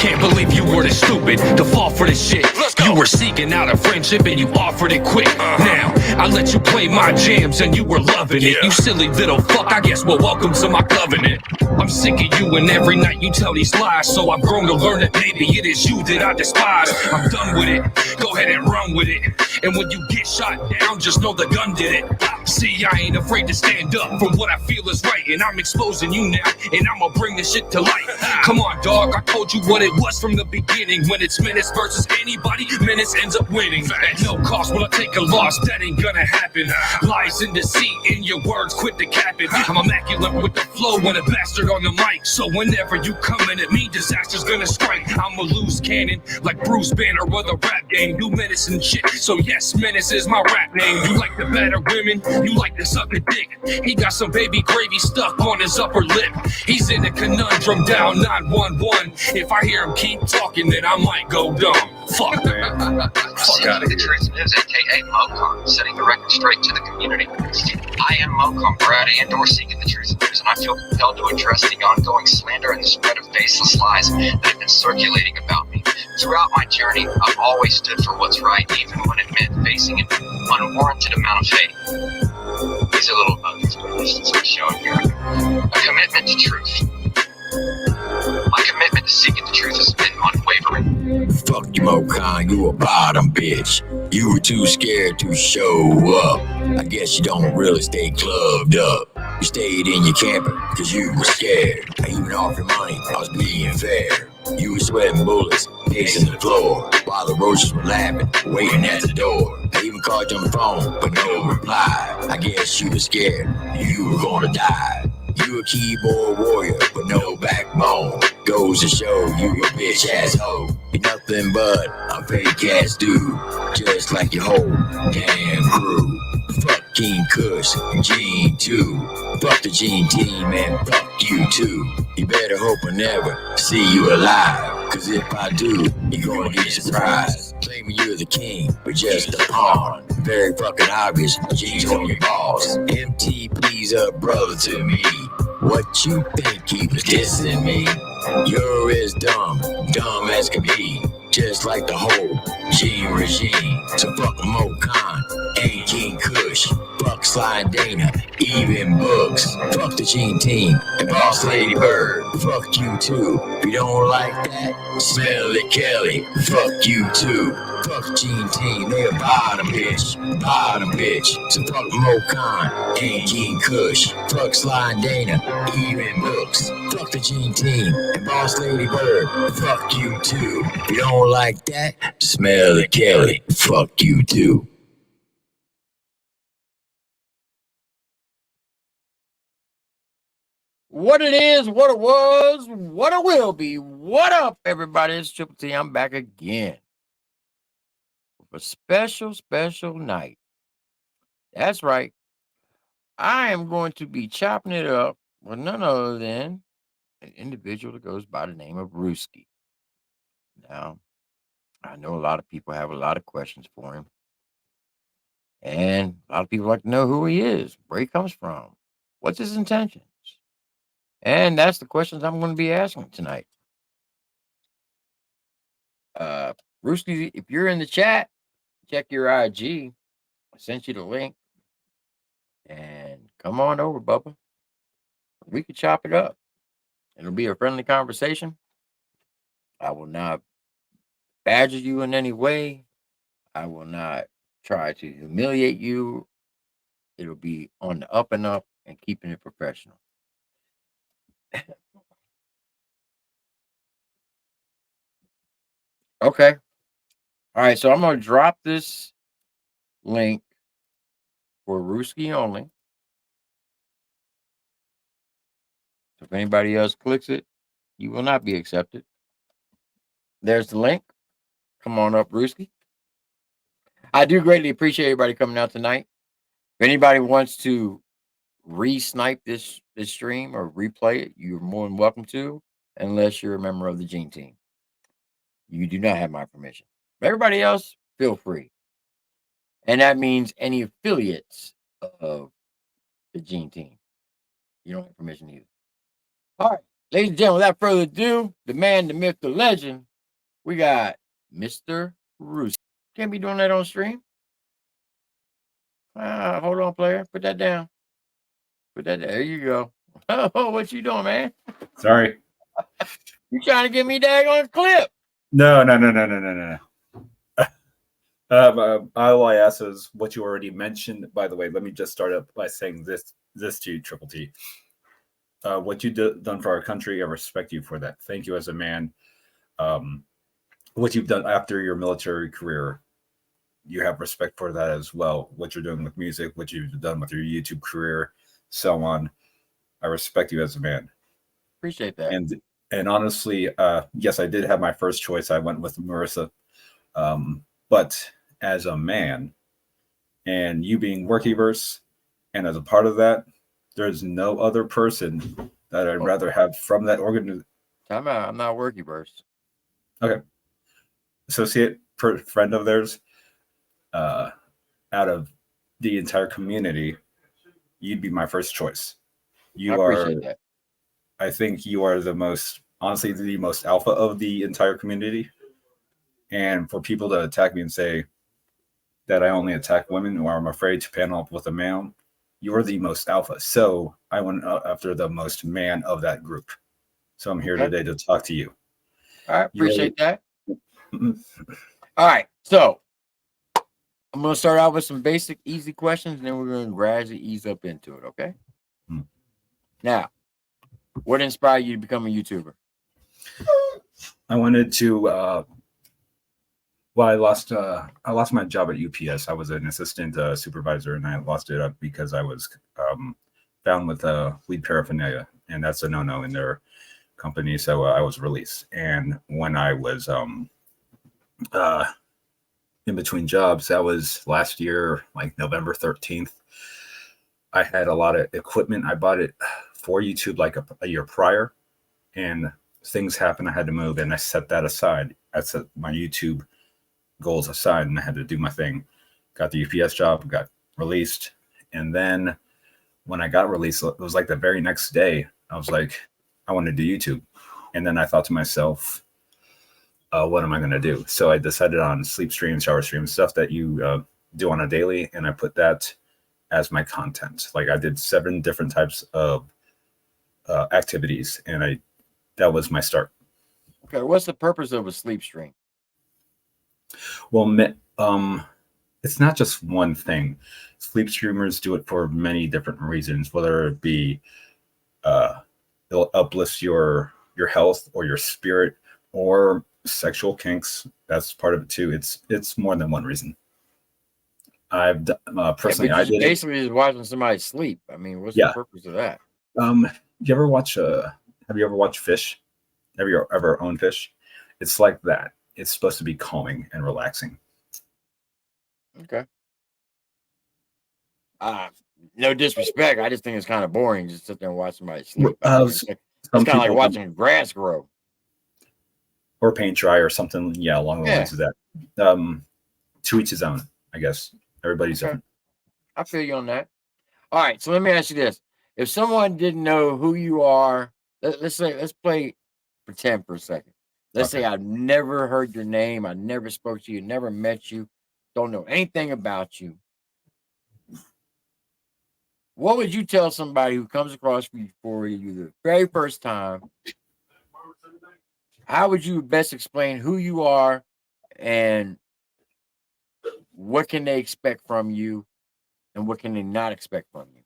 can't believe you were this stupid to fall for this shit. You were seeking out a friendship and you offered it quick. Now, I let you play my jams and you were loving it. You silly little fuck, I guess well welcome to my covenant. I'm sick of you and every night you tell these lies, so I've grown to learn that maybe it is you that I despise. I'm done with it, go ahead and run with it. And when you get shot down, just know the gun did it. See, I ain't afraid to stand up for what I feel is right, and I'm exposing you now, and I'ma bring this shit to light. Come on, dog, I told you what it was from the beginning. When it's Menace versus anybody, Menace ends up winning. At no cost will I take a loss, that ain't gonna happen. Lies and deceit in your words, quit the capping. I'm immaculate with the flow and a bastard on the mic. So whenever you coming at me, disaster's gonna strike. I'm a loose cannon, like Bruce Banner or the rap game. Do Menace and shit, so yes, Menace is my rap name. You like to batter women, you like to suck a dick. He got some baby gravy stuck on his upper lip. He's in a conundrum, down 911. If I hear him keep talking, then I might go dumb. Fuck, man. Fuck out of here. The Truth News, aka Mocom, setting the record straight to the community. I am Mocom, Brad and/or Seeking the Truth News, and I feel compelled to address the ongoing slander and the spread of baseless lies that have been circulating about me. Throughout my journey, I've always stood for what's right, even when it meant facing an unwarranted amount of hate. These are little nuggets of resistance I'm showing here. A commitment to truth. My commitment to seeking the truth has been unwavering. Fuck you, Mokan, you a bottom bitch. You were too scared to show up. I guess you don't really stay clubbed up. You stayed in your camper because you were scared. I even offered money, I was being fair. You were sweating bullets, pacing the floor, while the roaches were laughing, waiting at the door. I even called you on the phone, but no reply. I guess you were scared, you were gonna die. You a keyboard warrior with no backbone. Goes to show you a bitch ass hoe. You're nothing but a fake ass dude, just like your whole damn crew. Fuck King Kush and Gene too. Fuck the Gene team and fuck you too. You better hope I never see you alive, cause if I do, you're gonna get surprised. Claiming you're the king, but just a pawn. Very fucking obvious, Gene's on your balls. MT, please up brother to me. What you think he was dissing me? You're as dumb as can be, just like the whole Gene regime. So fuck Mokan and King Kush, fuck Sly and Dana, even Books. Fuck the Gene team and Boss Lady Bird. Fuck you too. If you don't like that, smell it, Kelly. Fuck you too. Fuck Gene team, they a bottom bitch. So fuck Mokan and King Kush, fuck Sly and Dana, even Books. Fuck the Gene team and Boss Lady Bird. Fuck you too. If you don't like that, smell it, Kelly. Fuck you too. What it is, what it was, what it will be. What up, everybody? It's TripleT. I'm back again with a special night. That's right. I am going to be chopping it up with none other than an individual that goes by the name of Rooskie. Now, I know a lot of people have a lot of questions for him. And a lot of people like to know who he is, where he comes from, what's his intentions. And that's the questions I'm going to be asking tonight. Rooskie, if you're in the chat, check your IG. I sent you the link. And come on over, Bubba. We could chop it up. It'll be a friendly conversation. I will not badger you in any way. I will not try to humiliate you. It'll be on the up and up and keeping it professional. Okay. All right. So I'm going to drop this link for Rooskie only. So if anybody else clicks it, you will not be accepted. There's the link. Come on up, Rooskie. I do greatly appreciate everybody coming out tonight. If anybody wants to re-snipe this stream or replay it, you're more than welcome to, unless you're a member of the Gene team. You do not have my permission. But everybody else, feel free. And that means any affiliates of the Gene team. You don't have permission either. All right. Ladies and gentlemen, without further ado, the man, the myth, the legend, we got Mr. Rooskie. Can't be doing that on stream. Hold on, player. Put that down. Put that there. You go. Oh, what you doing, man? Sorry. You trying to get me daggone a clip? No. All I asked is what you already mentioned. By the way, let me just start up by saying this to you, Triple T. What you done for our country, I respect you for that. Thank you as a man. What you've done after your military career, you have respect for that as well. What you're doing with music, what you've done with your YouTube career, so on. I respect you as a man. Appreciate that. And honestly, yes, I did have my first choice. I went with Marissa. But as a man, and you being Workyverse, and as a part of that, there's no other person that I'd rather have from that organization. Time out. I'm not Workyverse. Okay. Associate friend of theirs, out of the entire community, you'd be my first choice. I appreciate that. I think you are the most alpha of the entire community. And for people to attack me and say that I only attack women or I'm afraid to panel up with a man, you are the most alpha. So I went after the most man of that group. So I'm here today to talk to you. I appreciate that. All right. So I'm going to start out with some basic, easy questions, and then we're going to gradually ease up into it. Okay. Now, what inspired you to become a YouTuber? I wanted to. I lost my job at UPS. I was an assistant supervisor, and I lost it because I was found with weed paraphernalia, and that's a no-no in their company. So I was released. And when I was in between jobs, that was last year, like November 13th. I had a lot of equipment. I bought it for YouTube like a year prior, and things happened. I had to move, and I set that aside. I set my YouTube goals aside, and I had to do my thing. Got the UPS job, got released, and then when I got released, it was like the very next day. I was like, I want to do YouTube, and then I thought to myself, what am I going to do? So I decided on sleep streams, shower streams, stuff that you do on a daily, and I put that as my content. Like I did 7 different types of activities, and that was my start. Okay, what's the purpose of a sleep stream? Well, it's not just one thing. Sleep streamers do it for many different reasons, whether it be it'll uplift your health or your spirit or sexual kinks. That's part of it too. It's more than one reason. I've personally, I did basically just watching somebody sleep. I mean, what's the purpose of that? You ever watch have you ever watched fish? Have you ever owned fish? It's like that. It's supposed to be calming and relaxing. Okay. No disrespect. I just think it's kind of boring just sit there and watch somebody sleep. It's kind of like watching grass grow. Or paint dry or something. Yeah, along the lines of that. To each his own, I guess. Everybody's different. I feel you on that. All right. So let me ask you this. If someone didn't know who you are, let's play pretend for a second. Let's say I've never heard your name. I never spoke to you, never met you, don't know anything about you. What would you tell somebody who comes across for you the very first time? How would you best explain who you are and what can they expect from you and what can they not expect from you?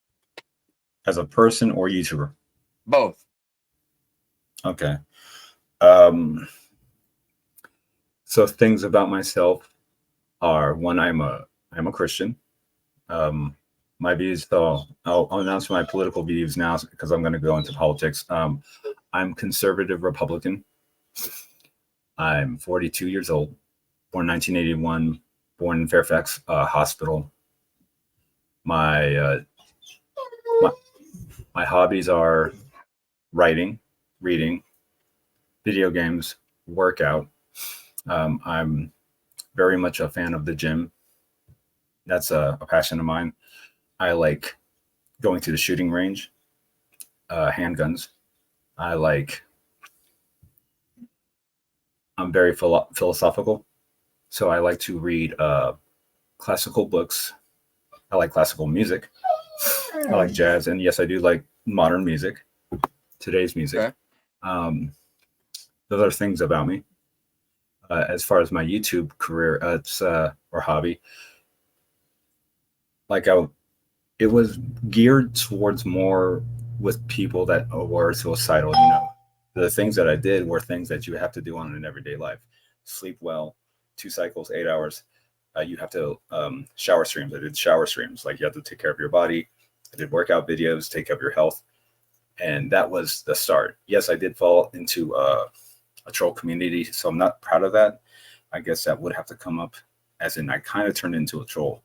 As a person or YouTuber? Both. Okay. So things about myself are, one, I'm a Christian. My views, I'll announce my political views now because I'm going to go into politics. I'm conservative Republican. I'm 42 years old, born 1981, born in Fairfax Hospital. My hobbies are writing, reading, video games, workout. I'm very much a fan of the gym. That's a passion of mine. I like going to the shooting range, handguns. I'm very philosophical, so I like to read classical books. I like classical music. I like jazz, and yes, I do like modern music, today's music. Okay. Those are things about me. As far as my YouTube career, it's or hobby, like it was geared towards more with people that were suicidal. You know, the things that I did were things that you have to do on an everyday life. Sleep well, 2 cycles, 8 hours. You have to shower streams. I did shower streams. Like you have to take care of your body. I did workout videos, take care of your health, and that was the start. Yes, I did fall into a troll community, so I'm not proud of that. I guess that would have to come up, as in I kind of turned into a troll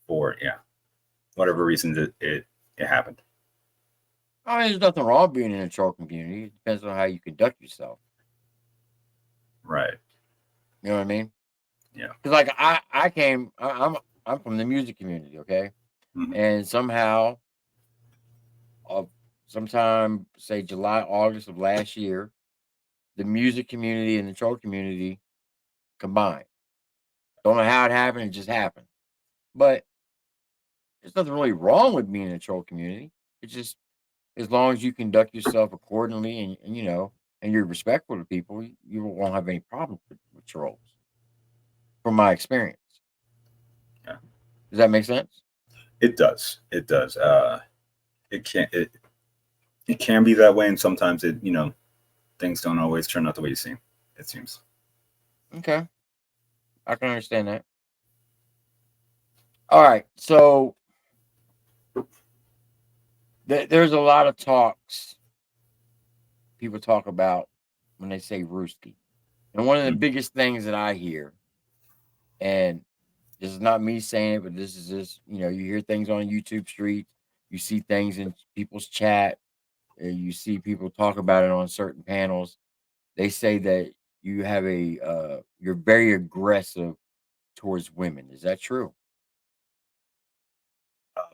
for whatever reason it happened. I mean, there's nothing wrong being in a troll community. It depends on how you conduct yourself. Right. You know what I mean? Yeah. Because like I'm from the music community, okay, Mhm. and somehow, sometime say July, August of last year, the music community and the troll community combined. Don't know how it happened. It just happened. But there's nothing really wrong with being in a troll community. It's just as long as you conduct yourself accordingly and you know and you're respectful to people, you won't have any problem with trolls. From my experience, Yeah. does that make sense? It does. It does. It can be that way, and sometimes things don't always turn out the way you seem. It seems. Okay, I can understand that. All right, so there's a lot of talks people talk about when they say Rooskie, and one of the Mhm. biggest things that I hear, and this is not me saying it, but this is just you hear things on YouTube streets, you see things in people's chat, you see people talk about it on certain panels. They say that you have you're very aggressive towards women. Is that true?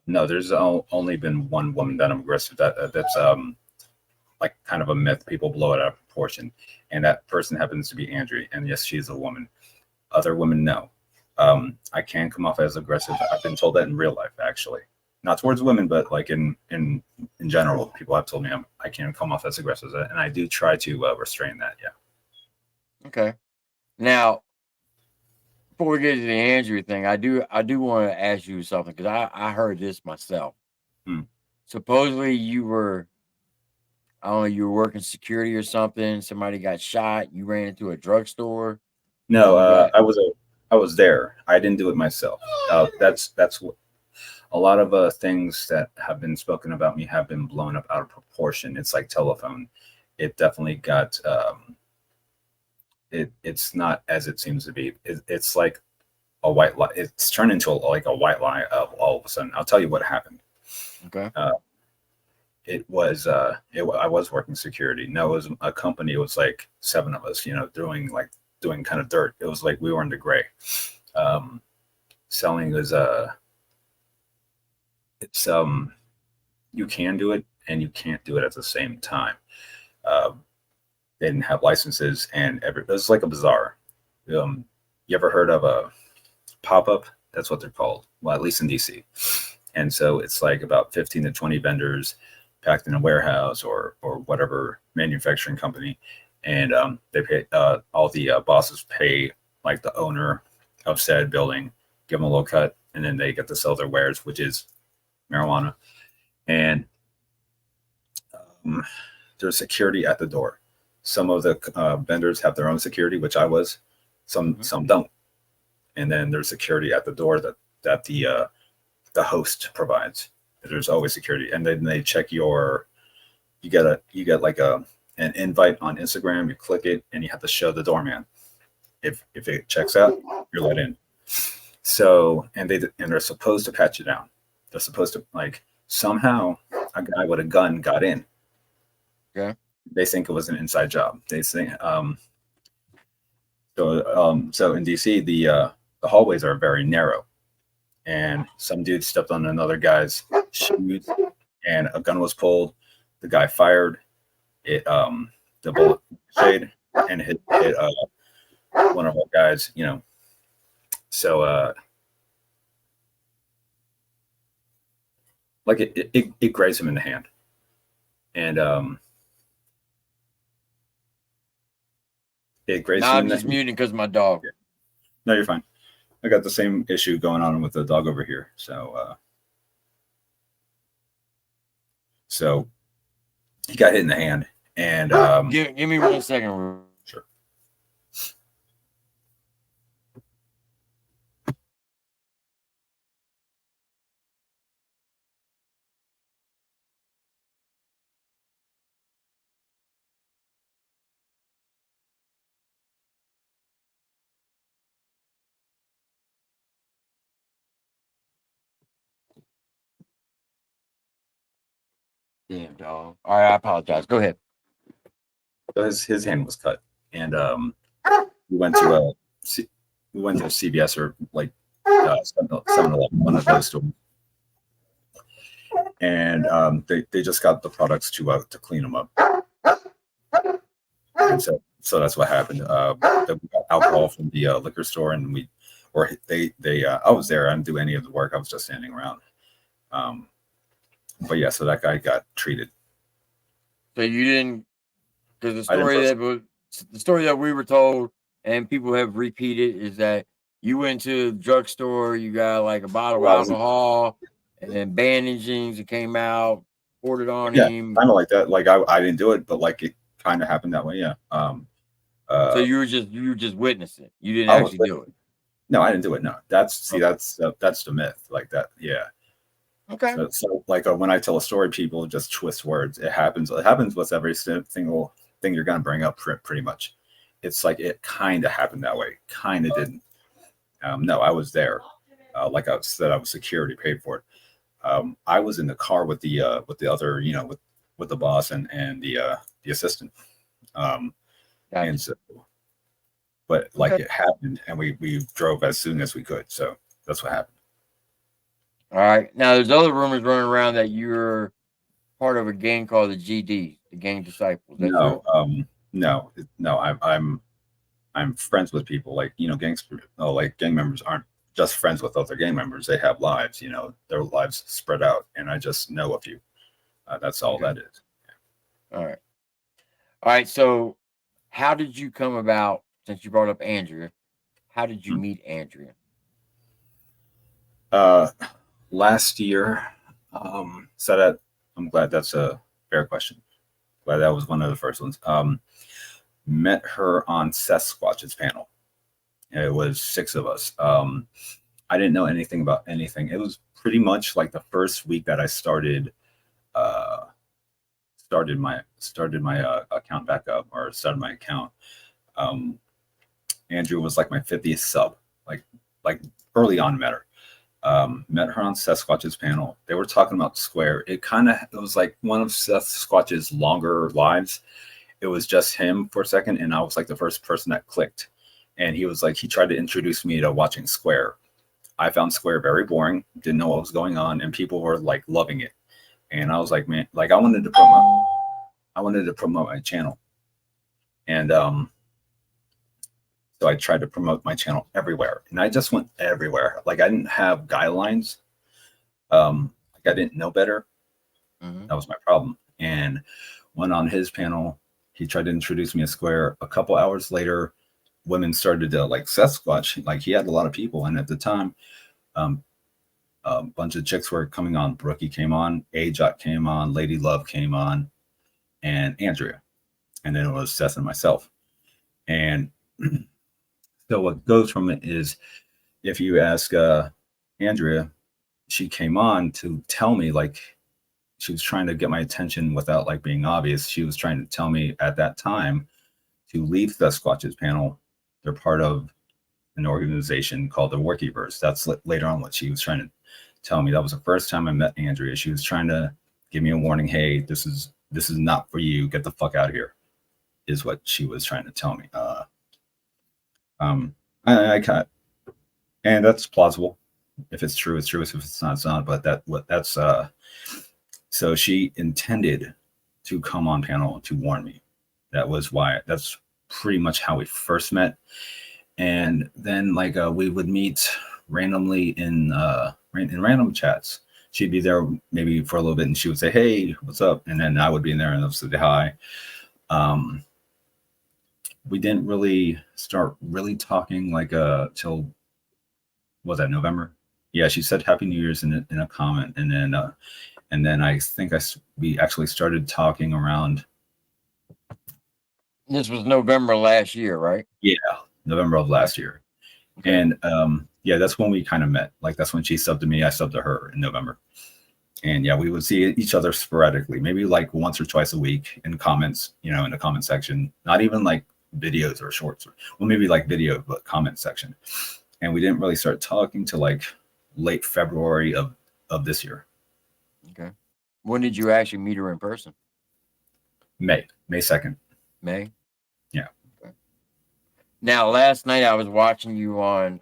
No, there's only been one woman that I'm aggressive. That's like kind of a myth. People blow it out of proportion, and that person happens to be Andrew. And yes, she's a woman. Other women, no. I can come off as aggressive. I've been told that in real life, actually, not towards women, but like in general, people have told me I can come off as aggressive, and I do try to restrain that. Yeah. Okay. Now, before we get to the Andrew thing, I do want to ask you something because I heard this myself. Hmm. Supposedly you were, I don't know, you were working security or something. Somebody got shot. You ran into a drugstore. No, You got I was there. I didn't do it myself. That's what a lot of things that have been spoken about me have been blown up out of proportion. It's like telephone. It definitely got it's not as it seems to be. It's like a white lie. It's turned into like a white lie all of a sudden. I'll tell you what happened. okay. I was working security. No, it was a company. It was like 7 of us, doing kind of dirt. It was like we were in the gray. Selling is it's you can do it and you can't do it at the same time. They didn't have licenses, and it was like a bazaar. You ever heard of a pop-up? That's what they're called. Well, at least in DC. And so it's like about 15 to 20 vendors packed in a warehouse or whatever manufacturing company, and they pay all the bosses pay like the owner of said building, give them a little cut, and then they get to sell their wares, which is marijuana. And there's security at the door. Some of the vendors have their own security, which I was. Some don't. And then there's security at the door that the host provides. There's always security, and then they check you get like an invite on Instagram. You click it, and you have to show the doorman. If it checks out, you're let in. So and they're supposed to pat you down. They're supposed to like somehow a guy with a gun got in. Okay. They think it was an inside job. They think so in DC the hallways are very narrow, and some dude stepped on another guy's shoes, and a gun was pulled. The guy fired. it the bullet shade and hit one of our guys, you know. So like it grazed him in the hand, and it grazed Now him I'm in the just hand. muting because my dog. No, you're fine. I got the same issue going on with the dog over here. So he got hit in the hand, and Give me 1 second. sure. Damn, dog. All right, I apologize. Go ahead. So his hand was cut, and we went to CVS or like 7-Eleven, one of those stores, and they just got the products to clean them up, and so that's what happened. We got alcohol from the liquor store, and I was there. I didn't do any of the work. I was just standing around. But yeah, so that guy got treated. So you didn't, because the story that we were told and people have repeated is that you went to the drugstore, you got like a bottle of alcohol and then bandagings that came out, poured it on him. Kind of like that. Like I didn't do it, but like it kind of happened that way. Yeah. So you were just witnessing. You didn't actually do it. No, I didn't do it. No, that's the myth. Like that. Yeah. Okay. So like when I tell a story, people just twist words. It happens with every single thing you're gonna bring up. Pretty much, it's like it kind of happened that way. Kind of didn't. No, I was there. Like I said, I was security, paid for it. I was in the car with the other, you know, with the boss and the assistant. And so, but like it happened, and we drove as soon as we could. So that's what happened. All right. Now there's other rumors running around that you're part of a gang called the GD, the Gang Disciples. No, I'm friends with people, like, you know, like gang members aren't just friends with other gang members. They have lives, you know, their lives spread out, and I just know a few. That's all that is. All right. So how did you come about, since you brought up Andrea, how did you meet Andrea? Last year, I'm glad that's a fair question. Glad that was one of the first ones. Met her on Sasquatch's panel. It was 6 of us. I didn't know anything about anything. It was pretty much like the first week that I started my account back up, or started my account. Andrew was like my 50th sub, like early on. Met her on Sasquatch's panel. They were talking about Square. It was like one of Sasquatch's longer lives. It was just him for a second, and I was like the first person that clicked. And he tried to introduce me to watching Square. I found Square very boring, didn't know what was going on, and people were like loving it. And I was like, man, like I wanted to promote my channel. And so I tried to promote my channel everywhere, and I just went everywhere. Like I didn't have guidelines. Like I didn't know better. That was my problem. And went on his panel. He tried to introduce me to Square. A couple hours later, women started to like Sasquatch. Like he had a lot of people, and at the time, a bunch of chicks were coming on. Brookie came on, Ajot came on, Lady Love came on, and Andrea, and then it was Seth and myself. And so what goes from it is, if you ask Andrea, she came on to tell me, like, she was trying to get my attention without like being obvious. She was trying to tell me at that time to leave the Squatches panel. They're part of an organization called the Workyverse. That's later on what she was trying to tell me. That was the first time I met Andrea. She was trying to give me a warning. Hey, this is not for you. Get the fuck out of here, is what she was trying to tell me. I can't, and that's plausible. If it's true, it's true. If it's not, it's not. But that's so she intended to come on panel to warn me. That's pretty much how we first met. And then like we would meet randomly in random chats. She'd be there maybe for a little bit and she would say, "Hey, what's up?" And then I would be in there and I would say hi. We didn't really start really talking like till, was that November? Yeah, she said Happy New Year's in a comment, and then I think we actually started talking around. This was November last year, right? Yeah, November of last year. Okay. And yeah, that's when we kind of met. Like that's when she subbed to me, I subbed to her in November. And yeah, we would see each other sporadically, maybe like once or twice a week in comments, in the comment section. Not even like videos or shorts, well, maybe like video, but comment section. And we didn't really start talking till like late February of this year. Okay. When did you actually meet her in person? May 2nd. May? Yeah. Okay. Now, last night I was watching you on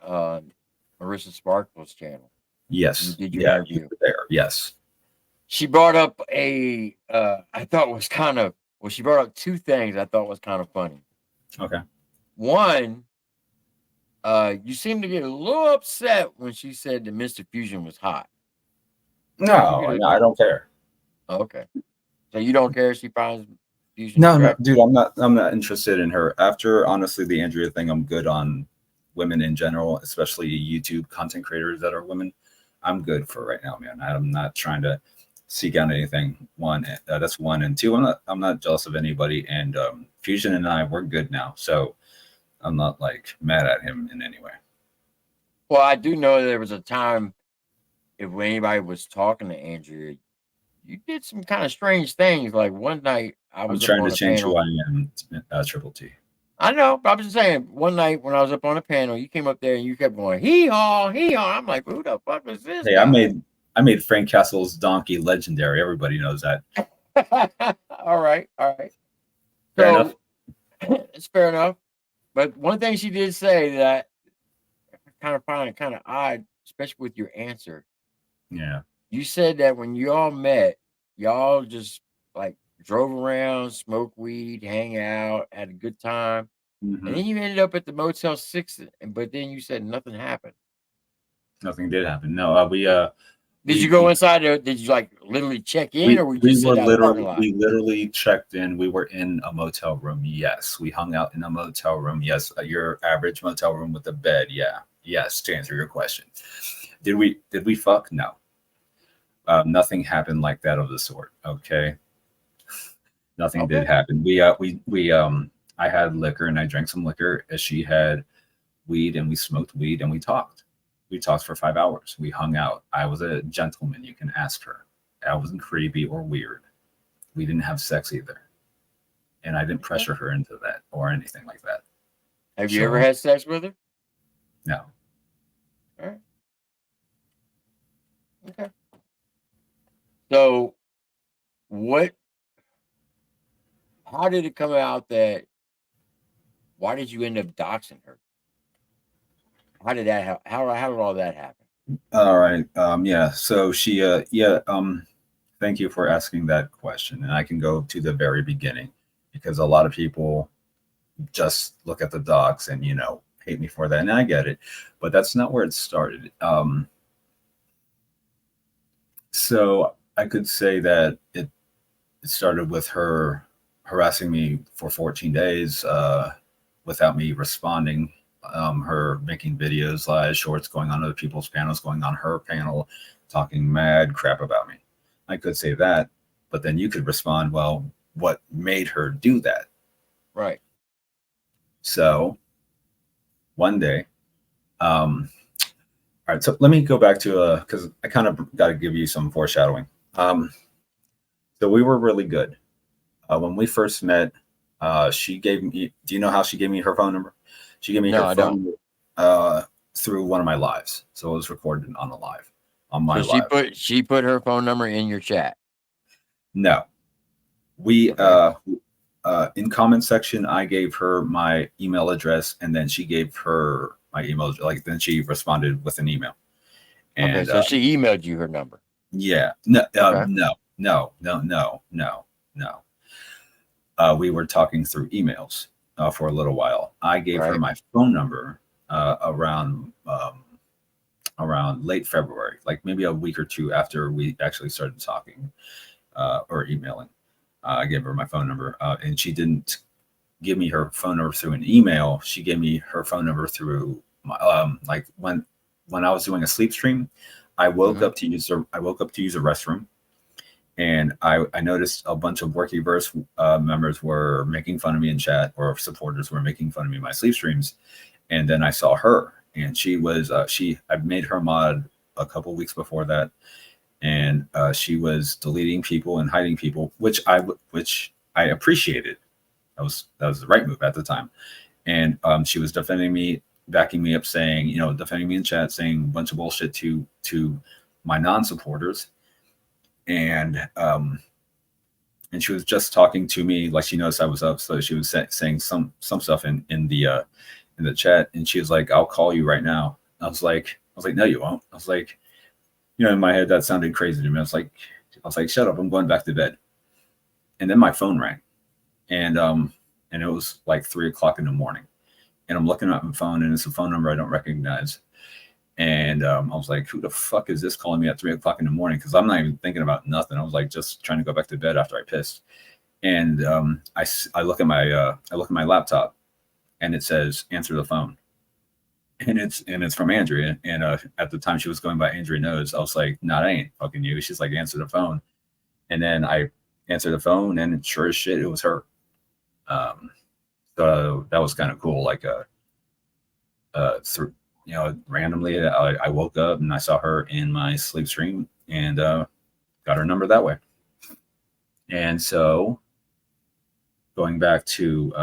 Marissa Sparkle's channel. Yes. Did you interview? You were there. Yes. She brought up I thought was kind of, she brought up two things I thought was kind of funny. Okay. One, you seemed to get a little upset when she said that Mr. Fusion was hot. No, I don't care. Oh, okay. So you don't care if she finds Fusion? No, dude, I'm not interested in her. After, honestly, the Andrea thing, I'm good on women in general, especially YouTube content creators that are women. I'm good for right now, man. I'm not trying to seek out anything. One, that's one, and two, I'm not jealous of anybody. And Fusion and I, we're good now, so I'm not like mad at him in any way. Well, I do know there was a time if anybody was talking to Andrea, you did some kind of strange things. Like one night, I'm trying to change who I am, TripleT. I know, but I'm just saying. One night when I was up on a panel, you came up there and you kept going hee haw, hee haw. I'm like, who the fuck was this? Hey, guy? I made Frank Castle's donkey legendary. Everybody knows that. All right. Fair enough. It's fair enough. But one thing she did say that I kind of find it kind of odd, especially with your answer. Yeah. You said that when you all met, y'all just like drove around, smoked weed, hang out, had a good time. Mm-hmm. And then you ended up at the Motel 6, but then you said nothing happened. Nothing did happen. No, Did you go inside there? Did you like literally check in, or we literally checked in? We were in a motel room. Yes, we hung out in a motel room. Yes, your average motel room with a bed. Yeah, yes. To answer your question, did we fuck? No. Nothing happened like that of the sort. Okay. Nothing did happen. I had liquor and I drank some liquor, as she had weed, and we smoked weed and we talked. We talked for 5 hours. We hung out. I was a gentleman. You can ask her. I wasn't creepy or weird. We didn't have sex either. And I didn't pressure her into that or anything like that. Have you ever had sex with her? No. All right. Okay. So how did it come out why did you end up doxing her? How did all that happen? All right. Yeah. So she, thank you for asking that question. And I can go to the very beginning because a lot of people just look at the docs and, hate me for that. And I get it, but that's not where it started. So I could say that it started with her harassing me for 14 days without me responding. Her making videos, live shorts, going on other people's panels, going on her panel, talking mad crap about me. I could say that, but then you could respond, well, what made her do that? Right. So one day, all right, so let me go back to because I kind of got to give you some foreshadowing. So we were really good. When we first met, she gave me, do you know how she gave me her phone number? She gave me her phone number through one of my lives. So it was recorded on a live on my live. She put her phone number in your chat. No. We in comment section, I gave her my email address and then she gave her my email, then she responded with an email. And okay, so she emailed you her number. Yeah. No, okay. No. we were talking through emails for a little while. I gave her Right. my phone number around late February, like maybe a week or two after we actually started talking or emailing. I gave her my phone number, and she didn't give me her phone number through an email. She gave me her phone number through my like when I was doing a sleep stream. I woke up to use a restroom, and I noticed a bunch of Workyverse members were making fun of me in chat, or supporters were making fun of me in my sleep streams. And then I saw her, and she was I made her mod a couple weeks before that, and she was deleting people and hiding people, which I appreciated. That was the right move at the time. And she was defending me, backing me up, saying, defending me in chat, saying a bunch of bullshit to my non-supporters. And she was just talking to me like she noticed I was up, so she was saying some stuff in the chat, and she was like, "I'll call you right now." I was like, "No, you won't." I was like, in my head that sounded crazy to me. I was like, "Shut up! I'm going back to bed." And then my phone rang, and it was like 3:00 in the morning, and I'm looking at my phone, and it's a phone number I don't recognize. And I was like, who the fuck is this calling me at 3:00 in the morning? Because I'm not even thinking about nothing. I was like just trying to go back to bed after I pissed. And I look at my laptop, and it says answer the phone. And it's from Andrea. And at the time she was going by Andrea Knows. I was like, nah, that ain't fucking you. She's like, answer the phone. And then I answered the phone, and sure as shit, it was her. So that was kind of cool. Like through, randomly I woke up and I saw her in my sleep stream, and got her number that way. And so going back to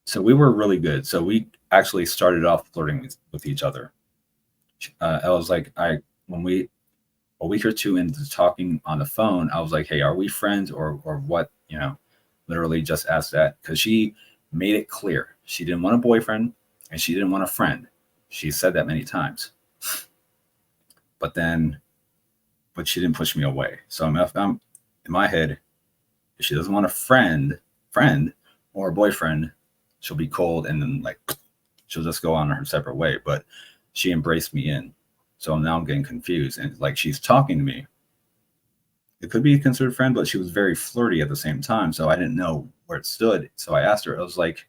so we were really good. So we actually started off flirting with each other. I was like, when we a week or two into talking on the phone, I was like, hey, are we friends or what? Literally just asked that, because she made it clear she didn't want a boyfriend and she didn't want a friend. She said that many times, but she didn't push me away. So I'm in my head, if she doesn't want a friend or a boyfriend, she'll be cold, and then like she'll just go on her separate way. But she embraced me in. So now I'm getting confused, and like she's talking to me. It could be considered friend, but she was very flirty at the same time. So I didn't know where it stood. So I asked her, I was like,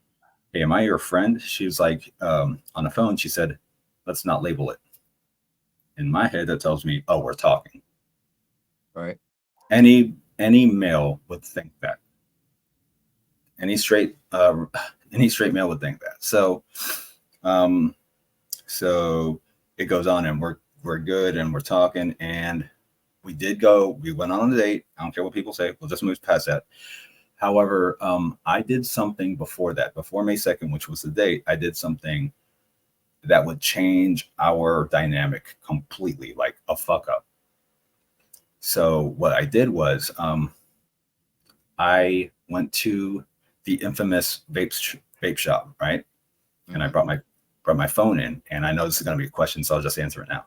hey, am I your friend? She was like, on the phone, she said, let's not label it. In my head, that tells me, oh, we're talking. Right. Any male would think that. Any straight male would think that. So it goes on, and we're good, and we're talking, and we went on a date. I don't care what people say. We'll just move past that. However, I did something before that, before May 2nd, which was the date. I did something that would change our dynamic completely, like a fuck up. So what I did was I went to the infamous vape shop, right? And I brought my phone in, and I know this is going to be a question, so I'll just answer it now.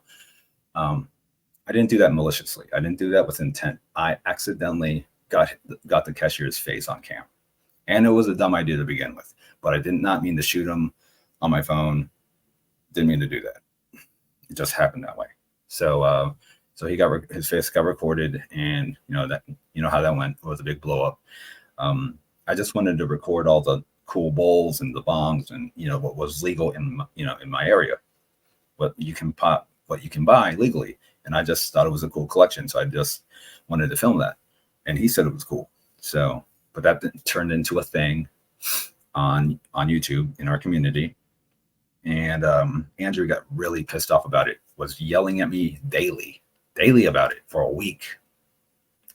I didn't do that maliciously. I didn't do that with intent. I accidentally got the cashier's face on cam, and it was a dumb idea to begin with. But I did not mean to shoot him on my phone. Didn't mean to do that. It just happened that way. So his face got recorded, and how that went. It was a big blow up. I just wanted to record all the cool bowls and the bongs, and what was legal in my area, what you can buy legally. And I just thought it was a cool collection, so I just wanted to film that. And he said it was cool. So, but that turned into a thing on YouTube in our community. And Andrew got really pissed off about it, was yelling at me daily about it for a week.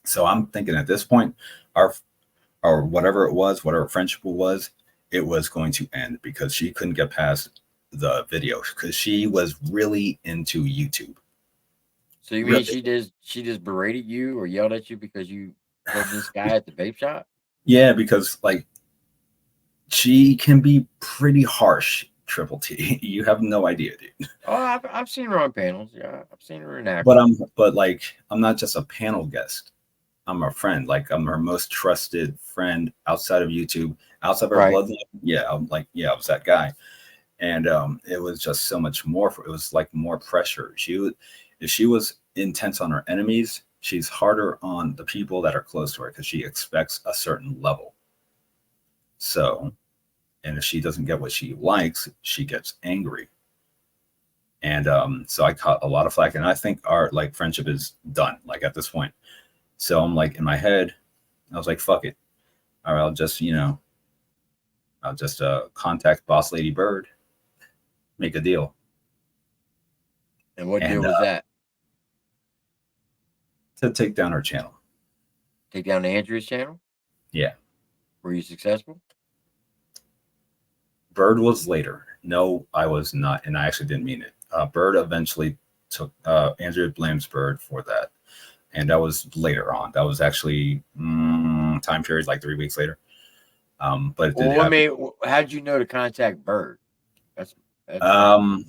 So I'm thinking at this point, our whatever it was, whatever friendship was, it was going to end, because she couldn't get past the video, because she was really into YouTube. So you mean she just berated you or yelled at you because you filmed this guy at the vape shop? Yeah, because like she can be pretty harsh. TripleT, you have no idea, dude. Oh, I've seen her on panels. Yeah, I've seen her in action. But I'm not just a panel guest. I'm her friend. Like I'm her most trusted friend outside of YouTube, outside of her Right. bloodline. Yeah, I'm like, yeah, I was that guy. And it was just so much more. It was like more pressure. If she was intense on her enemies, she's harder on the people that are close to her because she expects a certain level. So, and if she doesn't get what she likes, she gets angry. And so I caught a lot of flack, and I think our like friendship is done. Like at this point, so I'm like in my head, I was like, "Fuck it, all right, I'll just contact Boss Lady Bird, make a deal." And what deal And was that? to take down her channel. Take down Andrea's channel? Yeah. Were you successful? Bird was later. No, I was not, and I actually didn't mean it. Bird eventually took Andrea blames Bird for that, and that was later on. That was actually time period like 3 weeks later. But it did Well, I happen. mean, how did you know to contact Bird? That's Um,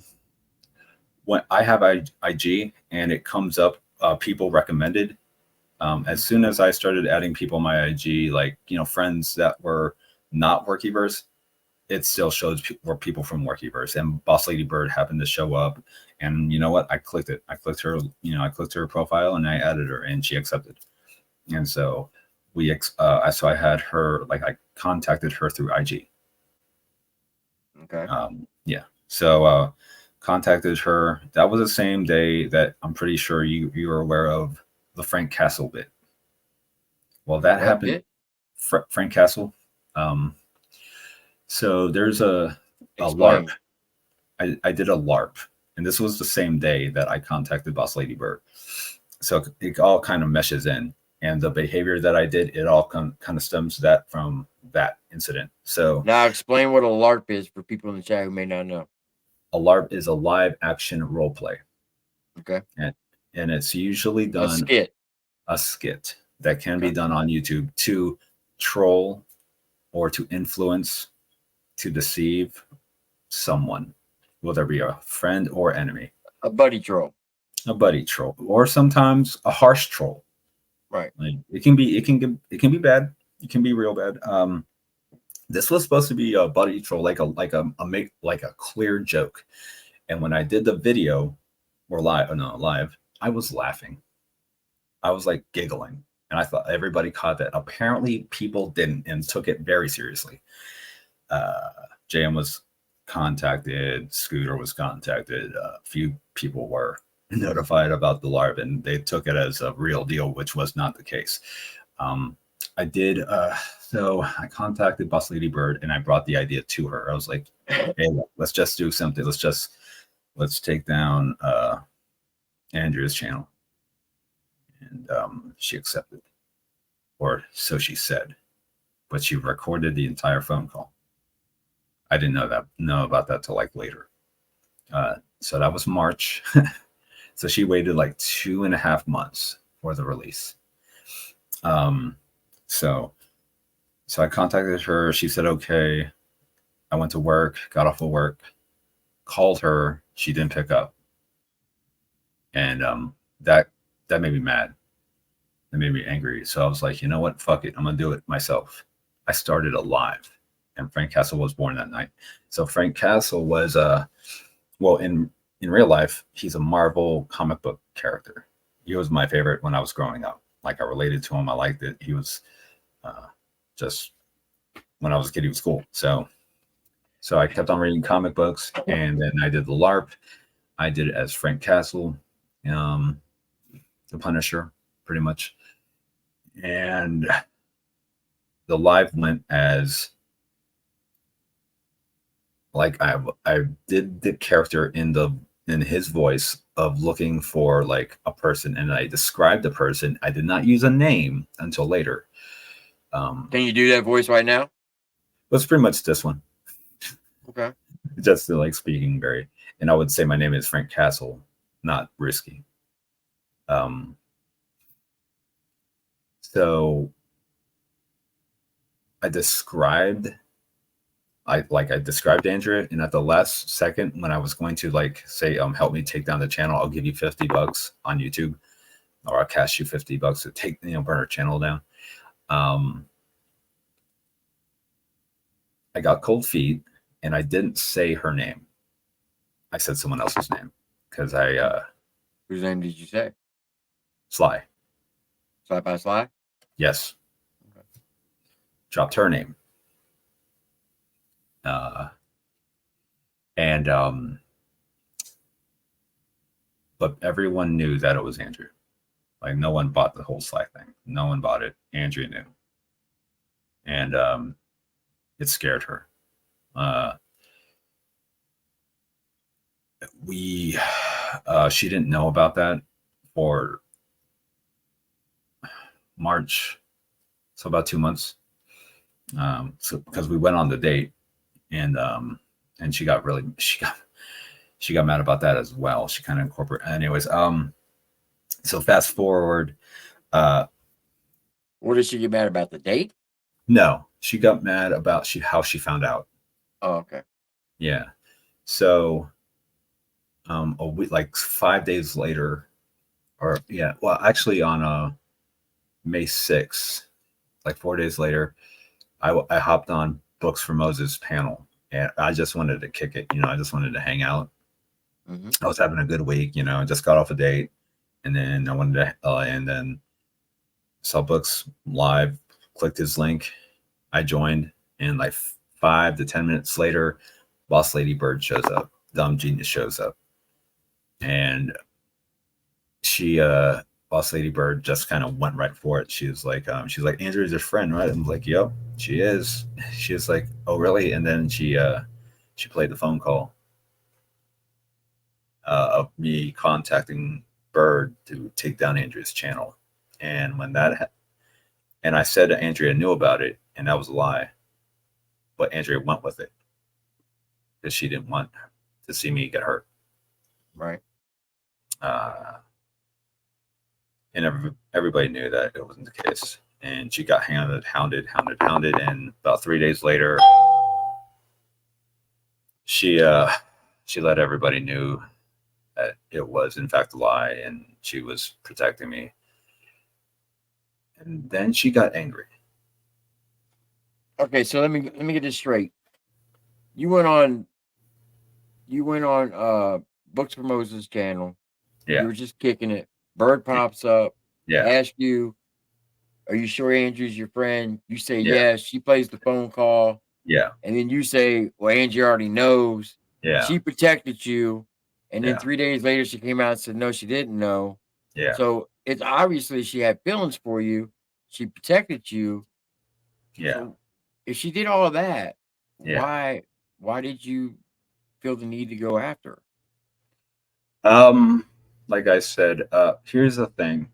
when I have IG and it comes up, people recommended. As soon as I started adding people on my IG, like friends that were not Workyverse, it still shows were people from Workyverse, and Boss Lady Bird happened to show up. And you know what? I clicked it. I clicked her. I clicked her profile and I added her, and she accepted. And so so I had her, like I contacted her through IG. okay. Yeah. So contacted her. That was the same day that I'm pretty sure you were aware of the Frank Castle bit. Well, that What happened. bit? Frank Castle. So there's a LARP. Explain. I did a LARP, and this was the same day that I contacted Boss Lady Bird. So it all kind of meshes in, and the behavior that I did, it all kind of stems that from that incident. So Now explain what a LARP is for people in the chat who may not know. a LARP is a live action role play, Okay. and it's usually A done skit. a skit that can be Okay. done on YouTube to troll or to influence, to deceive someone, whether it be a friend or enemy. A buddy troll. A buddy troll, or sometimes a harsh troll. Right. Like it can be bad. It can be real bad. This was supposed to be a buddy troll, like a clear joke. And when I did the video or live, I was laughing. I was like giggling, and I thought everybody caught that. Apparently, people didn't and took it very seriously. JM was contacted, Scooter was contacted. A few people were notified about the LARP, and they took it as a real deal, which was not the case. I did. So I contacted Boss Lady Bird, and I brought the idea to her. I was like, "Hey, let's just do something. Let's take down Andrea's channel," and she accepted, or so she said. But she recorded the entire phone call. I didn't know about that till like later. So that was March. So she waited like 2.5 months for the release. So I contacted her. She said, okay. I went to work, got off of work, called her. She didn't pick up. And that made me mad. That made me angry. So I was like, you know what? Fuck it. I'm going to do it myself. I started a live, and Frank Castle was born that night. So Frank Castle was, well, in real life, he's a Marvel comic book character. He was my favorite when I was growing up. Like I related to him. I liked it. He was just, when I was a kid, he was cool. So I kept on reading comic books, and then I did the LARP. I did it as Frank Castle, the Punisher, pretty much. And the live went as like I did the character in his voice of looking for like a person, and I described the person. I did not use a name until later. Can you do that voice right now? It's pretty much this one. Okay. Just like speaking very, and I would say my name is Frank Castle, not Rooskie. So I described Andrea, and at the last second when I was going to like say, help me take down the channel, I'll give you $50 on YouTube. or I'll cash you $50 to take, burn her channel down. I got cold feet, and I didn't say her name. I said someone else's name because Whose name did you say? Sly. Sly by Sly? Yes. Okay. Dropped her name. But everyone knew that it was Andrew. Like, no one bought the whole Sly thing. No one bought it. Andrea knew. And it scared her. She didn't know about that for March, so about 2 months. So because we went on the date, and she got mad about that as well. She kind of incorporated, anyways. So fast forward. What did she get mad about, the date? No, she got mad about how she found out. Oh, okay. Yeah. So a week, like 5 days later, or yeah, well, actually on May 6th, like 4 days later, I hopped on Books for Moses panel, and I just wanted to kick it. I just wanted to hang out. Mm-hmm. I was having a good week. I just got off a date, and then I wanted to, and then saw Books live, clicked his link, I joined, and like 5 to 10 minutes later, Boss Lady Bird shows up. Dumb Genius shows up, and she Boss Lady Bird just kind of went right for it. She's like, Andrew's your friend, right? I'm like, yep, she is. She was like, oh, really? And then she played the phone call of me contacting Bird to take down Andrea's channel. And when that and I said that Andrea knew about it, and that was a lie. But Andrea went with it because she didn't want to see me get hurt. Right. And everybody knew that it wasn't the case. And she got hounded. And about 3 days later, she let everybody knew that it was in fact a lie, and she was protecting me. And then she got angry. Okay, so let me get this straight. You went on Books for Moses channel. Yeah. You were just kicking it. Bird pops up. Yeah. Ask you, are you sure Andrew's your friend? You say Yeah. yes. She plays the phone call. Yeah. And then you say, well, Andrew already knows. Yeah. She protected you. And then Yeah. 3 days later, she came out and said, no, she didn't know. Yeah. So it's obviously she had feelings for you. She protected you. Yeah. So if she did all of that, Yeah. why did you feel the need to go after her? Like I said, here's the thing.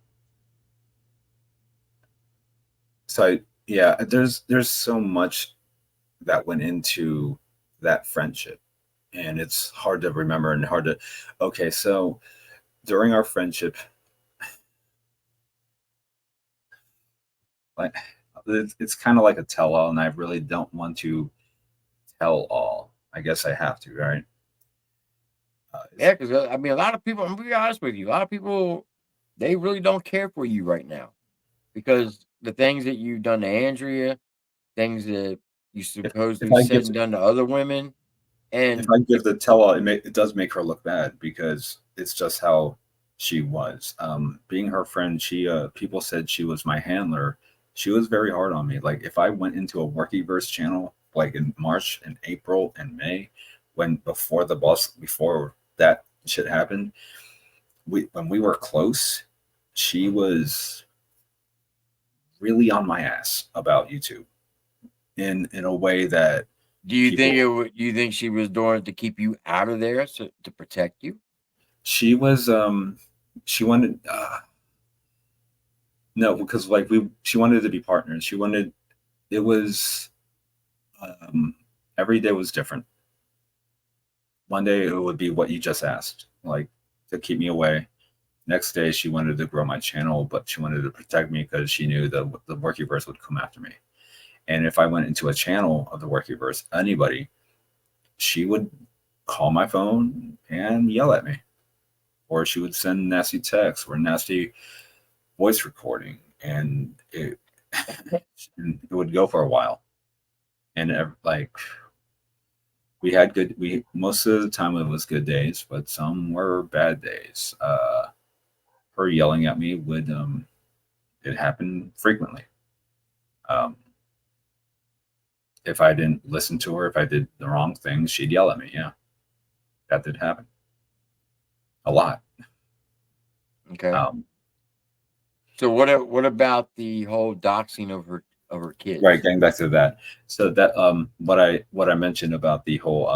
So yeah, there's so much that went into that friendship, and it's hard to remember and hard to. Okay, so during our friendship, like it's kind of like a tell-all, and I really don't want to tell all. I guess I have to, right? Yeah, because I mean, a lot of people. I'm gonna be honest with you. A lot of people, they really don't care for you right now because the things that you've done to Andrea, things that you supposedly said and done to other women, and if I give the tell-all, it does make her look bad because it's just how she was. Being her friend, people said she was my handler. She was very hard on me. Like if I went into a Workyverse channel, like in March and April and May, before that shit happened, when we were close, she was really on my ass about YouTube in a way that. Do you think she was doing it to keep you out of there, to protect you? She was she wanted no, because like she wanted to be partners. It was every day was different. One day it would be what you just asked, like to keep me away. Next day she wanted to grow my channel, but she wanted to protect me because she knew the Workyverse would come after me. And if I went into a channel of the Workyverse, anybody, she would call my phone and yell at me, or she would send nasty texts or nasty voice recording, and it and it would go for a while, and like we most of the time it was good days, but some were bad days. Her yelling at me would it happened frequently. Um, if I didn't listen to her, if I did the wrong thing, she'd yell at me. Yeah, that did happen a lot. Okay. Um, So what about the whole doxing of her kids? right, getting back to that. So that what I mentioned about the whole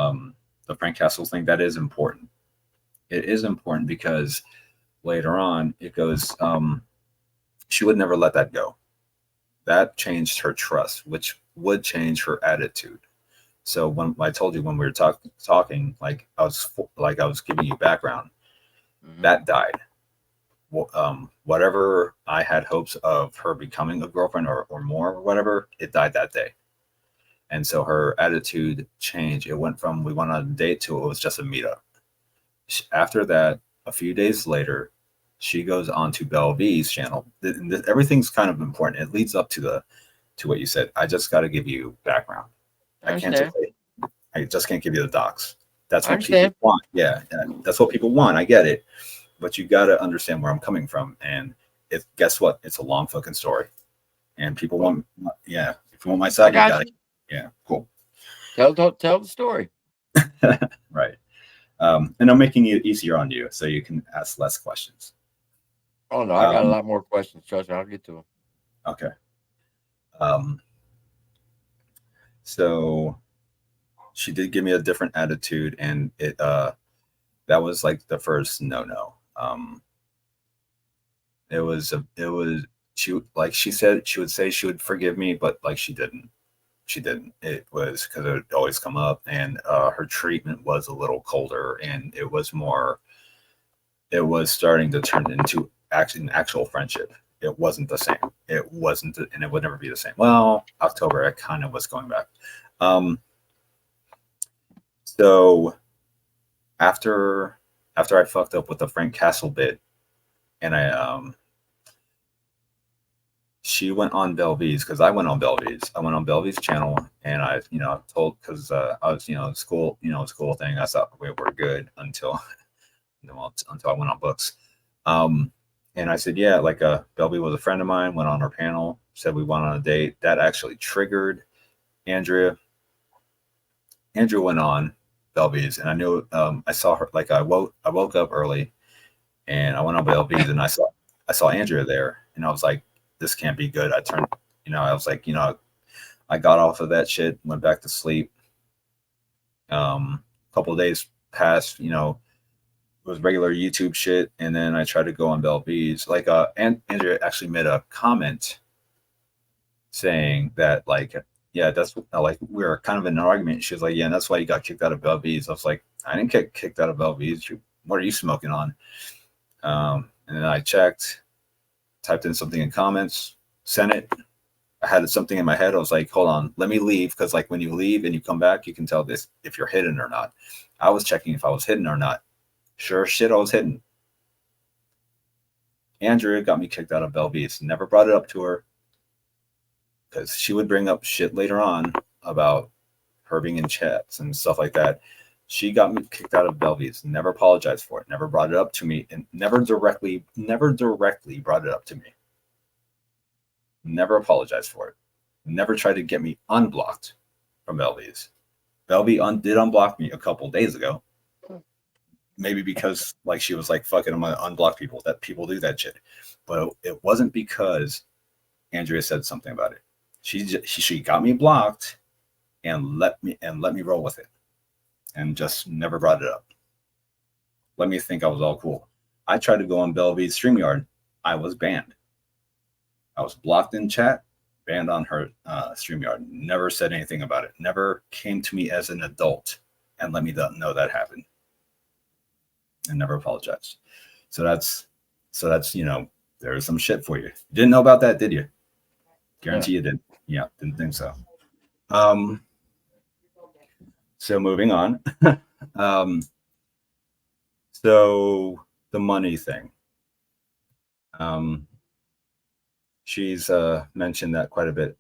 the Frank Castle thing, that is important. It is important because later on it goes she would never let that go. That changed her trust, which would change her attitude. So when I told you when we were talking, like I was giving you background, that died. Whatever I had hopes of her becoming a girlfriend or more or whatever, it died that day. And so her attitude changed. It went from we went on a date to it was just a meetup. After that, a few days later, she goes on to Belle V's channel. Everything's kind of important. It leads up to what you said. I just got to give you background. I I can't just understand. I just can't give you the docs. That's I what people understand. want. Yeah, that's what people want. I get it, but you got to understand where I'm coming from. And guess what? It's a long fucking story, and people want. Yeah, if you want my I side, you got got it. you. Yeah, cool. Tell the story. Right. And I'm making it easier on you so you can ask less questions. Oh no, I got a Um, lot more questions. Trust me, I'll get to them. okay. Um, so she did give me a different attitude, and that was like the first no. It was she said she would say she would forgive me, but like she didn't. She didn't. It was because it would always come up, and her treatment was a little colder, and it was more. It was starting to turn into actually an actual friendship. It wasn't the same. It wasn't, and it would never be the same. Well, October, I kind of was going back. Um, so after I fucked up with the Frank Castle bit, and she went on Belvies because I went on Belvies. I went on Belvies channel, and I told because I was school thing. I thought we were good until until I went on books. Um, and I said, yeah, like Belby was a friend of mine, went on her panel, said we went on a date. That actually triggered Andrea. Andrea went on Belby's, and I knew I saw her like I woke up early and I went on Belby's and I saw Andrea there, and I was like, this can't be good. I turned, I was like, I got off of that shit, went back to sleep. A couple of days passed, it was regular YouTube shit, and then I tried to go on Bell Bees. Like Andrea actually made a comment saying that like, yeah, that's like we were kind of in an argument. She was like, yeah, and that's why you got kicked out of Bell Bees. I was like, I didn't get kicked out of Bell Bees. What are you smoking on? And then I checked, typed in something in comments, sent it. I had something in my head. I was like, hold on, let me leave, because like when you leave and you come back, you can tell this if you're hidden or not. I was checking if I was hidden or not. Sure shit, I was hidden. Andrea got me kicked out of Belvies. Never brought it up to her because she would bring up shit later on about her being in chats and stuff like that. She got me kicked out of Belvies. Never apologized for it. Never brought it up to me, and never directly brought it up to me. Never apologized for it. Never tried to get me unblocked from Belvies. Belvie did unblock me a couple days ago. Maybe because like she was like, fuck it, I'm gonna unblock people. That people do that shit. But it wasn't because Andrea said something about it. She got me blocked and let me roll with it, and just never brought it up. Let me think I was all cool. I tried to go on Belvi's StreamYard. I was banned. I was blocked in chat, banned on her StreamYard. Never said anything about it. Never came to me as an adult and let me know that happened. And never apologized. So that's there's some shit for you. Didn't know about that, did you? Guarantee you didn't. Yeah, didn't think so. So moving on. So the money thing. she's mentioned that quite a bit.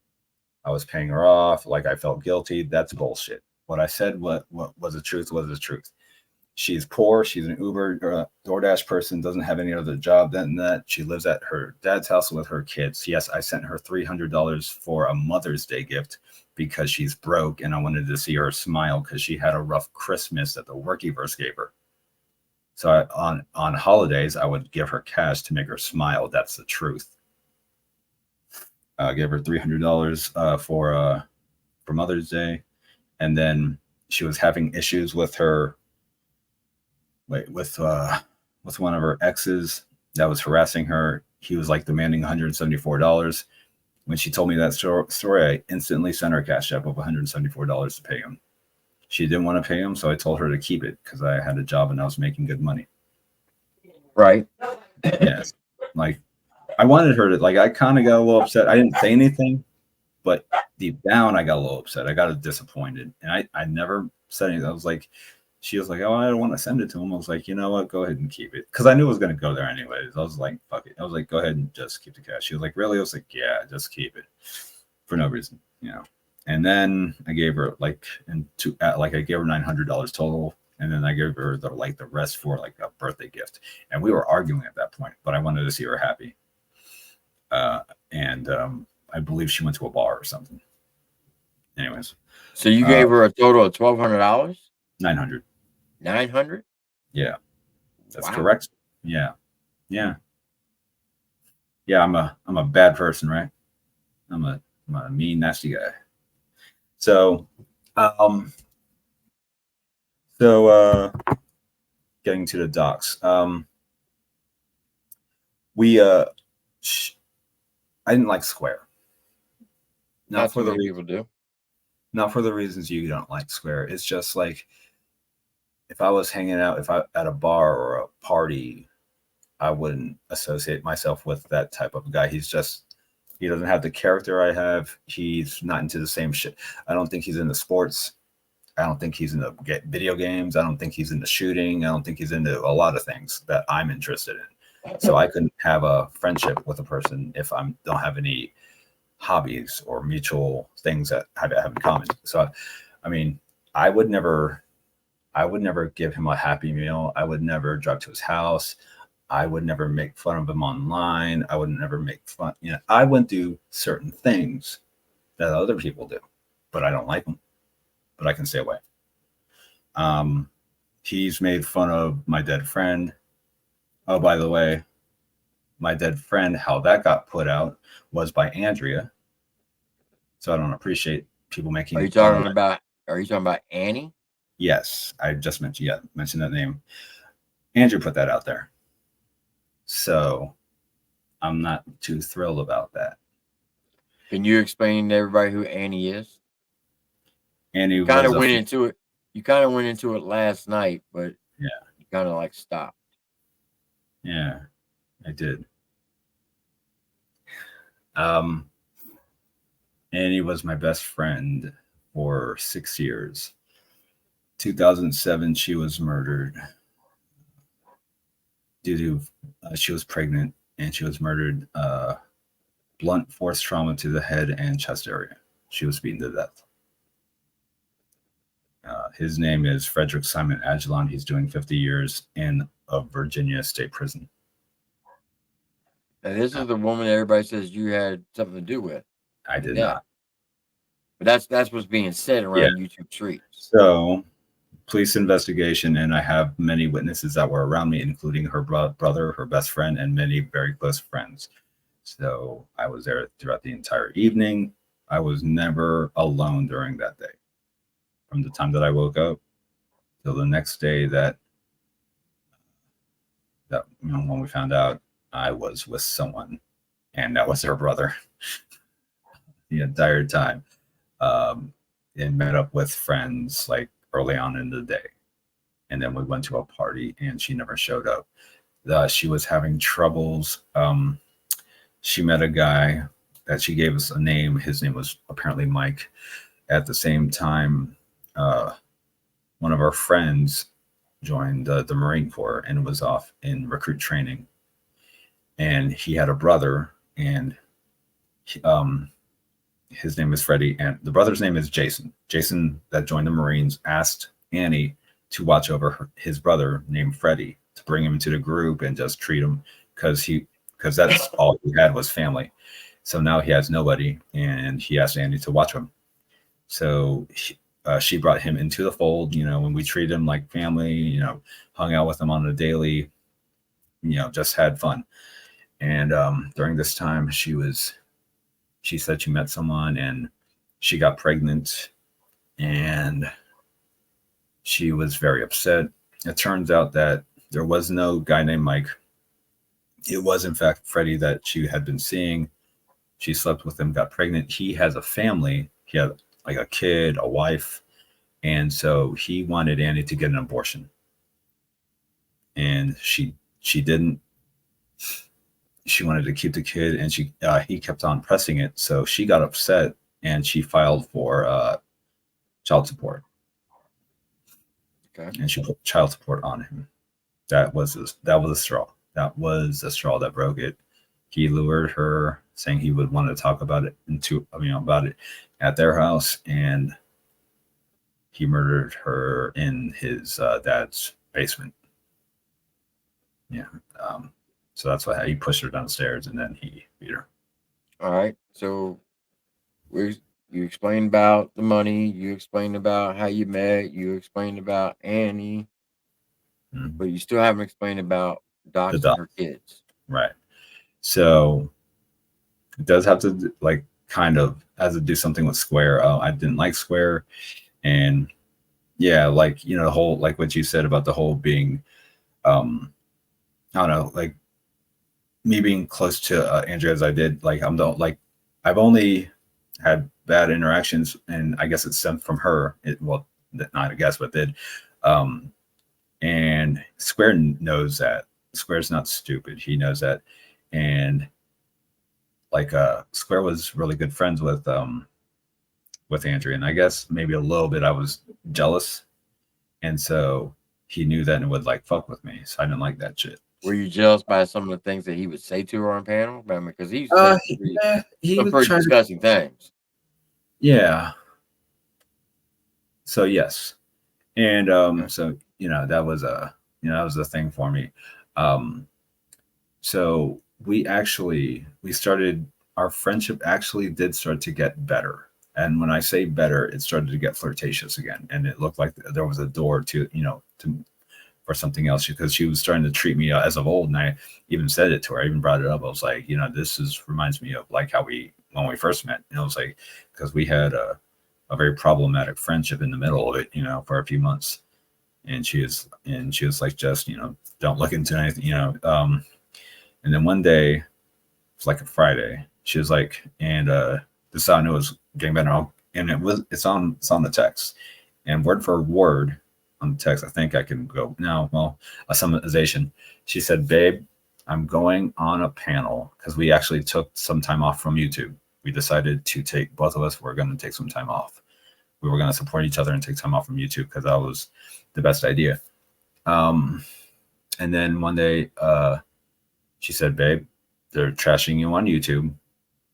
I was paying her off, like I felt guilty. That's bullshit. What I said, what was the truth, was the truth. She's poor. She's an Uber or DoorDash person, doesn't have any other job than that. She lives at her dad's house with her kids. Yes, I sent her $300 for a Mother's Day gift because she's broke and I wanted to see her smile because she had a rough Christmas that the Workiverse gave her. So on holidays, I would give her cash to make her smile. That's the truth. I gave her $300 for Mother's Day, and then she was having issues with her with one of her exes that was harassing her. He was like demanding $174. When she told me that story, I instantly sent her a cash app of $174 to pay him. She didn't want to pay him, so I told her to keep it because I had a job and I was making good money. Right. Yes. Like, I wanted her to, like, I kind of got a little upset. I didn't say anything, but deep down, I got a little upset. I got disappointed. And I never said anything. I was like, she was like, oh, I don't want to send it to him. I was like, you know what? Go ahead and keep it. Because I knew it was going to go there anyways. I was like, fuck it. I was like, go ahead and just keep the cash. She was like, really? I was like, yeah, just keep it for no reason, you know. And then I gave her I gave her $900 total. And then I gave her the rest for like a birthday gift. And we were arguing at that point, but I wanted to see her happy. And I believe she went to a bar or something. Anyways. So you gave her a total of $1,200? 900. 900? Yeah. That's correct. Yeah. Yeah. Yeah, I'm a bad person, right? I'm a mean, nasty guy. So getting to the docs. I didn't like Square. Not for the people do. Not for the reasons you don't like Square. It's just like if I was hanging out, at a bar or a party, I wouldn't associate myself with that type of guy. He doesn't have the character I have. He's not into the same shit. I don't think he's into sports. I don't think he's into video games. I don't think he's into shooting. I don't think he's into a lot of things that I'm interested in. So I couldn't have a friendship with a person if I don't have any hobbies or mutual things that have in common. So, I mean, I would never give him a Happy Meal. I would never drive to his house. I would never make fun of him online. I would never make fun. You know, I wouldn't do certain things that other people do, but I don't like them. But I can stay away. He's made fun of my dead friend. Oh, by the way, my dead friend, how that got put out was by Andrea. So I don't appreciate people making. Are you talking about Annie? Yes, I just mentioned that name. Andrew put that out there. So I'm not too thrilled about that. Can you explain to everybody who Annie is? Annie You kind of went into it. You kind of went into it last night, but yeah, you kind of like stopped. Yeah, I did. Annie was my best friend for 6 years. 2007, she was murdered due to she was pregnant and she was murdered. Blunt force trauma to the head and chest area. She was beaten to death. His name is Frederick Simon Aguilon. He's doing 50 years in a Virginia state prison. And this is the woman everybody says you had something to do with. I did not. But that's what's being said around YouTube streets. So, police investigation, and I have many witnesses that were around me, including her brother, her best friend, and many very close friends. So I was there throughout the entire evening. I was never alone during that day. From the time that I woke up till the next day that when we found out, I was with someone, and that was her brother the entire time. And met up with friends like early on in the day. And then we went to a party and she never showed up. She was having troubles. She met a guy that she gave us a name. His name was apparently Mike. At the same time, one of our friends joined the Marine Corps and was off in recruit training. And he had a brother, and his name is Freddie, and the brother's name is Jason. Jason, that joined the Marines, asked Annie to watch over his brother named Freddie, to bring him into the group and just treat him, because that's all he had was family. So now he has nobody, and he asked Annie to watch him. So she brought him into the fold, when we treated him like family, hung out with him on a daily, just had fun. And during this time, she said she met someone and she got pregnant, and she was very upset. It turns out that there was no guy named Mike. It was, in fact, Freddie that she had been seeing. She slept with him, got pregnant. He has a family. He had like a kid, a wife. And so he wanted Annie to get an abortion. And she didn't. She wanted to keep the kid, and he kept on pressing it. So she got upset, and she filed for child support. Okay. And she put child support on him. That was a straw. That was the straw that broke it. He lured her, saying he would want to talk about it about it at their house, and he murdered her in his dad's basement. Yeah. So that's why he pushed her downstairs, and then he beat her. All right. So you explained about the money. You explained about how you met. You explained about Annie, but you still haven't explained about doxing her kids. Right. So it does have to kind of has to do something with Square. I didn't like Square, and yeah, the whole, like what you said about the whole being, I don't know, like me being close to Andrea as I did. I've only had bad interactions, and I guess it stemmed from her. Not I guess, but did. And Square knows that. Square's not stupid. He knows that. And Square was really good friends with Andrea, and I guess maybe a little bit I was jealous, and so he knew that and would fuck with me. So I didn't like that shit. Were you jealous by some of the things that he would say to her on panel? I mean, because he said he some pretty disgusting things. Yeah. So yes, and so that was the thing for me. So we started, our friendship actually did start to get better. And when I say better, it started to get flirtatious again. And it looked like there was a door to for something else, because she was starting to treat me as of old. And I even said it to her. I even brought it up. I was like, this reminds me of how when we first met. And I was like, because we had a very problematic friendship in the middle of it, for a few months. And she was like, just, don't look into anything, and then one day, it's like a Friday, she was like, and this I knew it was getting better. And it's on the text, and word for word on the text, I think I can go now. Well, a summarization. She said, "Babe, I'm going on a panel," because we actually took some time off from YouTube. We decided to both of us were going to take some time off. We were going to support each other and take time off from YouTube, because that was the best idea. And then one day, she said, "Babe, they're trashing you on YouTube.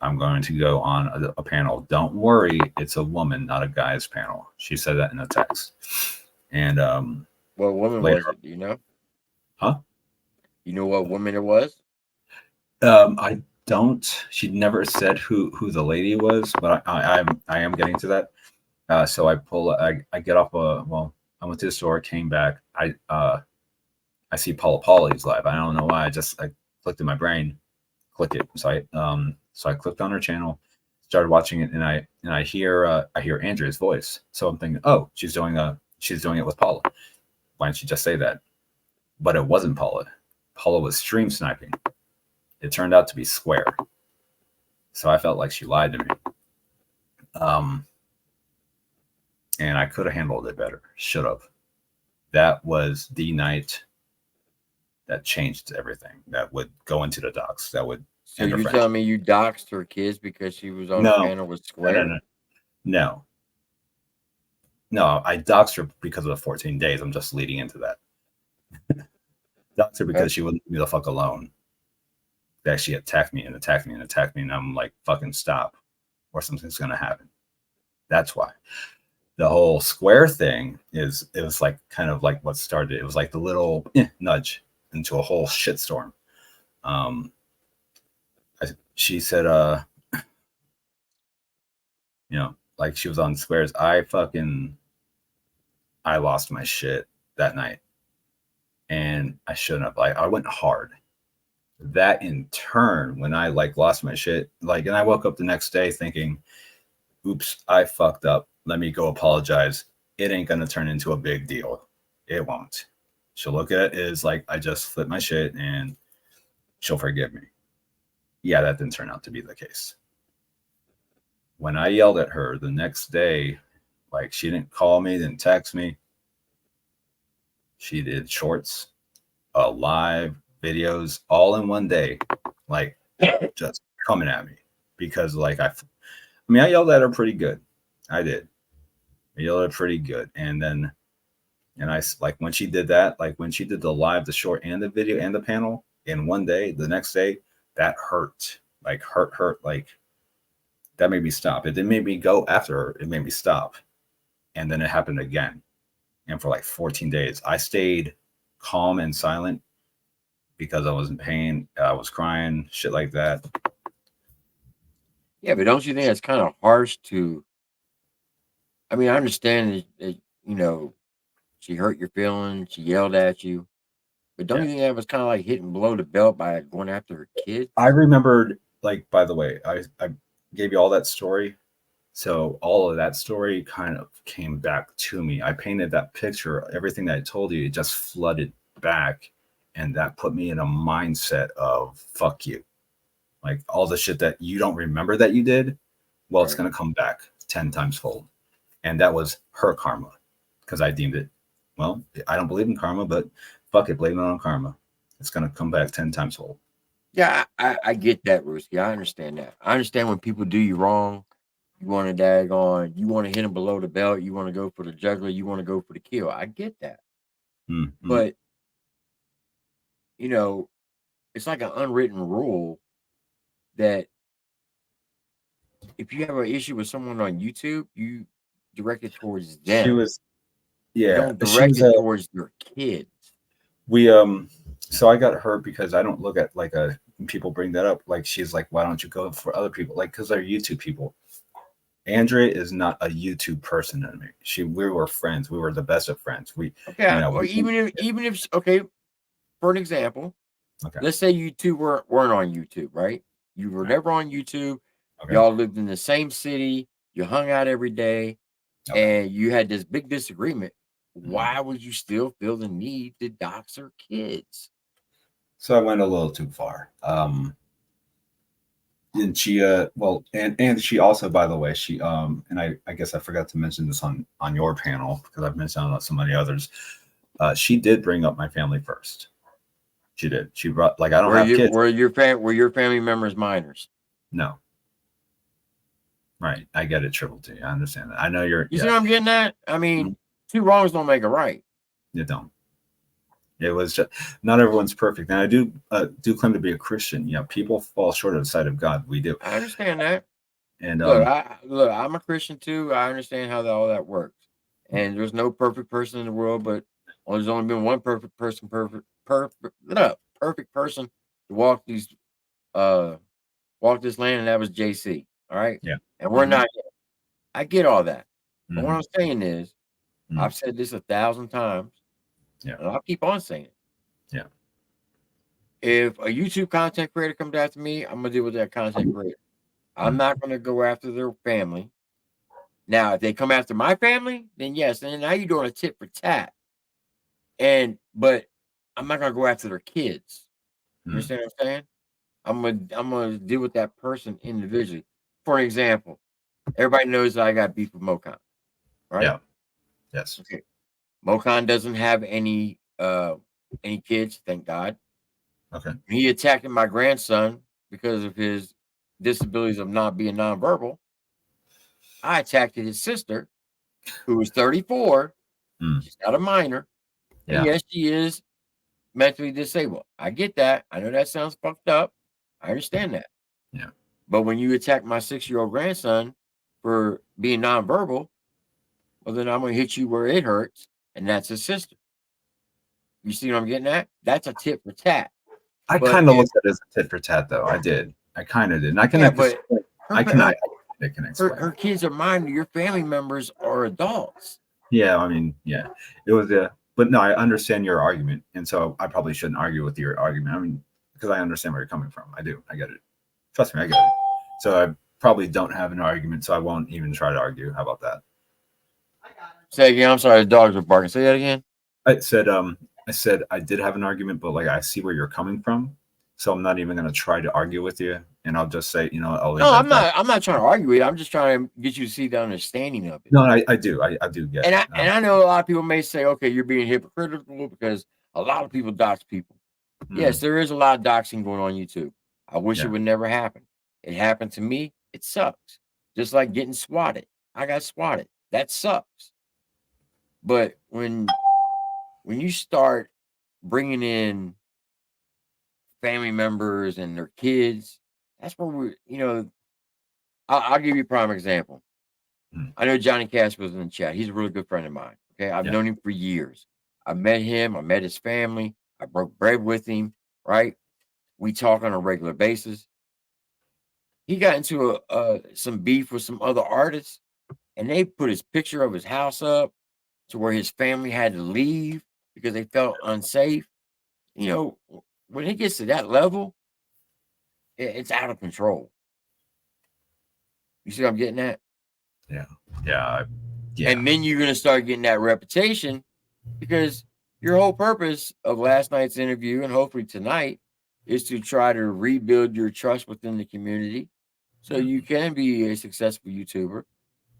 I'm going to go on a panel. Don't worry, it's a woman, not a guy's panel." She said that in a text. And what woman was it? Do you know? Huh? You know what woman it was? I don't. She never said who the lady was, but I am getting to that. So I get off I went to the store, came back. I see Paula Polly's live. I don't know why. I clicked in my brain, click it. So I clicked on her channel, started watching it, and I hear Andrea's voice. So I'm thinking, oh, she's doing it with Paula. Why didn't she just say that? But it wasn't Paula. Paula was stream sniping. It turned out to be Square. So I felt like she lied to me. And I could have handled it better. Should have. That was the night that changed everything. That would go into the docs. That would. So you telling me you doxed her kids because she was on the panel with Square? No, I doxed her because of the 14 days. I'm just leading into that. Doxed her because she wouldn't leave me the fuck alone. that she attacked me and attacked me and attacked me, and I'm like, fucking stop, or something's gonna happen. That's why. The whole square thing it was like kind of like what started. It was like the little nudge into a whole shitstorm. She said, like she was on squares. I lost my shit that night, and I shouldn't have. Like I went hard. That in turn, when I like lost my shit, like, and I woke up the next day thinking, oops, I fucked up. Let me go apologize. It ain't gonna turn into a big deal. It won't. She'll look at it as like I just flipped my shit and she'll forgive me. Yeah, that didn't turn out to be the case. When I yelled at her the next day, like she didn't call me, didn't text me. She did shorts, live videos, all in one day, like just coming at me because like I yelled at her pretty good. I did. I yelled at her pretty good. And then, and I like when she did that, like when she did the live, the short and the video and the panel in one day, the next day, that hurt, like hurt. Like that made me stop. It didn't make me go after her. It made me stop. And then it happened again. And for like 14 days, I stayed calm and silent because I was in pain. I was crying, shit like that. Yeah, but don't you think it's kind of harsh to? I mean, I understand that she hurt your feelings, she yelled at you, but don't you think that was kind of like hitting below the belt by going after her kids? I remembered, like, by the way, I gave you all that story. So all of that story kind of came back to me. I painted that picture, everything that I told you, it just flooded back. And that put me in a mindset of fuck you. Like all the shit that you don't remember that you did, well, it's going to come back 10 times fold. And that was her karma because I deemed it, well, I don't believe in karma, but fuck it, blame it on karma. It's going to come back 10 times fold. Yeah, I get that, Rooskie. I understand that. I understand when people do you wrong, you want to you want to hit them below the belt, you want to go for the juggler, you want to go for the kill. I get that. Mm-hmm. But, it's like an unwritten rule that if you have an issue with someone on YouTube, you direct it towards them. She was, yeah. You don't direct it towards your kids. So I got hurt because I don't look at like people bring that up. Like she's like, why don't you go for other people? Like, because they're YouTube people. Andrea is not a YouTube person to me. We were friends. We were the best of friends. Even if for an example, let's say you two weren't on YouTube, right? You were never on YouTube. Okay. Y'all lived in the same city. You hung out every day, and you had this big disagreement. Why would you still feel the need to dox her kids? So I went a little too far. And she and she also, by the way, she and I guess I forgot to mention this on your panel because I've mentioned on so many others. She did bring up my family first. She did. She brought, like, I don't have kids. Were your family members minors? No. Right. I get it, TripleT. I understand that. I know you see what I'm getting at? I mean, two wrongs don't make a right. You don't. It was just, not everyone's perfect. And I do claim to be a Christian. You know, people fall short of the sight of God. We do. I understand that. And look, I'm a Christian too. I understand how all that works. And there's no perfect person in the world, but there's only been one perfect person to walk this land, and that was JC. All right. Yeah. And we're not yet. I get all that. But what I'm saying is, I've said this 1,000 times. Yeah. And I'll keep on saying it. Yeah. If a YouTube content creator comes after me, I'm gonna deal with that content creator. I'm not gonna go after their family. Now, if they come after my family, then yes, and now you're doing a tit for tat. But I'm not gonna go after their kids. You understand what I'm saying? I'm gonna deal with that person individually. For example, everybody knows that I got beef with Mokan, right? Yeah. Yes. Okay. Mokan doesn't have any kids, thank God. Okay. He attacked my grandson because of his disabilities of not being nonverbal. I attacked his sister, who was 34. She's not a minor. Yeah. And yes, she is mentally disabled. I get that. I know that sounds fucked up. I understand that. Yeah. But when you attack my 6-year-old grandson for being nonverbal, well, then I'm going to hit you where it hurts, and that's his sister. You see what I'm getting at? That's a tit for tat. I But kind of if, looked at it as a tit for tat, though. I did. I kind of did. And I can yeah, explain. but I can. I can explain. her kids are mine. Your family members are adults. Yeah, I mean, yeah, it was a. But no, I understand your argument, and so I probably shouldn't argue with your argument. I mean, because I understand where you're coming from. I do. I get it. Trust me, I get it. So I probably don't have an argument, so I won't even try to argue. How about that? Say again. I'm sorry. The dogs are barking. Say that again. I said I did have an argument, but like I see where you're coming from, so I'm not even going to try to argue with you, and I'll just say, I'll leave No, it I'm at that. not. I'm not trying to argue it. I'm just trying to get you to see the understanding of it. No, I do. I do get And it. I know a lot of people may say, okay, you're being hypocritical because a lot of people dox people. Yes, there is a lot of doxing going on YouTube. I wish it would never happen. It happened to me. It sucks. Just like getting swatted. I got swatted. That sucks. But when you start bringing in family members and their kids, that's where I'll give you a prime example. I know Johnny Cash was in the chat. He's a really good friend of mine. Okay. I've known him for years. I met him. I met his family. I broke bread with him. Right. We talk on a regular basis. He got into some beef with some other artists, and they put his picture of his house up to where his family had to leave because they felt unsafe. When it gets to that level, it's out of control. You see what I'm getting at? Yeah. And then you're going to start getting that reputation because your whole purpose of last night's interview and hopefully tonight is to try to rebuild your trust within the community so you can be a successful YouTuber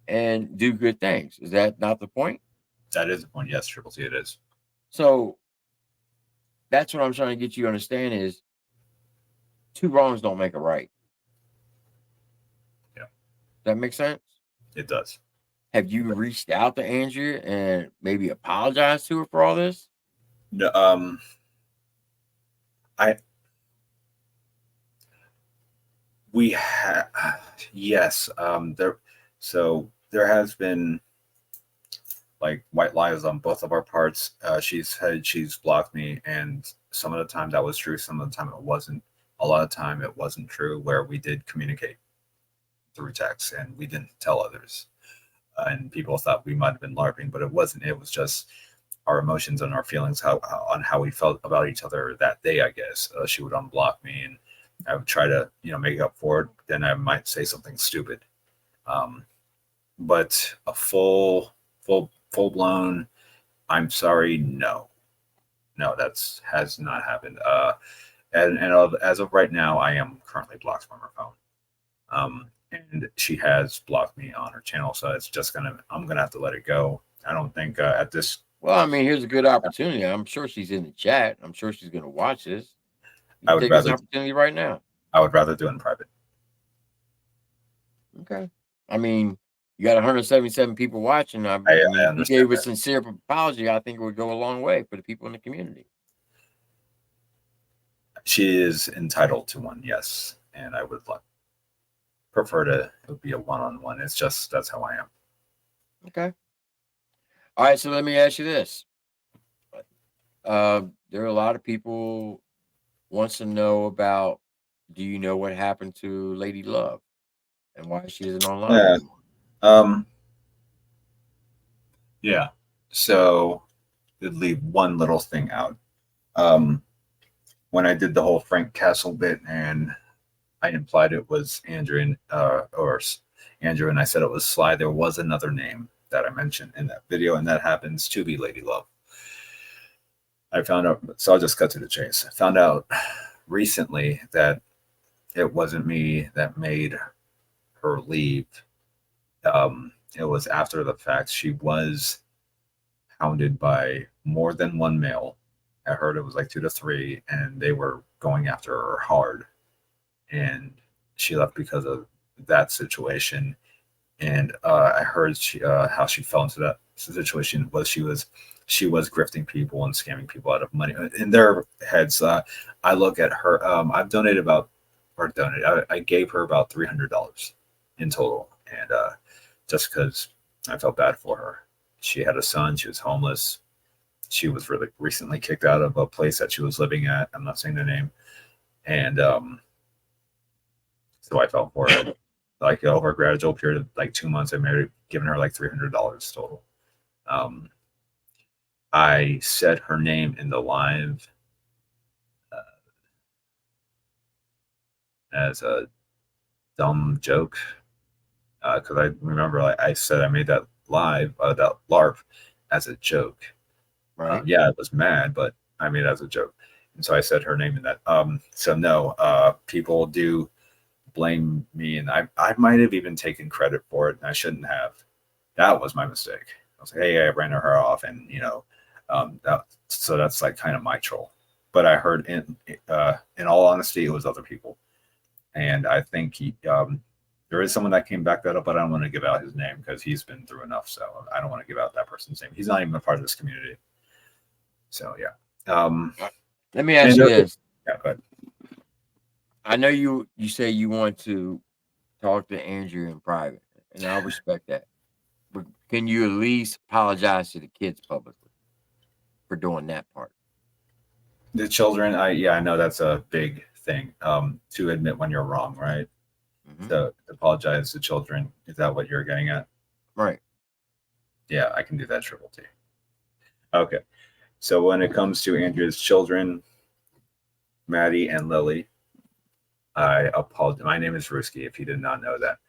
and do good things. Is that not the point? That is the point. Yes, TripleT, it is. So that's what I'm trying to get you to understand is 2 wrongs don't make a right. Yeah. Does that make sense? It does. Have you reached out to Andrea and maybe apologized to her for all this? No, yes. There has been like white lies on both of our parts. She said she's blocked me, and some of the time that was true, some of the time it wasn't. A lot of time it wasn't true, where we did communicate through text and we didn't tell others. And people thought we might have been LARPing, but it wasn't. It was just our emotions and our feelings on how we felt about each other that day, I guess. She would unblock me, and I would try to, make up for it. Then I might say something stupid. But a full blown, I'm sorry, no, that's has not happened. As of right now, I am currently blocked from her phone. And she has blocked me on her channel, so I'm gonna have to let it go. I don't think at this. Well, I mean, here's a good opportunity. I'm sure she's in the chat. I'm sure she's going to watch this. I would take rather this opportunity right now. I would rather do it in private. Okay. I mean, you got 177 people watching. I mean, if you gave a sincere apology, I think it would go a long way for the people in the community. She is entitled to one, yes, and I would prefer it would be a one-on-one. It's just that's how I am. Okay. All right, so let me ask you this. There are a lot of people wants to know about, do you know what happened to Lady Love and why she isn't online anymore? Yeah. So it'd leave one little thing out. When I did the whole Frank Castle bit and I implied it was Andrew and I said it was Sly, there was another name that I mentioned in that video, and that happens to be Lady Love. I found out, so I'll just cut to the chase. I found out recently that it wasn't me that made her leave. It was after the fact. She was hounded by more than one male. I heard it was like 2 to 3, and they were going after her hard. And she left because of that situation. And I heard how she fell into that situation was she was grifting people and scamming people out of money. In their heads, I look at her. I've donated about or donated. I gave her about $300 in total, and just because I felt bad for her. She had a son. She was homeless. She was really recently kicked out of a place that she was living at. I'm not saying the name, and so I felt for her. Like over a gradual period of like 2 months, I made given her like $300 total. Um, I said her name in the live as a dumb joke because I remember I said I made that live that LARP as a joke. Right. Yeah, I was mad, but I made it as a joke, and so I said her name in that. So no, people do blame me, and I might have even taken credit for it, and I shouldn't have. That was my mistake. I was like, hey, I ran her off, and so that's like kind of my troll. But I heard in all honesty, it was other people, and I think there is someone that came back that up, but I don't want to give out his name because he's been through enough. So I don't want to give out that person's name. He's not even a part of this community. So yeah. Let me ask you this. Yeah, go ahead. I know you say you want to talk to Andrew in private, and I respect that. But can you at least apologize to the kids publicly for doing that part? The children, I know that's a big thing. To admit when you're wrong, right? Mm-hmm. So apologize to children. Is that what you're getting at? Right. Yeah, I can do that, TripleT. Okay. So when it comes to Andrea's children, Maddie and Lily, I apologize. My name is Rooskie, if you did not know that.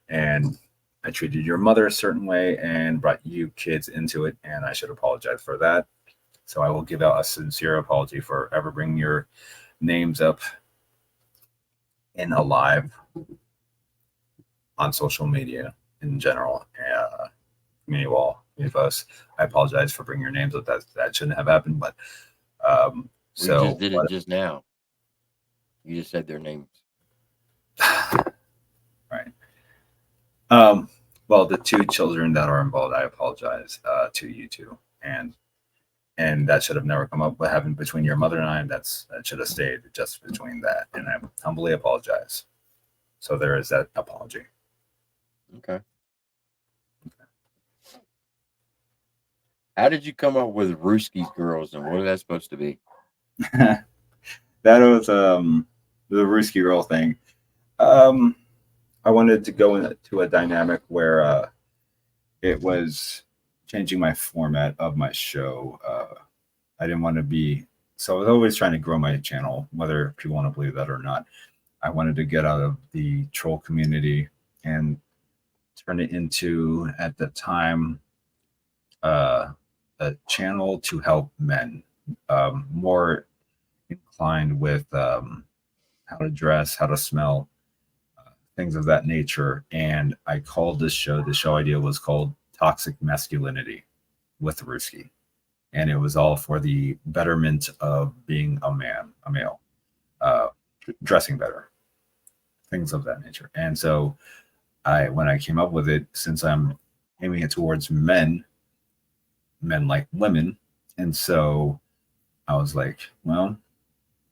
And I treated your mother a certain way and brought you kids into it, and I should apologize for that. So I will give out a sincere apology for ever bringing your names up in a live on social media in general. Community wall with us. I apologize for bringing your names up. That shouldn't have happened, but We just did it just now. You just said their names. Right. Well, the two children that are involved, I apologize to you two, and that should have never come up. What happened between your mother and I, that should have stayed just between that, and I humbly apologize. So there is that apology. Okay. How did you come up with Rooskie girls, and what are that supposed to be? That was the Rooskie girl thing. I wanted to go into a dynamic where it was changing my format of my show. I didn't want to be, so I was always trying to grow my channel, whether people want to believe that or not. I wanted to get out of the troll community and turn it into, at the time, a channel to help men, more inclined with how to dress, how to smell, things of that nature. And I called the show idea was called Toxic Masculinity with Rooskie. And it was all for the betterment of being a male, dressing better, things of that nature. And so when I came up with it, since I'm aiming it towards men like women, and so I was like, well,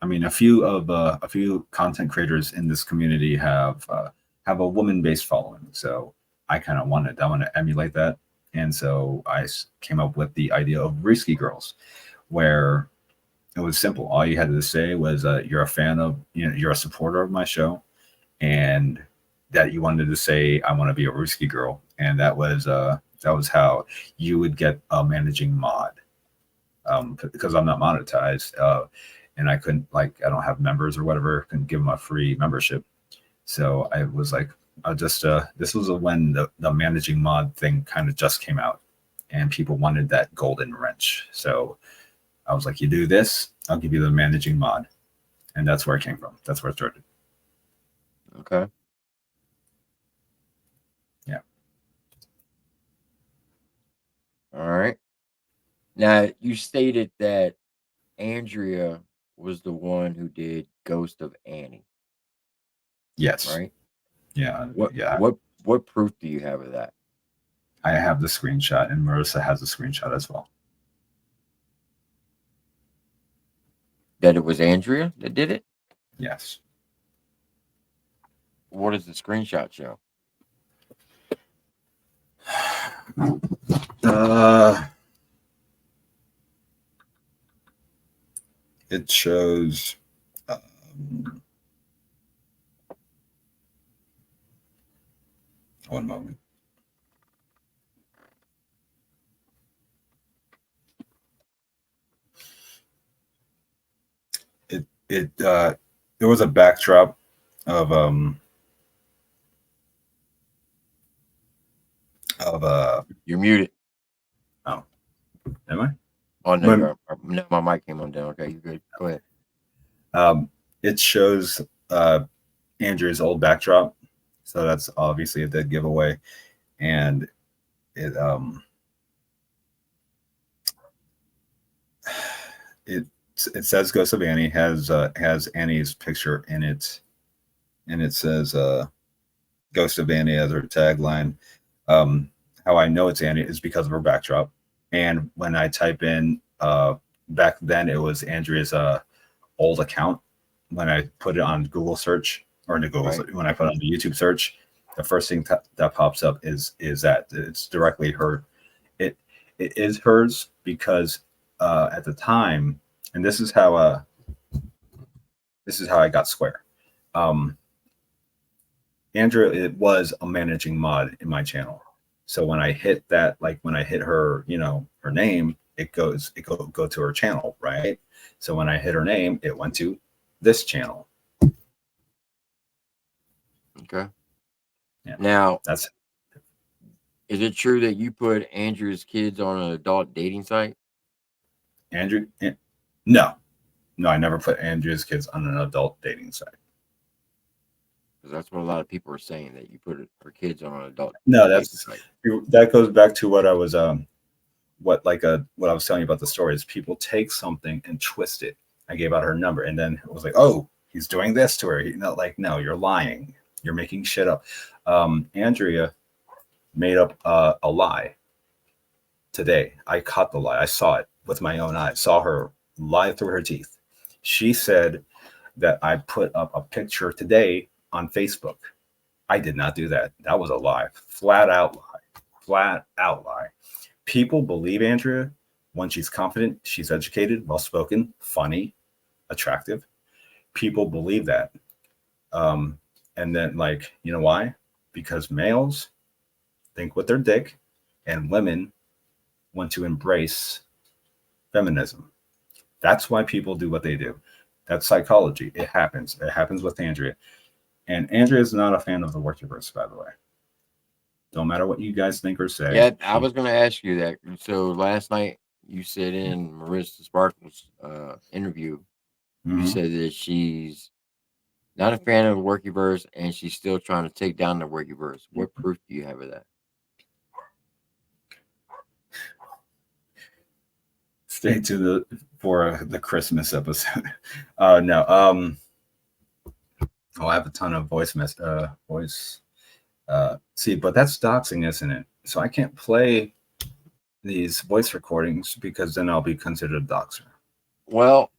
I mean, a few content creators in this community have a woman-based following, so I want to emulate that, and so I came up with the idea of Rooskie Girls, where it was simple. All you had to say was you're a fan of, you're a supporter of my show, and that you wanted to say I want to be a Rooskie girl, and that was how you would get a managing mod, because I'm not monetized. And I couldn't, I don't have members or whatever, couldn't give them a free membership. So I was like, this was when the managing mod thing kind of just came out and people wanted that golden wrench. So I was like, you do this, I'll give you the managing mod. And that's where it came from. That's where it started. Okay. Yeah. All right. Now, you stated that Andrea was the one who did Ghost of Annie. Yes. Right? Yeah. What proof do you have of that? I have the screenshot, and Marissa has a screenshot as well. That it was Andrea that did it? Yes. What does the screenshot show? It shows. One moment. There was a backdrop of You're muted. oh, am I? Oh no, no, my mic came on down. Okay, you're good. Go ahead. It shows Andrew's old backdrop, so that's obviously a dead giveaway, and it says Ghost of Annie, has Annie's picture in it, and it says Ghost of Annie as her tagline. How I know it's Annie is because of her backdrop, and when I type in back then it was Andrea's old account. When I put it on Google search or into Google, when I put it on the YouTube search, the first thing that pops up is that it's directly her. It is hers because at the time, and this is how I got Square. Andrea, it was a managing mod in my channel. So when I hit that, like when I hit her, her name, it go to her channel, right? So when I hit her name, it went to this channel. Okay. Yeah. Now, is it true that you put Andrew's kids on an adult dating site? Andrew? No, I never put Andrew's kids on an adult dating site. Because that's what a lot of people are saying, that you put her kids on an adult. No, that goes back to what I was what I was telling you about the story is people take something and twist it. I gave out her number, and then it was like, oh, he's doing this to her. No, you're lying. You're making shit up. Andrea made up a lie today. I caught the lie. I saw it with my own eyes. Saw her lie through her teeth. She said that I put up a picture today on Facebook. I did not do that. That was a lie. Flat out lie. People believe Andrea when she's confident, she's educated, well-spoken, funny, attractive. People believe that. And then, you know why? Because males think with their dick and women want to embrace feminism. That's why people do what they do. That's psychology. It happens. It happens with Andrea. And Andrea is not a fan of the Workiverse, by the way. Don't matter what you guys think or say. Yeah, I was going to ask you that. So last night you said in Marissa Sparkle's interview, you said that she's not a fan of the Workiverse and she's still trying to take down the Workiverse. What proof do you have of that? Stay tuned for the Christmas episode. No. I have a ton of voice. See, but that's doxing, isn't it? So I can't play these voice recordings because then I'll be considered a doxer. Well,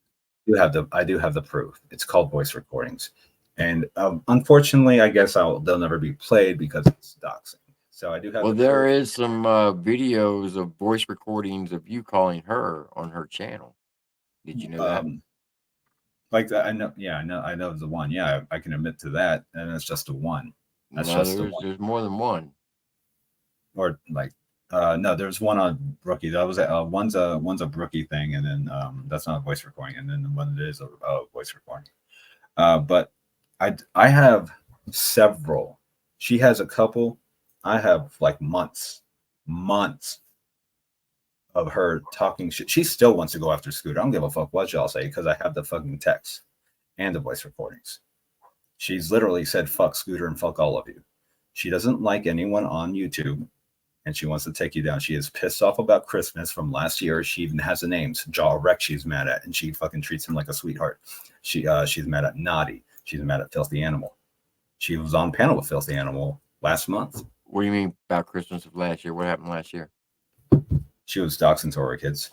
I do have the proof. It's called voice recordings, and unfortunately, I guess they'll never be played because it's doxing. So I do have. Well, there is some videos of voice recordings of you calling her on her channel. Did you know that? Like that, I know. Yeah, I know the one. Yeah, I can admit to that, and it's just a one. That's just there's more than one. Or no, there's one on Brookie. That was one's a Brookie thing, and then that's not a voice recording, and then one that is a voice recording. But I have several. She has a couple. I have months of her talking shit. She still wants to go after Scooter. I don't give a fuck what y'all say because I have the fucking text and the voice recordings. She's literally said fuck Scooter and fuck all of you. She doesn't like anyone on YouTube, and she wants to take you down. She is pissed off about Christmas from last year. She even has the names. Jaw Wreck she's mad at, and she fucking treats him like a sweetheart. She's mad at Naughty. She's mad at Filthy Animal. She was on panel with Filthy Animal last month. What do you mean about Christmas of last year? What happened last year? She was doxing to her kids.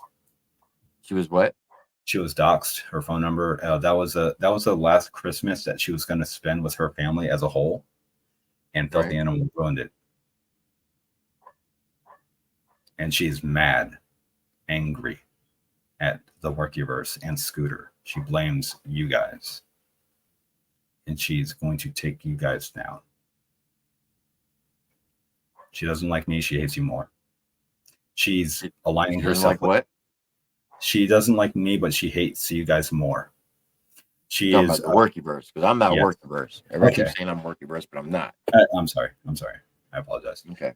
She was what? She was doxed. Her phone number. That was the last Christmas that she was going to spend with her family as a whole. and thought Right. the animal ruined it. And she's mad, angry at the Workyverse and Scooter. She blames you guys. And she's going to take you guys down. She doesn't like me. She hates you more. She's aligning She doesn't herself like with. what? She doesn't like me, but she hates you guys more. She You're talking is. about the Workyverse, because I'm not yes. Workyverse. Everybody Okay. keeps saying I'm Workyverse, but I'm not. I'm sorry. I apologize. Okay.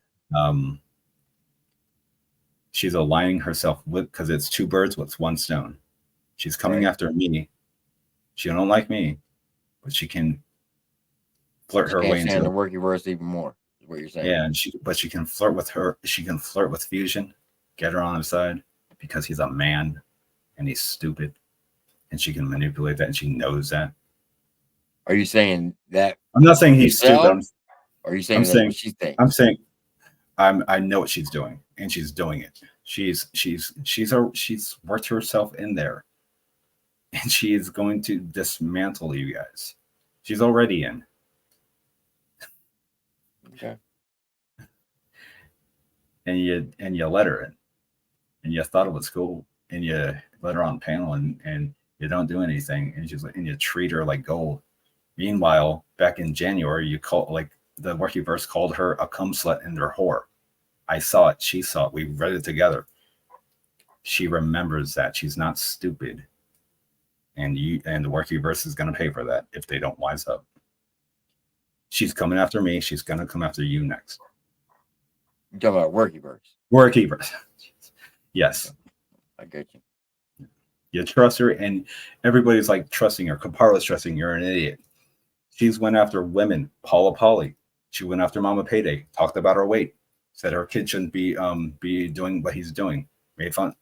She's aligning herself with, because it's two birds with one stone. She's coming after me. She don't like me, but she can flirt her way into the Workyverse even more. Is what you're saying? Yeah, and she can flirt with her. She can flirt with Fusion, get her on her side because he's a man and he's stupid, and she can manipulate that, and she knows that. Are you saying that? I'm not saying he's stupid. Are you saying that's what she thinks? I'm saying I know what she's doing, and she's doing it. She's worked herself in there, and she is going to dismantle you guys. She's already in. Okay. And you let her in, and you thought it was cool, and you let her on panel, and you don't do anything, and you treat her like gold. Meanwhile, back in January, you call like the Workyverse called her a cum slut and her whore. I saw it. She saw it. We read it together. She remembers that. She's not stupid. And the Workyverse is going to pay for that if they don't wise up. She's coming after me. She's going to come after you next. You're talking about Workyverse. Workyverse. Yes. I get you. You trust her, and everybody's like trusting her. Kaparla's trusting you're an idiot. She's went after women. Paula Polly. She went after Mama Payday. Talked about her weight. Said her kid shouldn't be doing what he's doing. Made fun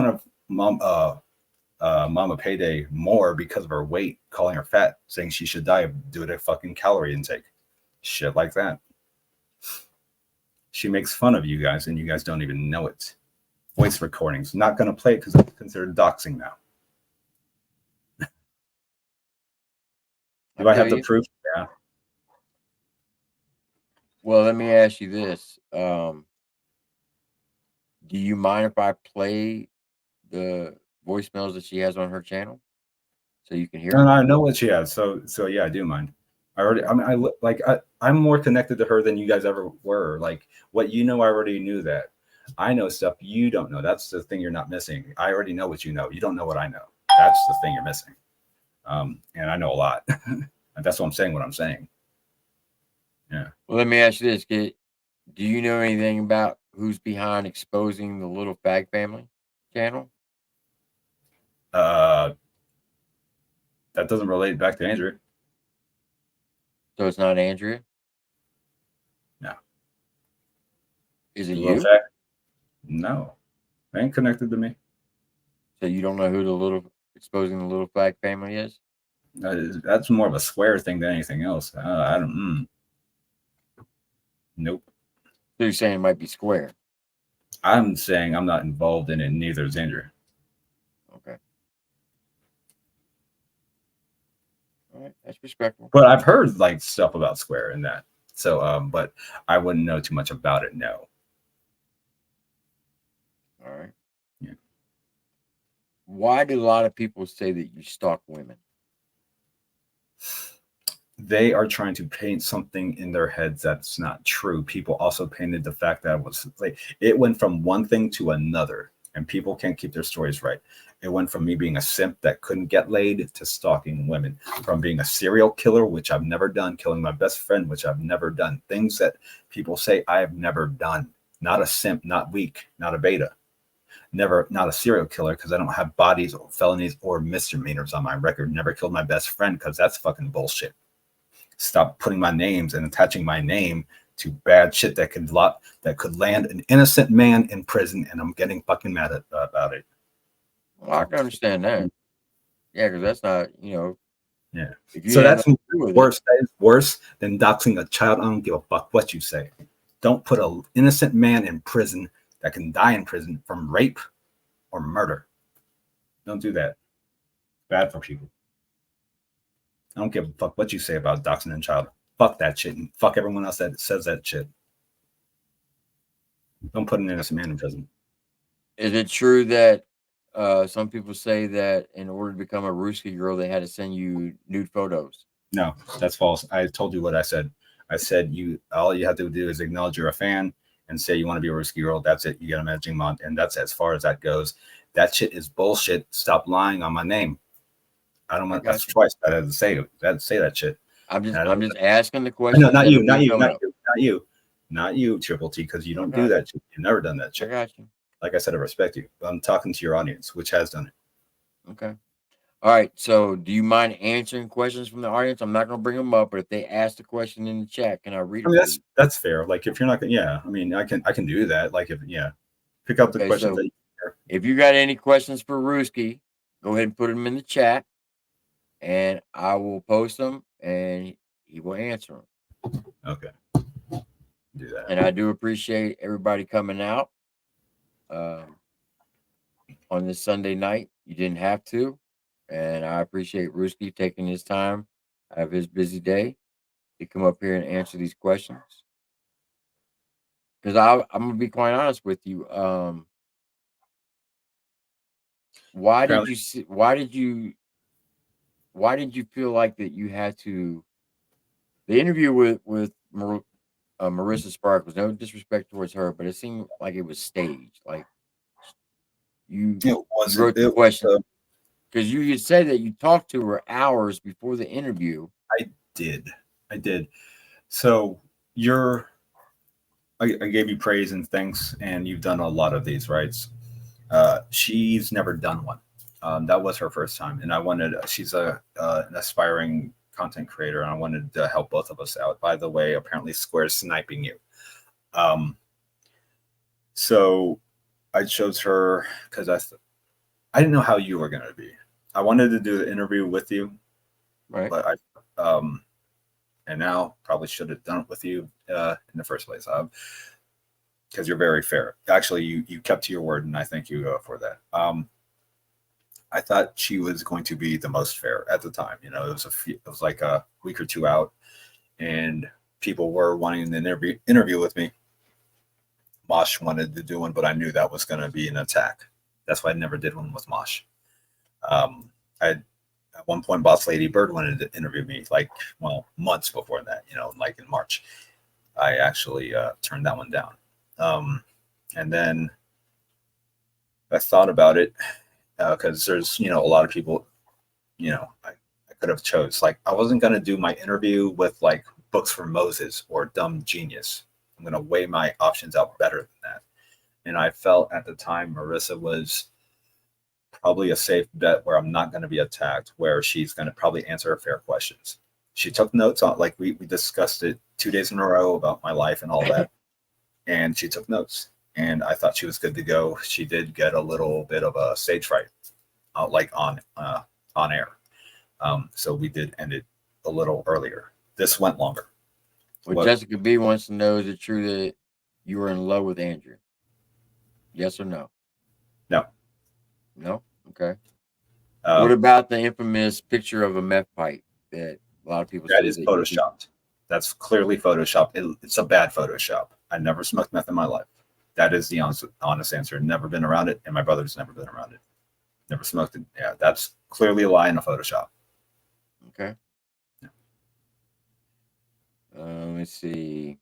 of Mama Payday more because of her weight, calling her fat, saying she should die due to fucking calorie intake. Shit like that. She makes fun of you guys, and you guys don't even know it. Voice recordings. Not going to play it because it's considered doxing now. Do I have the proof? Yeah. Well, let me ask you this. Do you mind if I play the voicemails that she has on her channel so you can hear? And I know what she has, so yeah, I do mind. I'm more connected to her than you guys ever were. Like what you know, I already knew that. I know stuff you don't know. That's the thing you're not missing. I already know what you know. You don't know what I know. That's the thing you're missing. And I know a lot. That's what I'm saying. What I'm saying. Yeah. Well, let me ask you this, kid. Do you know anything about who's behind exposing the Little Fag Family channel? That doesn't relate back to Andrew. So it's not Andrea? No. Is it you? No. They ain't connected to me. So you don't know who exposing the Little Fag Family is? That's more of a Square thing than anything else. I don't. Nope. So you're saying it might be Square? I'm saying I'm not involved in it. Neither is Andrew. Okay. All right, that's respectable. But I've heard like stuff about Square and that. So, but I wouldn't know too much about it. No. All right. Yeah. Why do a lot of people say that you stalk women? They are trying to paint something in their heads that's not true. People also painted the fact that it went from one thing to another, and people can't keep their stories right. It went from me being a simp that couldn't get laid to stalking women, from being a serial killer, which I've never done, killing my best friend, which I've never done. Things that people say I have never done. Not a simp, not weak, not a beta. Never, not a serial killer because I don't have bodies or felonies or misdemeanors on my record. Never killed my best friend because that's fucking bullshit. Stop putting my names and attaching my name to bad shit that could land an innocent man in prison, and I'm getting fucking mad about it. Well, I can understand that. Yeah, because that's not, Yeah. So that's worse. That is worse than doxing a child. I don't give a fuck what you say. Don't put an innocent man in prison that can die in prison from rape or murder. Don't do that. Bad for people. I don't give a fuck what you say about doxing a child. Fuck that shit and fuck everyone else that says that shit. Don't put an innocent man in prison. Is it true that some people say that in order to become a Rooskie girl, they had to send you nude photos? No, that's false. I told you what I said. I said all you have to do is acknowledge you're a fan and say you want to be a Rooskie girl. That's it. You got a matching month, and that's as far as that goes. That shit is bullshit. Stop lying on my name. I don't want. That's twice that I had to say it. I had to say that shit. I'm just asking the question. No, not you, not you, Triple T, because you don't do that shit. You've never done that shit. I got you. Like I said, I respect you. I'm talking to your audience, which has done it. Okay. All right. So, do you mind answering questions from the audience? I'm not going to bring them up, but if they ask the question in the chat, can I read it? I mean, that's fair. Like, if you're not gonna, I mean, I can do that. Like, pick up the questions. So if you got any questions for Rooskie, go ahead and put them in the chat, and I will post them, and he will answer them. Okay. Do that. And I do appreciate everybody coming out on this Sunday night. You didn't have to. And I appreciate Rooskie taking his time out of his busy day to come up here and answer these questions. Because I'm going to be quite honest with you. Why did you feel like that you had to? The interview with Marissa Spark was no disrespect towards her, but it seemed like it was staged. Like you wrote the question because you had said that you talked to her hours before the interview. I did. So I gave you praise and thanks, and you've done a lot of these, right? She's never done one. That was her first time, and she's an aspiring content creator, and I wanted to help both of us out. By the way, apparently Square's sniping you. So I chose her because I didn't know how you were going to be. I wanted to do the interview with you, right? But and now probably should have done it with you in the first place, because you're very fair. Actually, you kept to your word, and I thank you for that. I thought she was going to be the most fair at the time. It was like a week or two out, and people were wanting an interview with me. Mosh wanted to do one, but I knew that was going to be an attack. That's why I never did one with Mosh. At one point, Boss Lady Bird wanted to interview me, months before that, like in March. I actually turned that one down. And then I thought about it because there's, a lot of people, I could have chose. Like, I wasn't going to do my interview with like Books for Moses or Dumb Genius. I'm going to weigh my options out better than that. And I felt at the time Marissa was probably a safe bet where I'm not going to be attacked, where she's going to probably answer fair questions. She took notes on, like we discussed it 2 days in a row about my life and all that. And she took notes, and I thought she was good to go. She did get a little bit of a stage fright, like on air. So we did end it a little earlier. This went longer. Well, Jessica B wants to know, is it true that you were in love with Andrew? Yes or no? No. No? Okay. What about the infamous picture of a meth pipe that a lot of people say is photoshopped? That's clearly photoshopped. It's a bad Photoshop. I never smoked meth in my life. That is the honest answer. Never been around it, and my brother's never been around it. Never smoked it. Yeah, that's clearly a lie in a Photoshop. Okay. Yeah. Let's see.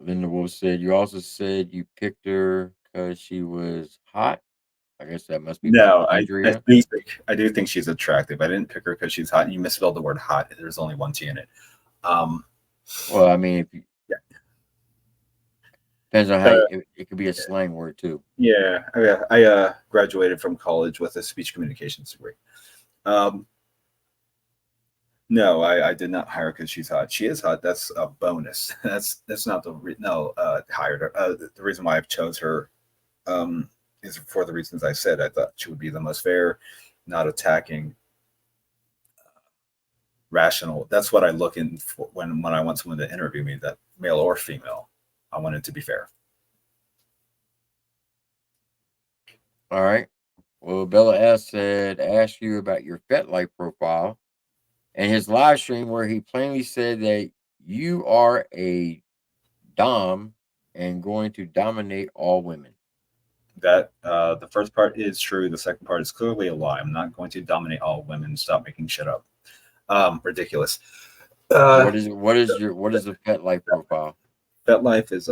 Linda Wolf said, you also said you picked her because she was hot. I guess that must be no. I do think she's attractive. I didn't pick her because she's hot. You misspelled the word hot. There's only one T in it. Well, I mean, depends on how it could be a slang word too. Yeah, I graduated from college with a speech communications degree. No, I did not hire her because she's hot. She is hot. That's a bonus. That's not hired her. The reason why I've chose her is for the reasons I said. I thought she would be the most fair, not attacking, rational. That's what I look in for when I want someone to interview me, that male or female. I want it to be fair. All right. Well, Bella S said, ask you about your FetLife profile and his live stream where he plainly said that you are a Dom and going to dominate all women. That the first part is true. The second part is clearly a lie. I'm not going to dominate all women. Stop making shit up. Ridiculous. What is the FetLife profile? FetLife is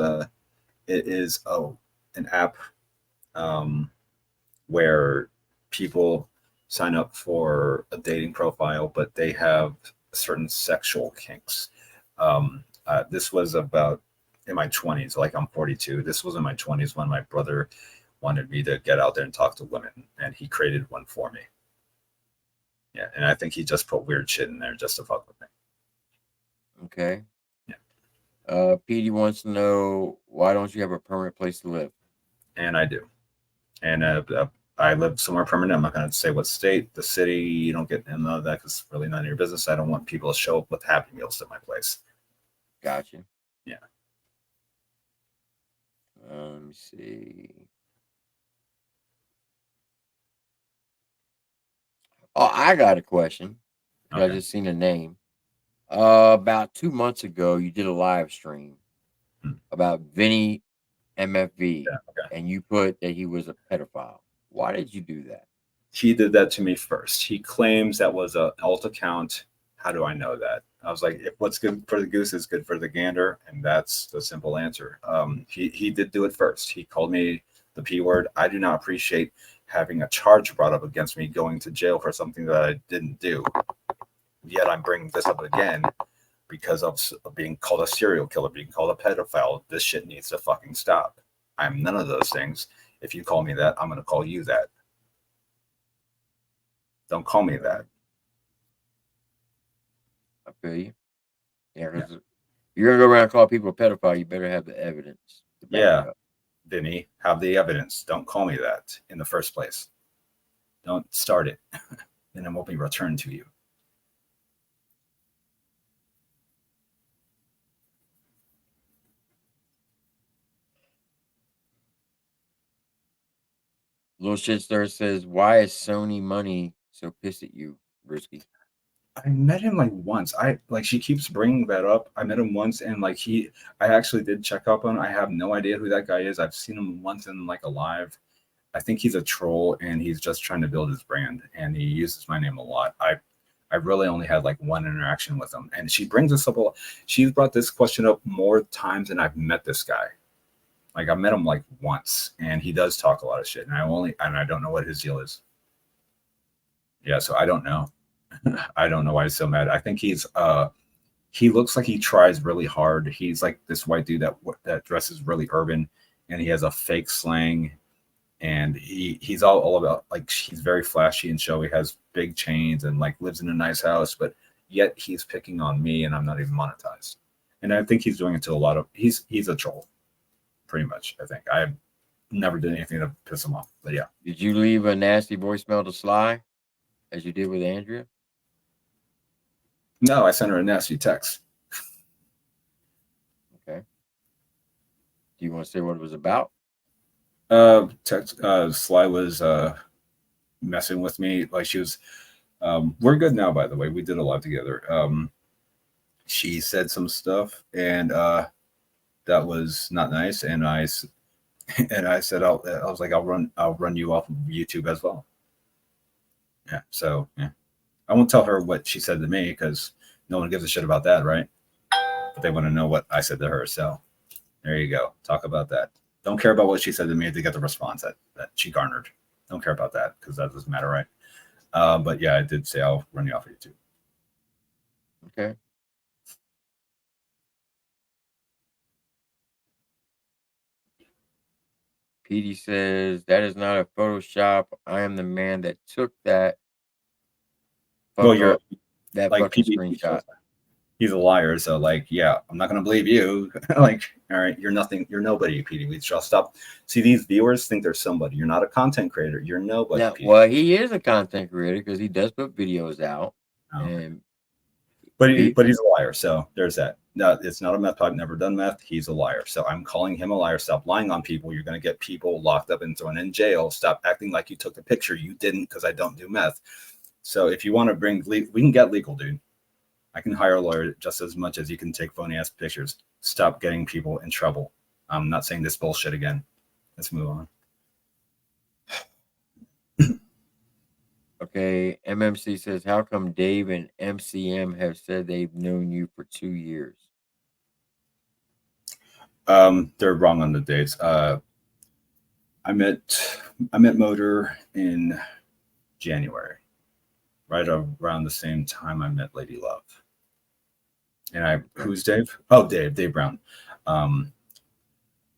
an app um, where people sign up for a dating profile, but they have certain sexual kinks. This was about in my 20s, like I'm 42. This was in my 20s when my brother wanted me to get out there and talk to women, and he created one for me. Yeah, and I think he just put weird shit in there just to fuck with me. Okay. Yeah. Petey wants to know, why don't you have a permanent place to live? And I do. And I live somewhere permanent. I'm not going to say what state, the city. You don't get none of that because it's really none of your business. I don't want people to show up with Happy Meals at my place. Gotcha. Yeah. Let me see. Oh, I got a question. Okay. I just seen a name. About 2 months ago, you did a live stream about Vinny MFV, Yeah, okay. and you put that he was a pedophile. Why did you do that? He did that to me first. He claims that was an alt account. How do I know that? I was like, if what's good for the goose is good for the gander, and that's the simple answer. He did do it first. He called me the P word. I do not appreciate having a charge brought up against me going to jail for something that I didn't do. Yet I'm bringing this up again because of being called a serial killer, being called a pedophile. This shit needs to fucking stop. I'm none of those things. If you call me that, I'm going to call you that. Don't call me that. I feel you. Yeah, because you're gonna go around and call people a pedophile, you better have the evidence to back Yeah, it up. Vinny, have the evidence. Don't call me that in the first place. Don't start it. Then it won't be returned to you. Little shit stir says, why is Sony money so pissed at you, Rooskie? I met him like once. She keeps bringing that up. I met him once, and I actually did check up on him. I have no idea who that guy is. I've seen him once in like a live. I think he's a troll, and he's just trying to build his brand, and he uses my name a lot. I really only had like one interaction with him, and she brings this up a lot. She's brought this question up more times than I've met this guy. Like I met him like once, and he does talk a lot of shit, and I don't know what his deal is. Yeah, so I don't know. I don't know why he's so mad. I think he looks like he tries really hard. He's like this white dude that dresses really urban, and he has a fake slang, and he's all about like he's very flashy and showy, has big chains, and like lives in a nice house, but yet he's picking on me, and I'm not even monetized. And I think he's doing it to a lot of he's a troll, pretty much. I think I never did anything to piss him off, but yeah. Did you leave a nasty voicemail to Sly, as you did with Andrea? No, I sent her a nasty text. Okay. Do you want to say what it was about? Sly was messing with me. Like she was. We're good now, by the way. We did a lot together. She said some stuff, and that was not nice. And I said, I was like, I'll run you off of YouTube as well. Yeah. So yeah. I won't tell her what she said to me because no one gives a shit about that, right? But they want to know what I said to her. So there you go. Talk about that. Don't care about what she said to me to get the response that she garnered. Don't care about that because that doesn't matter, right? But yeah, I did say I'll run you off of YouTube. Okay. Petey says, that is not a Photoshop. I am the man that took that. Well, you're that like fucking screenshot. He's a liar. So like, yeah, I'm not gonna believe you. Like, all right, you're nothing. You're nobody, Petey. We shall stop. See, these viewers think they're somebody. You're not a content creator. You're nobody. Well, he is a content creator because he does put videos out, Oh, okay. and But he's a liar. So there's that. No, it's not a meth pipe. Never done meth. He's a liar. So I'm calling him a liar. Stop lying on people. You're going to get people locked up and thrown in jail. Stop acting like you took the picture. You didn't, because I don't do meth. So if you want to bring, we can get legal, dude. I can hire a lawyer just as much as you can take phony ass pictures. Stop getting people in trouble. I'm not saying this bullshit again. Let's move on. Okay, MMC says, how come Dave and MCM have said they've known you for 2 years? They're wrong on the dates. I met Motor in January, right around the same time I met Lady Love. And who's Dave? Oh, Dave Brown. I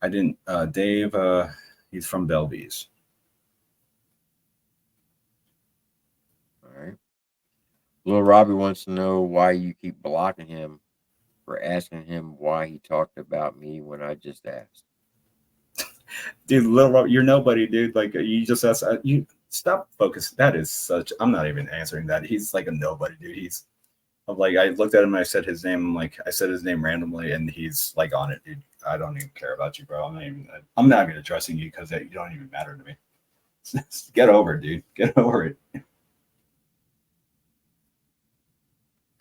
didn't. Dave. He's from Belvies. All right. Little Robbie wants to know why you keep blocking him for asking him why he talked about me when I just asked. Dude, Little Robbie, you're nobody, dude. Like, you just asked. You stop focus. That is such. I'm not even answering that. He's like a nobody, dude. I'm like, I looked at him, I said his name. I'm like, I said his name randomly, and he's like on it, dude. I don't even care about you, bro. I'm not even addressing you because you don't even matter to me. Get over it, dude. Get over it.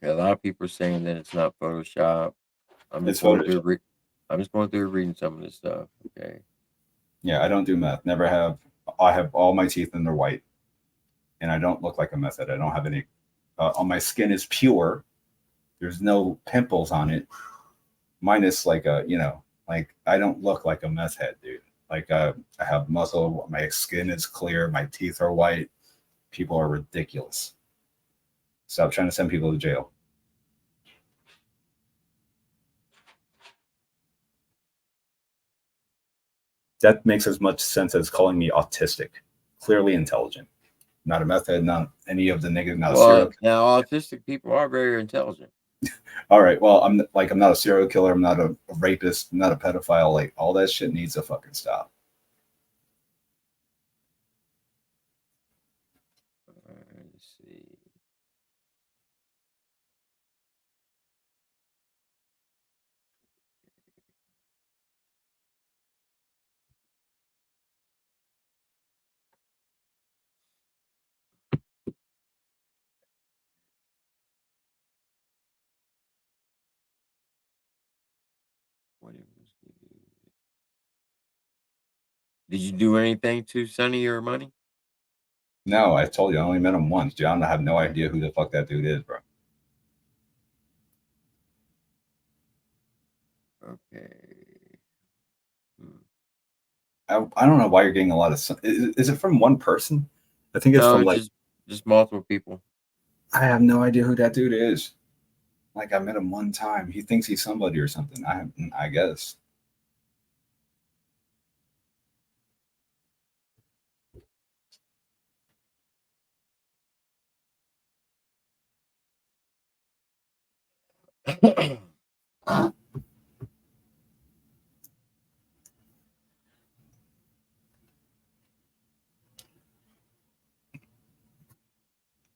Okay, a lot of people are saying that it's not Photoshop. I'm just It's going Photoshop. through reading some of this stuff. Okay. Yeah, I don't do meth. Never have. I have all my teeth and they're white, and I don't look like a meth head. I don't have any. All my skin is pure. There's no pimples on it. Minus like like I don't look like a meth head, dude. Like I have muscle. My skin is clear. My teeth are white. People are ridiculous. Stop trying to send people to jail. That makes as much sense as calling me autistic. Clearly intelligent. Not a meth head, not any of the negative, not a serial. Now autistic people are very intelligent. All right. Well, I'm not a serial killer. I'm not a rapist. I'm not a pedophile. Like, all that shit needs to fucking stop. Let's see. Did you do anything to Sonny or Money? No, I told you I only met him once, dude. I have no idea who the fuck that dude is, bro. Okay. I don't know why you're getting a lot of. Is it from one person? I think it's from like just multiple people. I have no idea who that dude is. Like, I met him one time. He thinks he's somebody or something. I guess.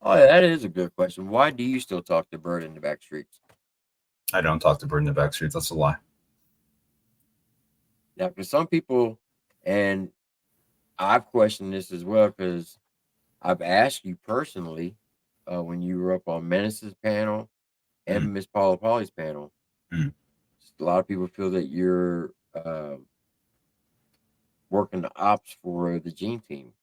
Oh, yeah, that is a good question. Why do you still talk to Bird in the back streets? I don't talk to Bird in the back streets. That's a lie. Now, because some people, and I've questioned this as well, because I've asked you personally when you were up on Menace's panel and Miss Paula Polly's panel. A lot of people feel that you're working the ops for the Gene Team.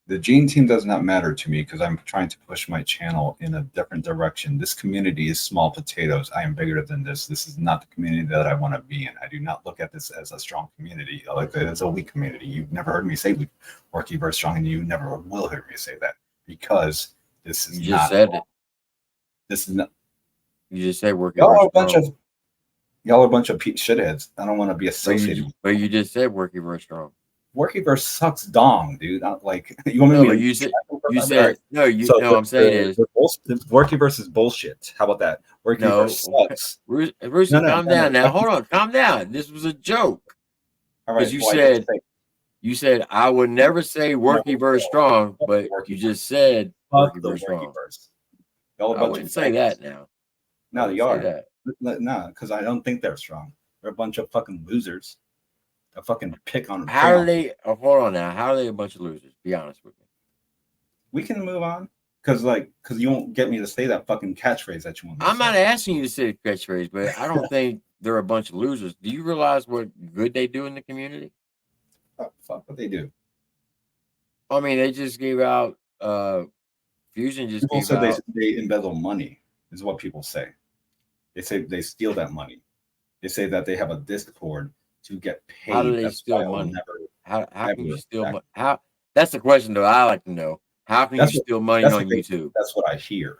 The Gene Team does not matter to me because I'm trying to push my channel in a different direction. This community is small potatoes. I am bigger than this. This is not the community that I want to be in. I do not look at this as a strong community. I look at it as a weak community. You've never heard me say Worky versus strong, and you never will hear me say that because this is You just said it. This is not. You just said Worky Y'all are versus a bunch of shitheads. I don't want to be associated with. But you just said Worky versus strong. Workyverse sucks dong, dude. Like, you want me to? You said no. I'm saying is Workyverse is bullshit. How about that? Workyverse sucks. Bruce, calm down now. Hold on, calm down. This was a joke. All right. You said I would never say Workyverse strong, but you just said Workyverse strong. All a I bunch wouldn't of say faggots. that now. I No, they wouldn't say are. that. No, because I don't think they're strong. They're a bunch of fucking losers. A fucking pick on How prey are on. they? Hold on now. How are they a bunch of losers? Be honest with me. We can move on because you won't get me to say that fucking catchphrase that you want me to I'm not say. asking you to say the catchphrase, but I don't think they're a bunch of losers. Do you realize what good they do in the community? Fuck what they do. I mean, they just gave out. Fusion just People gave said out. they embezzle money, is what people say. They say they steal that money. They say that they have a Discord to get How do paid. they That's steal why I will money? never How can you ever steal back. money? How? That's the question though. I like to know. How can you That's what steal money that's on what they, YouTube? that's what I hear.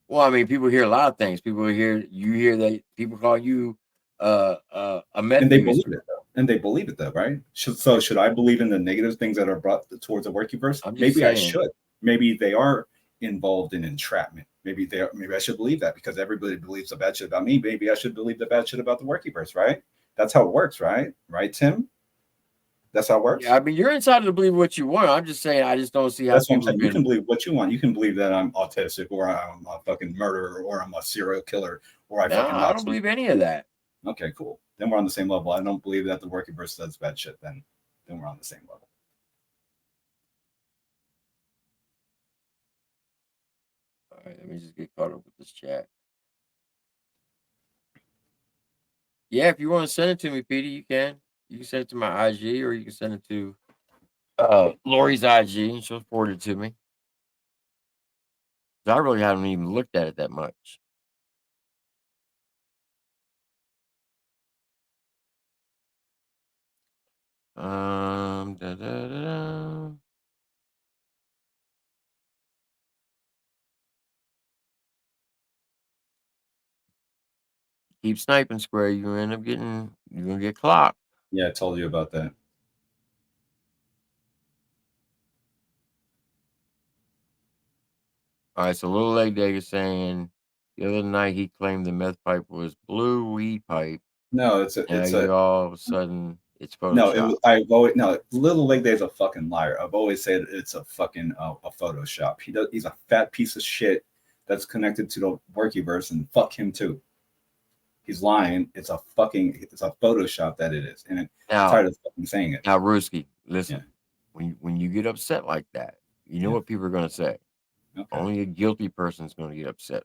Well, I mean, people hear a lot of things. You hear that people call you a meth And they believe user. it though. And they believe it though, right? So should I believe in the negative things that are brought towards the workiverse? I'm just Maybe I saying. should. Maybe they are involved in entrapment. Maybe I should believe that because everybody believes the bad shit about me. Maybe I should believe the bad shit about the workiverse, right? That's how it works, right? Right, Tim? That's how it works. Yeah, I mean, you're entitled to believe what you want. I'm just saying, I just don't see how That's what I'm people saying. You can can. believe what you want. You can believe that I'm autistic or I'm a fucking murderer or I'm a serial killer or I No, fucking I rob don't someone. believe any of that. Okay, cool. Then we're on the same level. I don't believe that the workiverse does bad shit. Then we're on the same level. All right, let me just get caught up with this chat. Yeah, if you want to send it to me, Petey, you can. You can send it to my IG or you can send it to Lori's IG and she'll forward it to me. I really haven't even looked at it that much. Da, da, da, da. Keep sniping, Square. You're gonna get clocked. Yeah, I told you about that. All right, so Little Leg Dag is saying the other night he claimed the meth pipe was blue weed pipe. No, Now you all of a sudden it's no. Photoshop. I've always no. Little Leg Day's a fucking liar. I've always said it's a fucking a Photoshop. He's a fat piece of shit that's connected to the workiverse, and fuck him too. He's lying. It's a Photoshop that it is, and I'm Now, tired of fucking saying it. now, Rooskie, listen. Yeah. When you get upset like that, you know Yeah. what people are gonna say. Okay. Only a guilty person's gonna get upset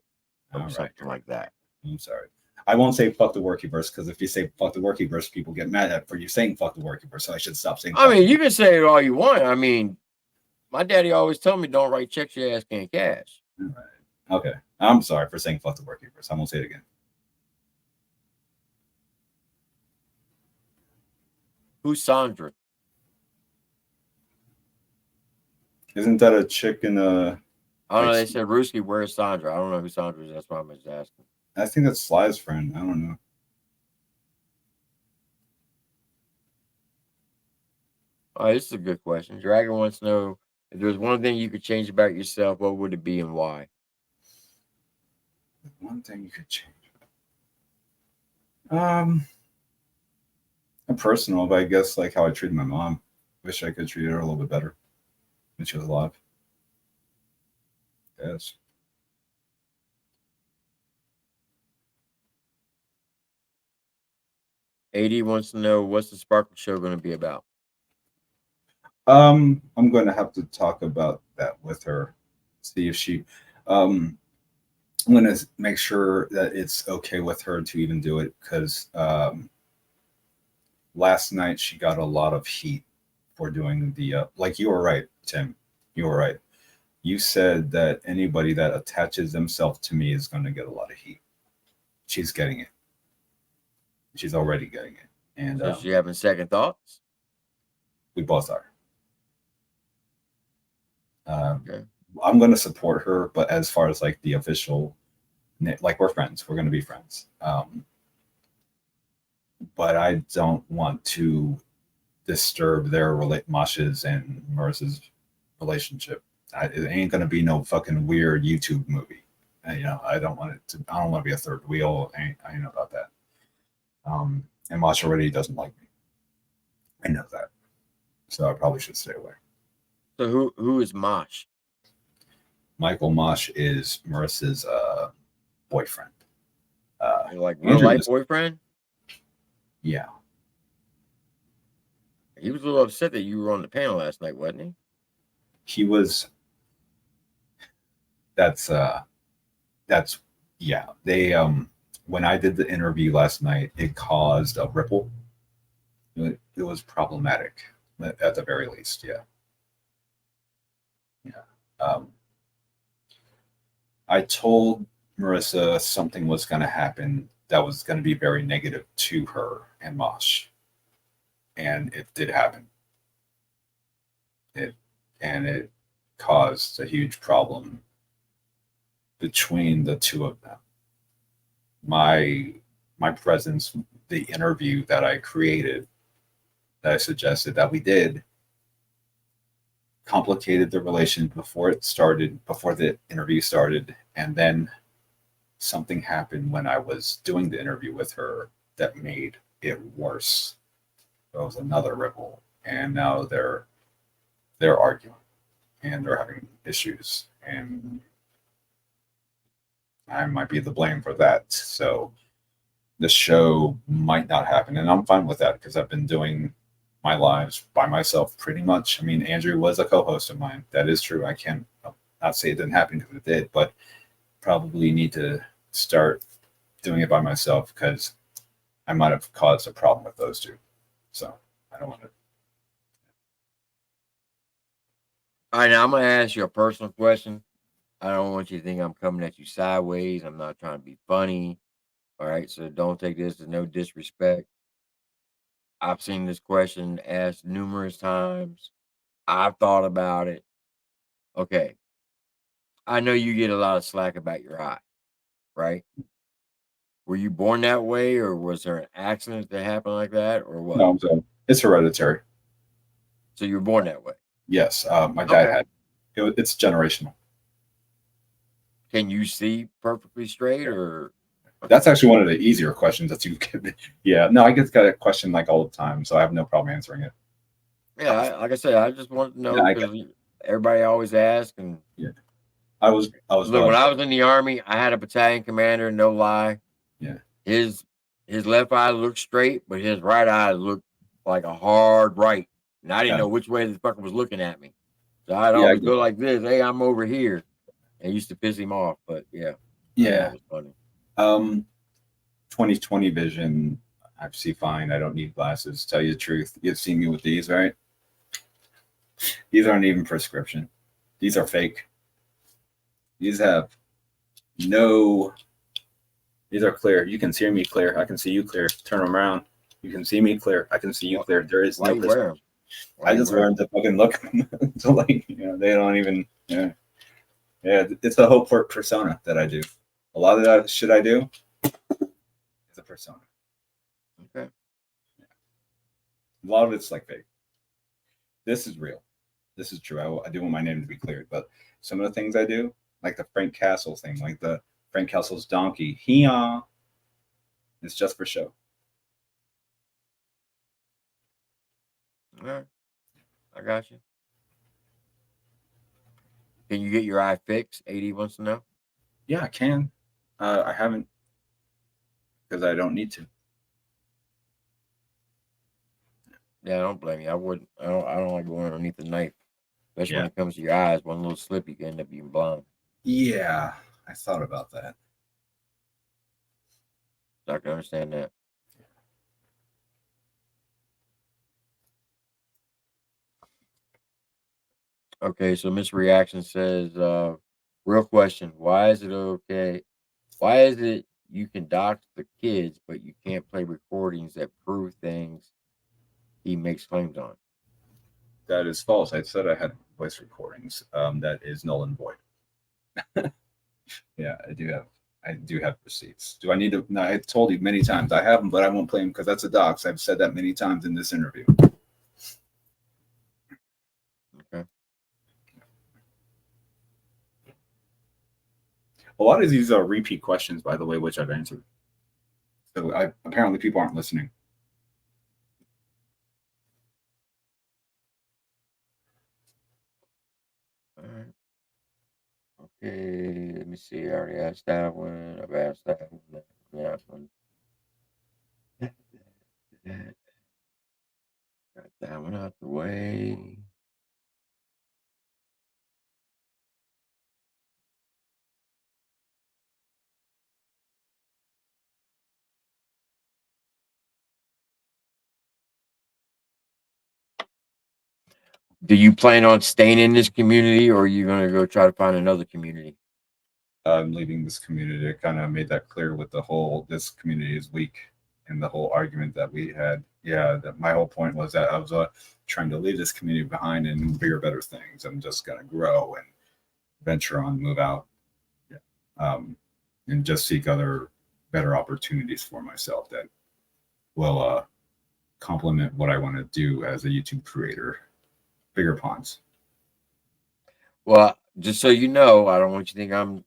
over All right. something like that. I'm sorry. I won't say fuck the workiverse because if you say fuck the workiverse, people get mad at for you saying fuck the workiverse. So I should stop saying. I mean, you can say it all you want. I mean, my daddy always told me, "Don't write checks your ass can't cash." All right. Okay. I'm sorry for saying fuck the workiverse. I won't say it again. Who's Sandra? Isn't that a chick in a? I don't know. They Like, said Rooskie, where's Sandra? I don't know who Sandra is. That's why I'm just asking. I think that's Sly's friend. I don't know. All right, this is a good question. Dragon wants to know if there's one thing you could change about yourself, what would it be and why? One thing you could change. I'm personal, but I guess like how I treated my mom. Wish I could treat her a little bit better when she was alive. Yes. AD wants to know what's the Sparkle Show going to be about? I'm going to have to talk about that with her. See if she. I'm going to make sure that it's okay with her to even do it because last night she got a lot of heat for doing the like you were right, Tim. You were right. You said that anybody that attaches themselves to me is going to get a lot of heat. She's getting it. She's already getting it, and So she having second thoughts? we both are. Okay. I'm going to support her, but as far as like the official, like we're friends, we're going to be friends. But I don't want to disturb their Mosh's and Marissa's relationship. It ain't going to be no fucking weird YouTube movie. And, you know, I don't want to be a third wheel. I know about that. And Mosh already doesn't like me. I know that. So I probably should stay away. So who is Mosh? Michael Mosh is Marissa's boyfriend. Like real Andrew life was, boyfriend? yeah, He was a little upset that you were on the panel last night, wasn't he? he was. That's yeah. They when I did the interview last night, it caused a ripple. It was problematic at the very least. Yeah, yeah. I told Marissa something was going to happen that was going to be very negative to her and Mosh, and it did happen. It caused a huge problem between the two of them. My presence, the interview that I created, that I suggested that we did, complicated the relation before it started, before the interview started, and then something happened when I was doing the interview with her that made it worse. There was another ripple, and now they're arguing and they're having issues, and I might be the blame for that. So the show might not happen, and I'm fine with that because I've been doing my lives by myself pretty much. I mean, Andrew was a co-host of mine. That is true. I can't not say it didn't happen because it did, but probably need to start doing it by myself because I might have caused a problem with those two. So I don't want to. All right, now I'm gonna ask you a personal question. I don't want you to think I'm coming at you sideways. I'm not trying to be funny. All right, so don't take this as no disrespect. I've seen this question asked numerous times. I've thought about it. Okay, I know you get a lot of slack about your eye, right? Were you born that way, or was there an accident that happened like that, or what? No, so it's hereditary. So you were born that way. Yes, my dad Okay. had. It's generational. Can you see perfectly straight, Yeah. or That's actually one of the easier questions that you can. Yeah, no, I get that question like all the time, so I have no problem answering it. yeah? Like I said, I just wanted to Yeah, know because everybody always asks. And yeah. I was look, when blessed. I was in the army, I had a battalion commander. No lie, Yeah, his his left eye looked straight, but his right eye looked like a hard right, and I didn't yeah, know which way the fucker was looking at me. So I'd yeah, I always get go it. like this. Hey, I'm over here. And it used to piss him off, but yeah, I thought Yeah. it was funny. 2020 vision. I see fine. I don't need glasses. Tell you the truth, you've seen me with these, right? These aren't even prescription. These are fake. These have no. These are clear. You can see me clear. I can see you clear. Turn them around. You can see me clear. I can see you Why, clear. There is why no you wear them? prescription. Why I you just wear them? learned to fucking look to like, they don't even. Yeah, yeah. It's a whole persona that I do. A lot of that shit I do is a persona. Okay. A lot of it's like fake. This is real. This is true. I do want my name to be cleared, but some of the things I do, like the Frank Castle thing, like the Frank Castle's donkey, it's just for show. All right. I got you. Can you get your eye fixed? AD wants to know. Yeah, I can. I haven't because I don't need to. Yeah, I don't blame you. I wouldn't. I don't like going underneath the knife, especially when Yeah. it comes to your eyes. One little slip, you can end up being blind. Yeah, I thought about that. So I can understand that. Okay, so Miss Reaction says, real question: why is it okay? Why is it you can dox the kids, but you can't play recordings that prove things he makes claims on? That is false. I said I had voice recordings. That is null and void. Yeah, I do have. I do have receipts. Do I need to? No, I told you many times I have them, but I won't play them because that's a dox. I've said that many times in this interview. Okay. A lot of these are repeat questions, by the way, which I've answered. So apparently people aren't listening. All right. Okay, let me see. I already asked that one. I've asked that one. That one. Got that one out the way. Do you plan on staying in this community, or are you going to go try to find another community? I'm leaving this community. I kind of made that clear with the whole this community is weak and the whole argument that we had. Yeah, that my whole point was that I was trying to leave this community behind and bigger, better things. I'm just gonna grow and venture on, move out, yeah. And just seek other better opportunities for myself that will complement what I want to do as a YouTube creator. Bigger ponds. Well, just so you know, I don't want you to think I'm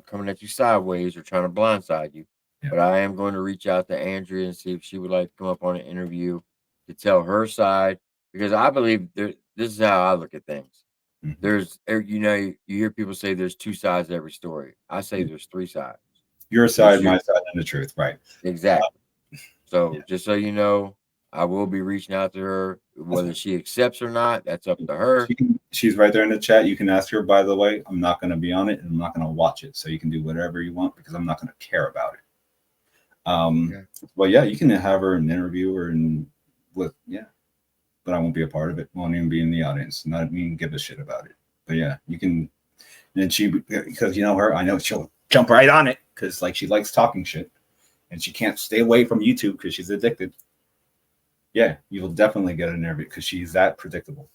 coming at you sideways or trying to blindside you, Yeah. but I am going to reach out to Andrea and see if she would like to come up on an interview to tell her side, because I believe this is how I look at things. Mhm. There's, you hear people say there's two sides to every story. I say there's three sides. Your There's side, your, my side, and the truth, right? exactly. So Yeah. just so you know, I will be reaching out to her. Whether she accepts or not, that's up to her. She's right there in the chat. You can ask her, by the way. I'm not going to be on it and I'm not going to watch it. So you can do whatever you want because I'm not going to care about it. Okay. But yeah, you can have her and interview her and yeah, but I won't be a part of it. Won't even be in the audience. Not even give a shit about it. But yeah, you can. And she, because you know her, I know she'll jump right on it because like she likes talking shit and she can't stay away from YouTube because she's addicted. Yeah, you will definitely get an interview because she's that predictable.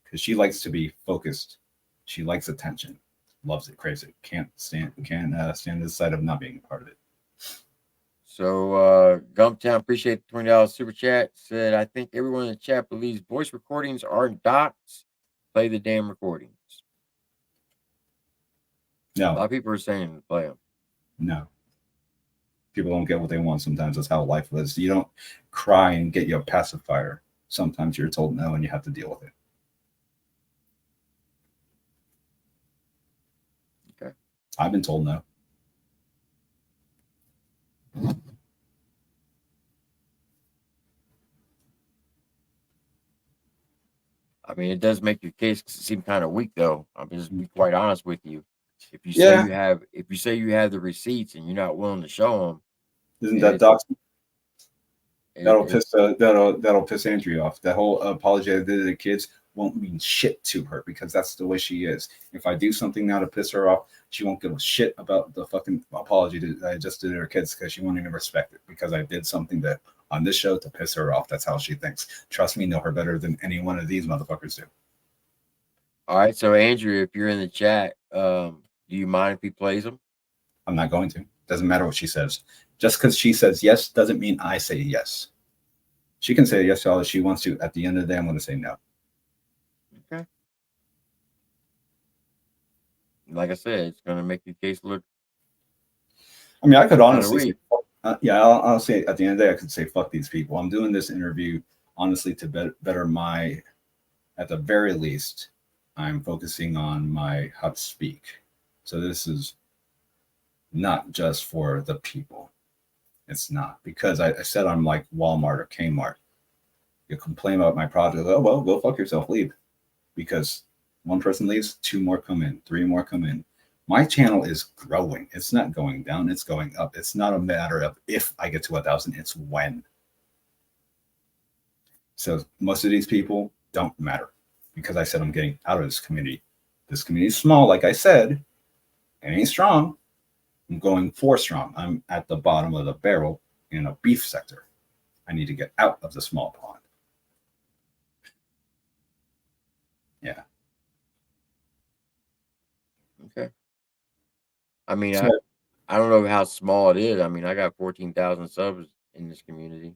Because she likes to be focused. She likes attention. Loves it. Crazy. Can't stand this side of not being a part of it. So Gumptown, appreciate the $20 super chat. Said, I think everyone in the chat believes voice recordings are docs. Play the damn recordings. A lot No, of people are saying play them. no. People don't get what they want sometimes. That's how life is. You don't cry and get you a pacifier. Sometimes you're told no and you have to deal with it. Okay. I've been told no. I mean, it does make your case seem kind of weak, though. I'm just be quite honest with you. If you say Yeah. you have the receipts and you're not willing to show them, Isn't that doxing? That'll it, that'll piss Andrea off. That whole apology I did to the kids won't mean shit to her because that's the way she is. If I do something now to piss her off, she won't give a shit about the fucking apology that I just did to her kids because she won't even respect it because I did something that on this show to piss her off. That's how she thinks. Trust me, know her better than any one of these motherfuckers do. All right, so Andrew, if you're in the chat, do you mind if he plays them? I'm not going to. Doesn't matter what she says. Just because she says yes doesn't mean I say yes. She can say yes to all that she wants to. At the end of the day, I'm going to say no. Okay. Like I said, it's going to make your case look. I mean, I could honestly say, I'll say at the end of the day, I could say, fuck these people. I'm doing this interview, honestly, to better my, at the very least, I'm focusing on my how to speak. So this is not just for the people. It's not because I said I'm like Walmart or Kmart. You complain about my product, oh, well, go fuck yourself, leave. Because one person leaves, two more come in, three more come in. My channel is growing. It's not going down. It's going up. It's not a matter of if I get to 1,000. It's when. So most of these people don't matter because I said I'm getting out of this community. This community is small, like I said. It ain't strong. I'm going for strong. I'm at the bottom of the barrel in a beef sector. I need to get out of the small pond. Yeah. Okay. I mean, So, I don't know how small it is. I mean, I got 14,000 subs in this community.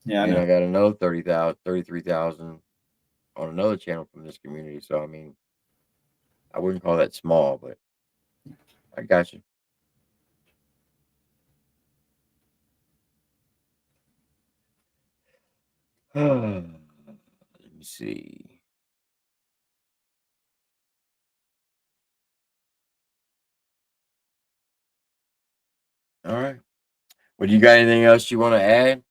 yeah, and I got another 30,000, 33,000 on another channel from this community. So, I mean, I wouldn't call that small, but I got you. Let me see. All right. Well, do you got anything else you want to add?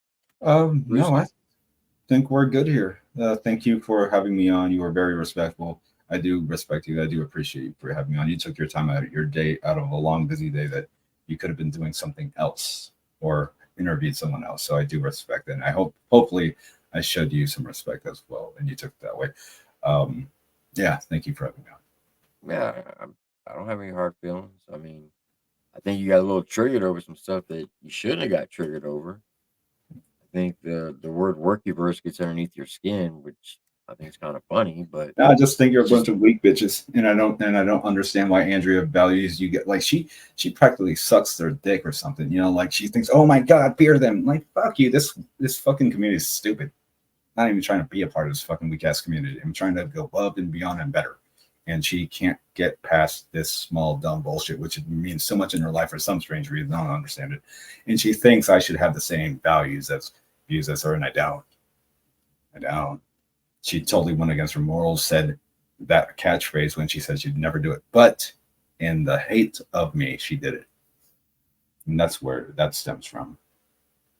No, I Rooskie? think we're good here. Thank you for having me on. You were very respectful. I do respect you. I do appreciate you for having me on. You took your time out of your day, out of a long, busy day that you could have been doing something else or interviewed someone else. So I do respect it. And I hopefully, I showed you some respect as well, and you took it that way. Um, yeah, thank you for having me on. Yeah, I don't have any hard feelings. I mean, I think you got a little triggered over some stuff that you shouldn't have got triggered over. I think the word workyverse gets underneath your skin, which I think is kind of funny, but No, I just think you're a it's just bunch of weak bitches, and I don't understand why Andrea values you. Get like she practically sucks their dick or something. You know, like she thinks, oh my god, beer them. Like fuck you. This fucking community is stupid. Not even trying to be a part of this fucking weak ass community. I'm trying to go above and beyond and better. And she can't get past this small dumb bullshit, which means so much in her life for some strange reason. I don't understand it. And she thinks I should have the same views as her, and I don't. I don't. She totally went against her morals, said that catchphrase when she said she'd never do it. But in the hate of me, she did it. And that's where that stems from.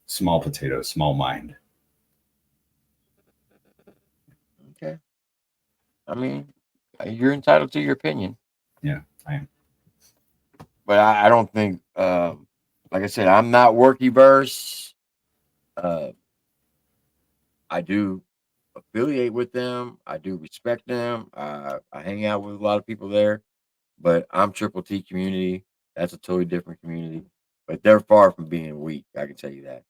Small potato, small mind. okay. I mean, you're entitled to your opinion, Yeah, I am. but I don't think, like I said, I'm not workyverse. Uh, I do affiliate with them. I do respect them. I hang out with a lot of people there, but I'm Triple T community. That's a totally different community, but they're far from being weak. I can tell you that.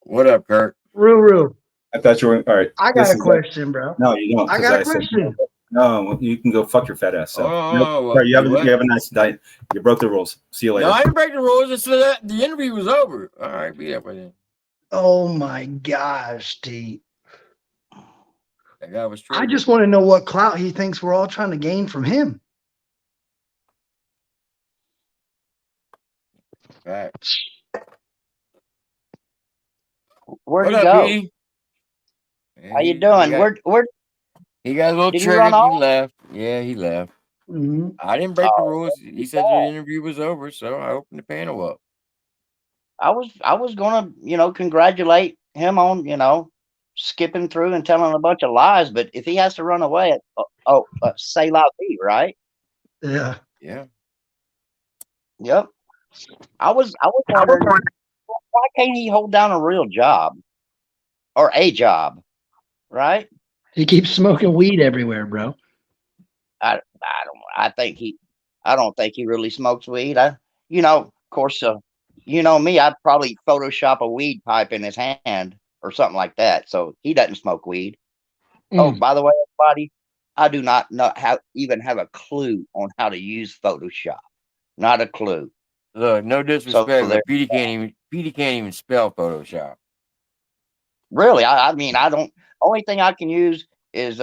What up, Kurt? Ruru, I thought you were all right. I got This a is a question, bro. no, you don't, I because got a I said no. question. No, you can go fuck your fat ass. So nope. Oh, All right, you you what? have a nice night. You broke the rules. See you No, later. I didn't break the rules. It's that the interview was over. All right, be that way then. Oh my gosh, D. That guy was I triggered. just want to know what clout he thinks we're all trying to gain from him. Facts. Where'd What he up, go? Petey? How you He doing? got Where he got a little did he run triggered. He off? left. Yeah, he left. Mm-hmm. I didn't break the Oh, rules. He said the interview was over, so I opened the panel up. I was gonna, congratulate him on, skipping through and telling a bunch of lies. But if he has to run away, say la vie, right? Yeah. Yeah. Yep. I was wondering why can't he hold down a real job or a job, right? He keeps smoking weed everywhere, bro. I don't think he really smokes weed. Of course, you know me, I'd probably Photoshop a weed pipe in his hand or something like that. So he doesn't smoke weed. Oh, Mm. by the way, everybody, I do not know even have a clue on how to use Photoshop. Not a clue. Look, no So disrespect, there, but Petey can't even spell Photoshop. really, I mean, I don't. Only thing I can use is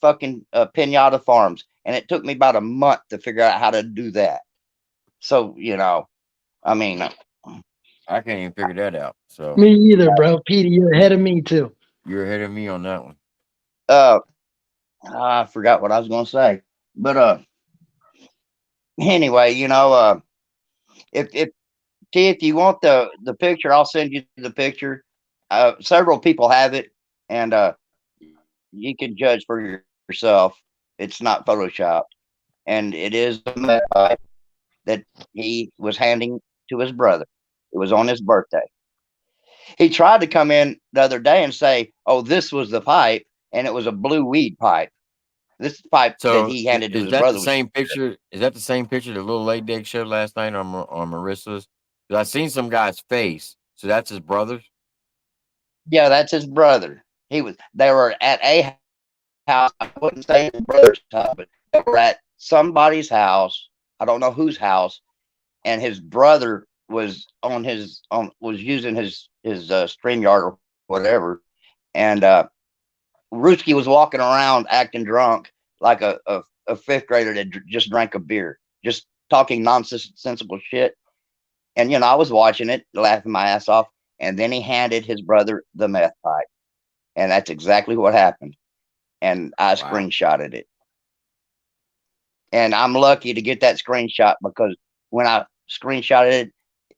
fucking Pinata Farms, and it took me about a month to figure out how to do that. So I mean, I can't even figure that out. So Me either, bro. Petey, you're ahead of me too. you're ahead of me on that one. uh, I forgot what I was going to say, but anyway, if if you want the picture, I'll send you the picture. Several people have it, and you can judge for yourself. It's not photoshopped, and it is a meth pipe that he was handing to his brother. It was on his birthday. He tried to come in the other day and say, "Oh, this was the pipe, and it was a blue weed pipe." This pipe that So he handed to is his that the brother was, same picture? Is that the same picture the little late Dick showed last night on Marissa's? Because I seen some guy's face. So that's his brother's. yeah, that's his brother. They were at a house. I wouldn't say his brother's house, but they were at somebody's house. I don't know whose house, and his brother was was using his StreamYard or whatever, and Rooskie was walking around acting drunk like a fifth grader that just drank a beer, just talking nonsensical shit. And I was watching it, laughing my ass off, and then he handed his brother the meth pipe, and that's exactly what happened. And I Wow. screenshotted it. And I'm lucky to get that screenshot because when I screenshotted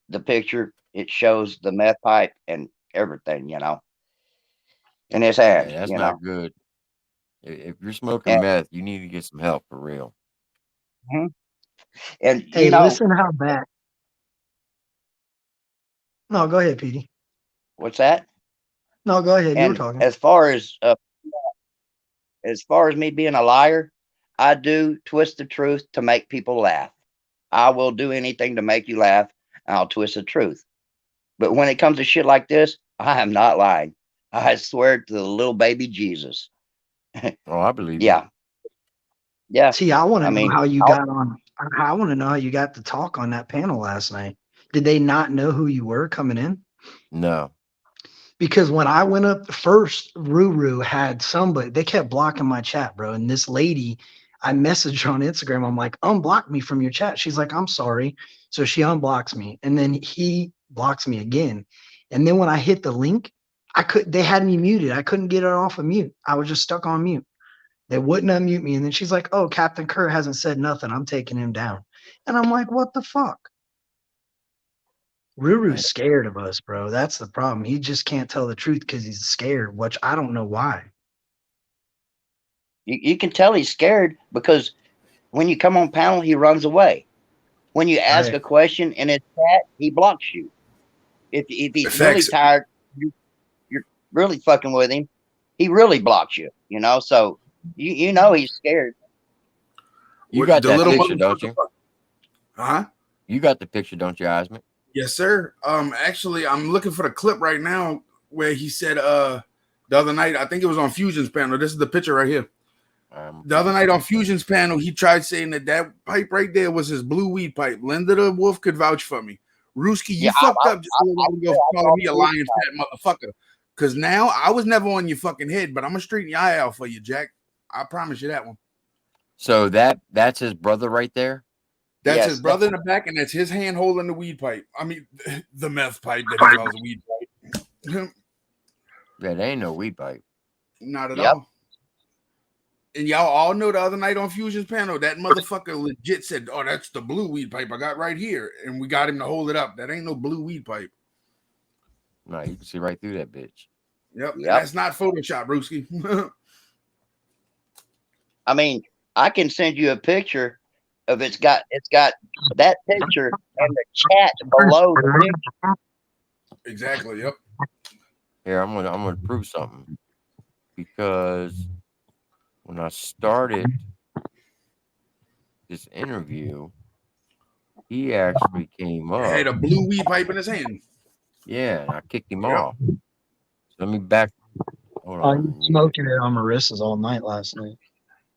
the picture. It shows the meth pipe and everything, you know, in his Yeah, hand, that's you not know. good. If you're smoking And meth, you need to get some help for real. mhm. And Hey, you know listen how bad. No, go ahead, Petey. what's that? No, go ahead. You were And talking. as far as me being a liar, I do twist the truth to make people laugh. I will do anything to make you laugh. I'll twist the truth. But when it comes to shit like this, I am not lying. I swear to the little baby Jesus. Oh, I believe you. Yeah, yeah. See, I want I to know mean, how you got on. I want to know how you got to talk on that panel last night. Did they not know who you were coming in? No. Because when I went up first, Ruru had somebody, they kept blocking my chat, bro. And this lady, I messaged her on Instagram. I'm like, unblock me from your chat. She's like, I'm sorry. So she unblocks me. And then he blocks me again. And then when I hit the link, they had me muted. I couldn't get it off of mute. I was just stuck on mute. They wouldn't unmute me. And then she's like, oh, Captain Kurt hasn't said nothing. I'm taking him down. And I'm like, what the fuck? Ruru's scared of us, bro. That's the problem. He just can't tell the truth because he's scared, which I don't know why. you can tell he's scared because when you come on panel, he runs away. When you ask Right. a question in his chat, he blocks you. If he's really Effects. tired, you're really fucking with him. He really blocks you, you know. So you know he's scared. You got The that little picture, don't motherfucker. you? Huh? You got the picture, don't you, Osmond? Yes, sir. Actually, I'm looking for the clip right now where he said the other night, I think it was on Fusion's panel. This is the picture right here. The other night on Fusion's panel, he tried saying that pipe right there was his blue weed pipe. Linda the Wolf could vouch for me. Rooski, you Yeah, fucked up just a little while ago I calling me a lying fat motherfucker. Because now I was never on your fucking head, but I'm going to straighten your eye out for you, Jack. I promise you that one. So that's his brother right there? That's Yes, his brother in the back, and that's his hand holding the weed pipe. I mean, the meth pipe that he calls a weed pipe. Yeah, they ain't no weed pipe. Not at Yep. all. And y'all all know the other night on Fusion's panel, that motherfucker legit said, oh, that's the blue weed pipe I got right here. And we got him to hold it up. That ain't no blue weed pipe. No, you can see right through that bitch. Yep. And Yep. that's not Photoshop, Rooskie. I mean, I can send you a picture of it's got that picture and the chat below the picture. Exactly. Yep. Here, I'm gonna prove something. Because when I started this interview, he actually came up. Had a blue weed pipe in his hand. Yeah, and I kicked him Yep. off. So let me back. Hold Oh, on. you let me smoking it on Marissa's all night last night.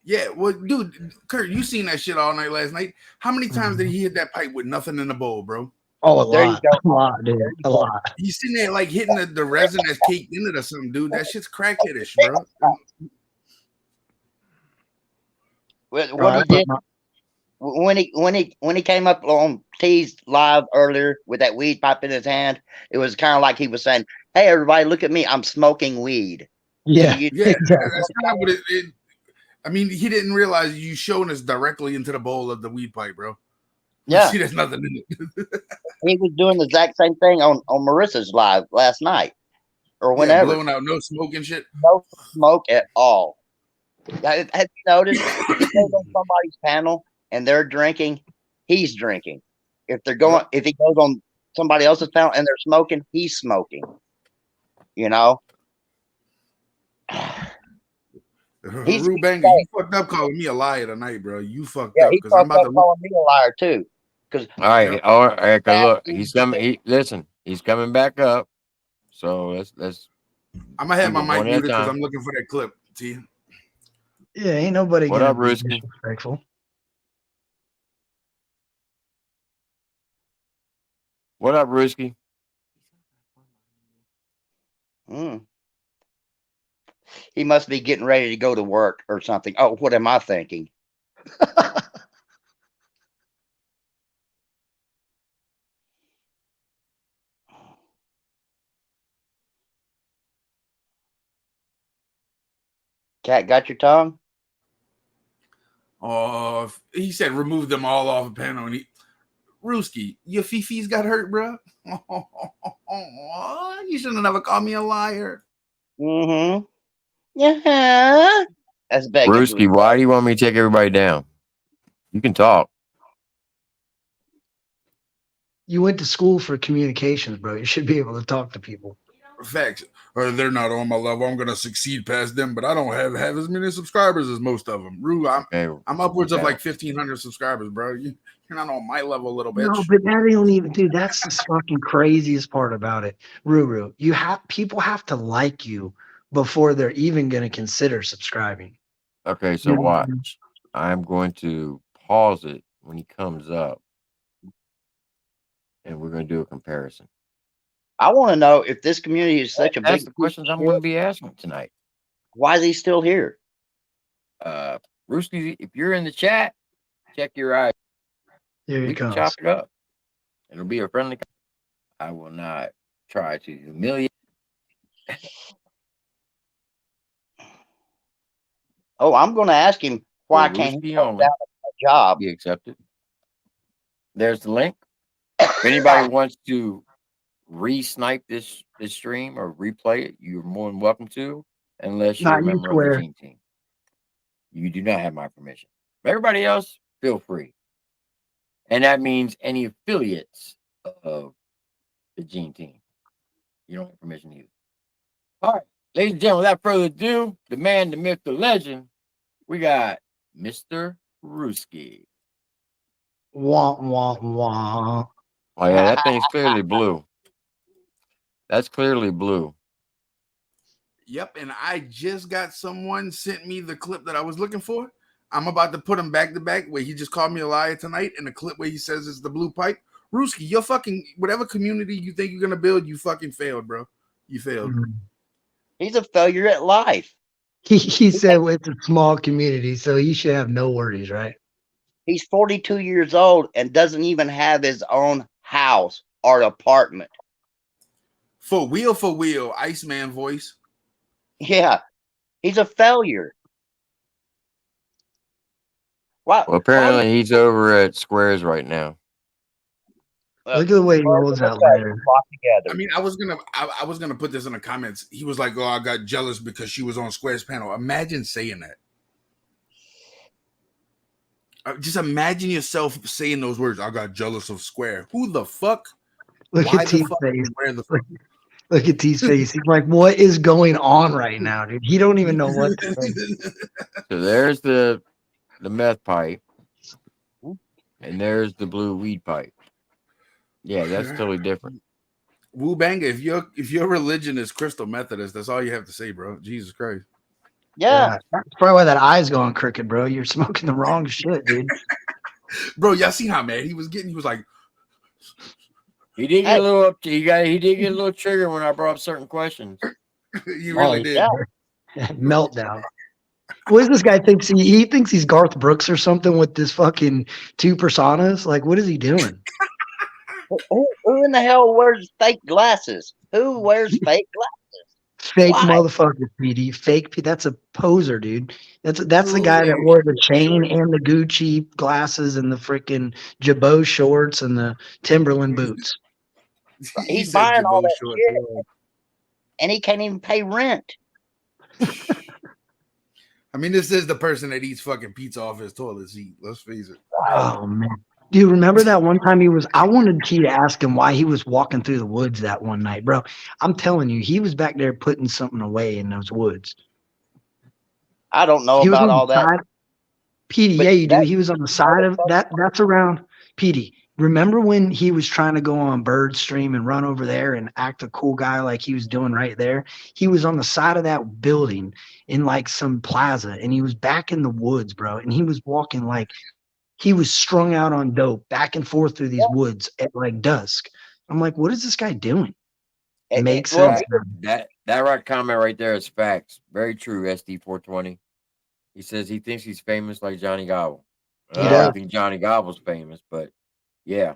Yeah. Well, dude, Kurt, you seen that shit all night last night. How many times did he hit that pipe with nothing in the bowl, bro? Oh, a There you lot. go. A lot, dude. There you A go. lot. He's sitting there like hitting the resin that's caked in it or something, dude. That shit's crackheadish, bro. What Bro, I he put did my- when he came up on T's live earlier with that weed pipe in his hand, it was kind of like he was saying, "Hey, everybody, look at me! I'm smoking weed." Yeah, You- Yeah, exactly. that's kind of what it. I mean, he didn't realize you showing us directly into the bowl of the weed pipe, bro. You Yeah, see, there's nothing in it. he was doing the exact same thing on Marissa's live last night or Yeah, whenever. blowing out no smoke and shit. No smoke at all. Have you noticed if he goes on somebody's panel and they're drinking, he's drinking. If they're going, Yep. if he goes on somebody else's panel and they're smoking, he's smoking. You know. He's Rubanger, you fucked up calling me a liar tonight, bro. You fucked yeah, up he because I'm fucked about up to look. calling me a liar too. Because All right, Yep. all right. Cause look, That he's is- coming. Listen, he's coming back up. So let's. I'm gonna have my do it mic one at a muted because time. I'm looking for that clip. See, Yeah, ain't nobody What gonna up, be Rooskie? disrespectful. What up, Rooskie? he must be getting ready to go to work or something. Oh, what am I thinking? Cat, got your tongue? he said remove them all off the panel, and Rooskie, your Fifi's got hurt, bro. You should have never called me a liar. Mm-hmm. Yeah. That's begging. Rooskie, why do you want me to take everybody down? You can talk. You went to school for communications, bro. You should be able to talk to people. Facts. Or they're not on my level. I'm gonna succeed past them, but I don't have as many subscribers as most of them. Rue, I'm upwards of like 1,500 subscribers, bro. You're not on my level, little bitch. No, but that don't even, dude. That's the fucking craziest part about it, Ruru. People have to like you before they're even going to consider subscribing. Okay, so watch. I'm going to pause it when he comes up, and we're going to do a comparison. I want to know if this community is such a big. That's the questions I'm going to be asking tonight. Why is he still here? Rooskie, if you're in the chat, check your eyes. Here he We can comes. chop it up. It'll be a friendly. I will not try to humiliate. Oh, I'm going to ask him why can't he hold down a job? Be accepted. There's the link. If anybody wants to re-snipe this stream or replay it, you're more than welcome to, unless you're a member of the Gene Team. You do not have my permission. Everybody else, feel free. And that means any affiliates of the Gene Team. You don't have permission either. All right, ladies and gentlemen, without further ado, the man, the myth, the legend, we got Mr. Rooskie. Wah, wah, wah. Oh, yeah, that thing's clearly blue. That's clearly blue. Yep, and I just got someone sent me the clip that I was looking for. I'm about to put him back to back where he just called me a liar tonight, and the clip where he says it's the blue pipe. Rooskie, you're fucking whatever community you think you're gonna build, you fucking failed, bro. You failed. He's a failure at life. He said it's a small community, so he should have no worries, right? He's 42 years old and doesn't even have his own house or apartment. For wheel, Iceman voice. Yeah, he's a failure. Well, apparently he's over at Squares right now. Look at the way he holds that letter. I mean, I was gonna put this in the comments. He was like, "Oh, I got jealous because she was on Square's panel." Imagine saying that. Just imagine yourself saying those words. I got jealous of Square. Who the fuck? Look at T's face. Look at T's face. He's like, what is going on right now, dude? He don't even know what to say. So there's the meth pipe, and there's the blue weed pipe. Yeah, that's totally different. Wu Banga, if your religion is Crystal Methodist, that's all you have to say, bro. Jesus Christ. Yeah. That's probably why that eye's going crooked, bro. You're smoking the wrong shit, dude. Bro, y'all seen how mad he was getting? He was like, he did get a little up. He did get a little triggered when I brought up certain questions. You really did. Yeah. Meltdown. What does this guy think? He thinks he's Garth Brooks or something with this fucking two personas. Like, what is he doing? Who in the hell wears fake glasses? Who wears fake glasses? Fake motherfucker, PD. Fake. That's a poser, dude. That's the guy that wore the chain and the Gucci glasses and the freaking Jabot shorts and the Timberland boots. He's buying all that shit, and he can't even pay rent. I mean, this is the person that eats fucking pizza off his toilet seat. Let's face it. Oh man. Dude, remember that one time I wanted T to ask him why he was walking through the woods that one night, bro. I'm telling you, he was back there putting something away in those woods. I don't know about all that. PD, yeah, you do. He was on the side of that. That's around PD. Remember when he was trying to go on Bird Stream and run over there and act a cool guy like he was doing right there? He was on the side of that building in like some plaza, and he was back in the woods, bro. And he was walking like he was strung out on dope back and forth through these woods at like dusk. I'm like, what is this guy doing? It makes sense. That right comment right there is facts. Very true, SD420. He says he thinks he's famous like Johnny Gobble. I don't think Johnny Gobble's famous, but yeah.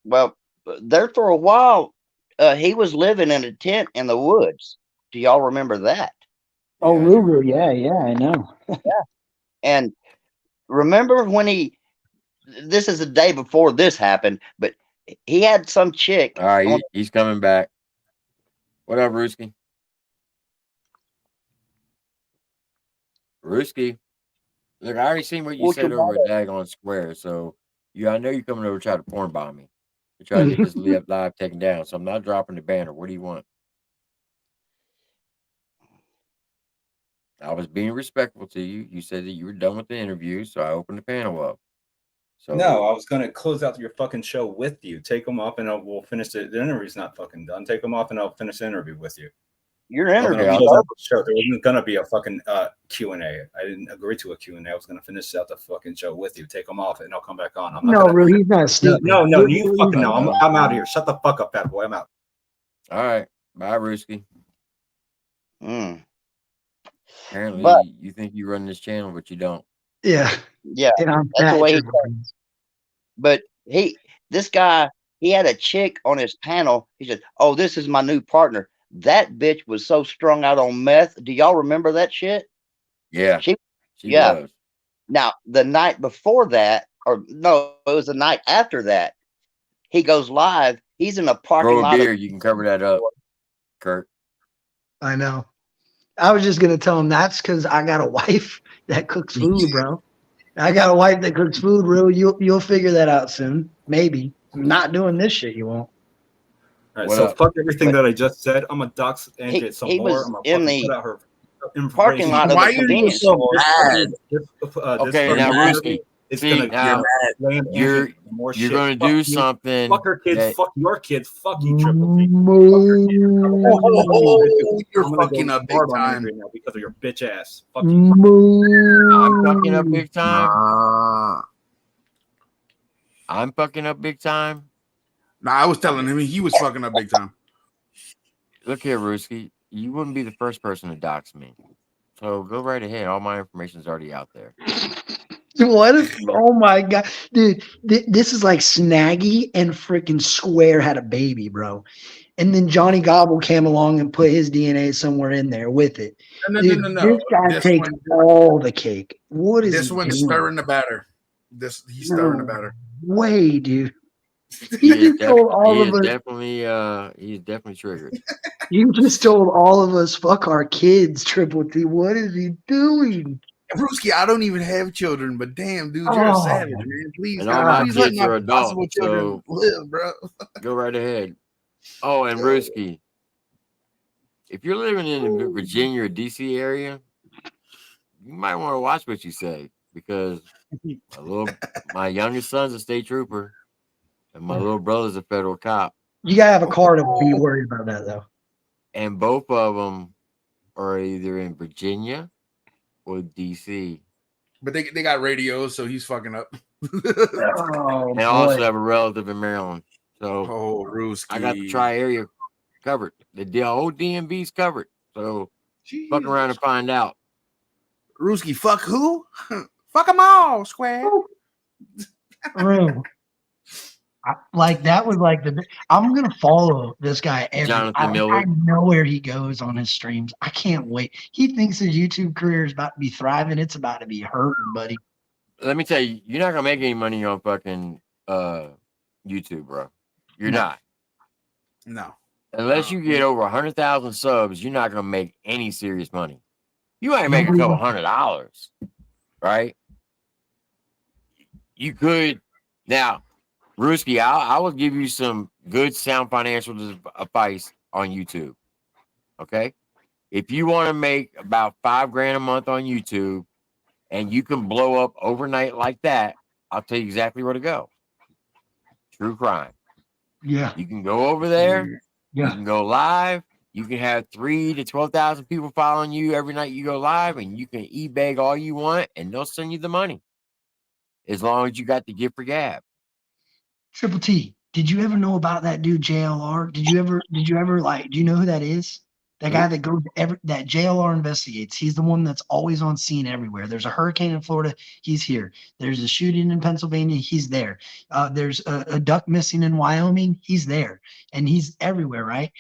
Well, there for a while, he was living in a tent in the woods. Do y'all remember that? Oh, Ruger, yeah, I know. Yeah. And remember when he this is the day before this happened, but he had some chick. All right, he's coming back. What up, Rooskie? Rooskie. Look, I already seen what you said over at Daggone Square, so I know you're coming over to try to porn bomb me. To try to get this live taken down, so I'm not dropping the banner. What do you want? I was being respectful to you. You said that you were done with the interview, so I opened the panel up. So no, I was going to close out your fucking show with you. Take them off, and we'll finish it. The interview's not fucking done. Take them off, and I'll finish the interview with you. Your interview. There wasn't going to be a fucking Q&A. I didn't agree to a Q&A. I was going to finish out the fucking show with you. Take them off, and I'll come back on. I'm not really, he's not stupid. No, you fucking know. I'm out of here. Shut the fuck up, bad boy. I'm out. All right. Bye, Rooskie. Apparently, you think you run this channel, but you don't. Yeah. That's the way he said. But this guy, he had a chick on his panel. He said, "Oh, this is my new partner." That bitch was so strung out on meth. Do y'all remember that shit? Yeah. She was. Now, the night before that, or no, it was the night after that, he goes live. He's in a parking lot. Beer, you can cover that up, Kurt. I know. I was just gonna tell him that's because I got a wife that cooks food, bro. I got a wife that cooks food, bro. You'll figure that out soon. Maybe. I'm not doing this shit, you won't. All right, fuck everything that I just said. I'm gonna dox and get some more. I'm gonna in put out her parking lot of the convenience store. Okay, now Rooskie, you're gonna do something. Fuck her kids. Fuck your kids. Fuck you, Triple T. You're fucking up big time now because of your bitch ass. Fuck you. I'm fucking up big time. I'm fucking up big time. Nah, I was telling him he was fucking up big time. Look here, Rooskie. You wouldn't be the first person to dox me. So go right ahead. All my information is already out there. What if, oh my God. Dude, this is like Snaggy and freaking Square had a baby, bro. And then Johnny Gobble came along and put his DNA somewhere in there with it. No. This guy takes all the cake. What is this one's stirring the batter? He's stirring the batter. Way, dude. He just told all of us. He's definitely triggered. You just told all of us, fuck our kids, Triple T. What is he doing? Rooskie, I don't even have children, but damn, dude, you're a savage, man. Please, and all my please kids let are my possible adults, children live, bro. Go right ahead. Oh, and Rooskie, if you're living in the Virginia or DC area, you might want to watch what you say because my youngest son's a state trooper. And my little brother's a federal cop. You gotta have a car to be worried about that, though. And both of them are either in Virginia or DC. But they got radios, so he's fucking up. And I also have a relative in Maryland. So Rooskie. I got the tri-area covered. The whole DMV's covered. So fuck around and find out. Rooskie, fuck who? Fuck them all, Square. That was like I'm gonna follow this guy Jonathan Miller. I know where he goes on his streams. I can't wait. He thinks his YouTube career is about to be thriving. It's about to be hurting, buddy. Let me tell you, you're not gonna make any money on fucking YouTube, bro. You're not. No. Unless you get over 100,000 subs, you're not gonna make any serious money. You might make a couple $100, right? You could now. Rooskie, I will give you some good sound financial advice on YouTube. Okay? If you want to make about $5,000 a month on YouTube and you can blow up overnight like that, I'll tell you exactly where to go. True crime. Yeah. You can go over there. Yeah. You can go live. You can have 3,000 to 12,000 people following you every night you go live, and you can e-bag all you want, and they'll send you the money. As long as you got the gift for gab. Triple T, did you ever know about that dude JLR? Did you ever do you know who that is? That guy that goes that JLR investigates. He's the one that's always on scene everywhere. There's a hurricane in Florida, he's here. There's a shooting in Pennsylvania, he's there. There's a duck missing in Wyoming, he's there. And he's everywhere, right?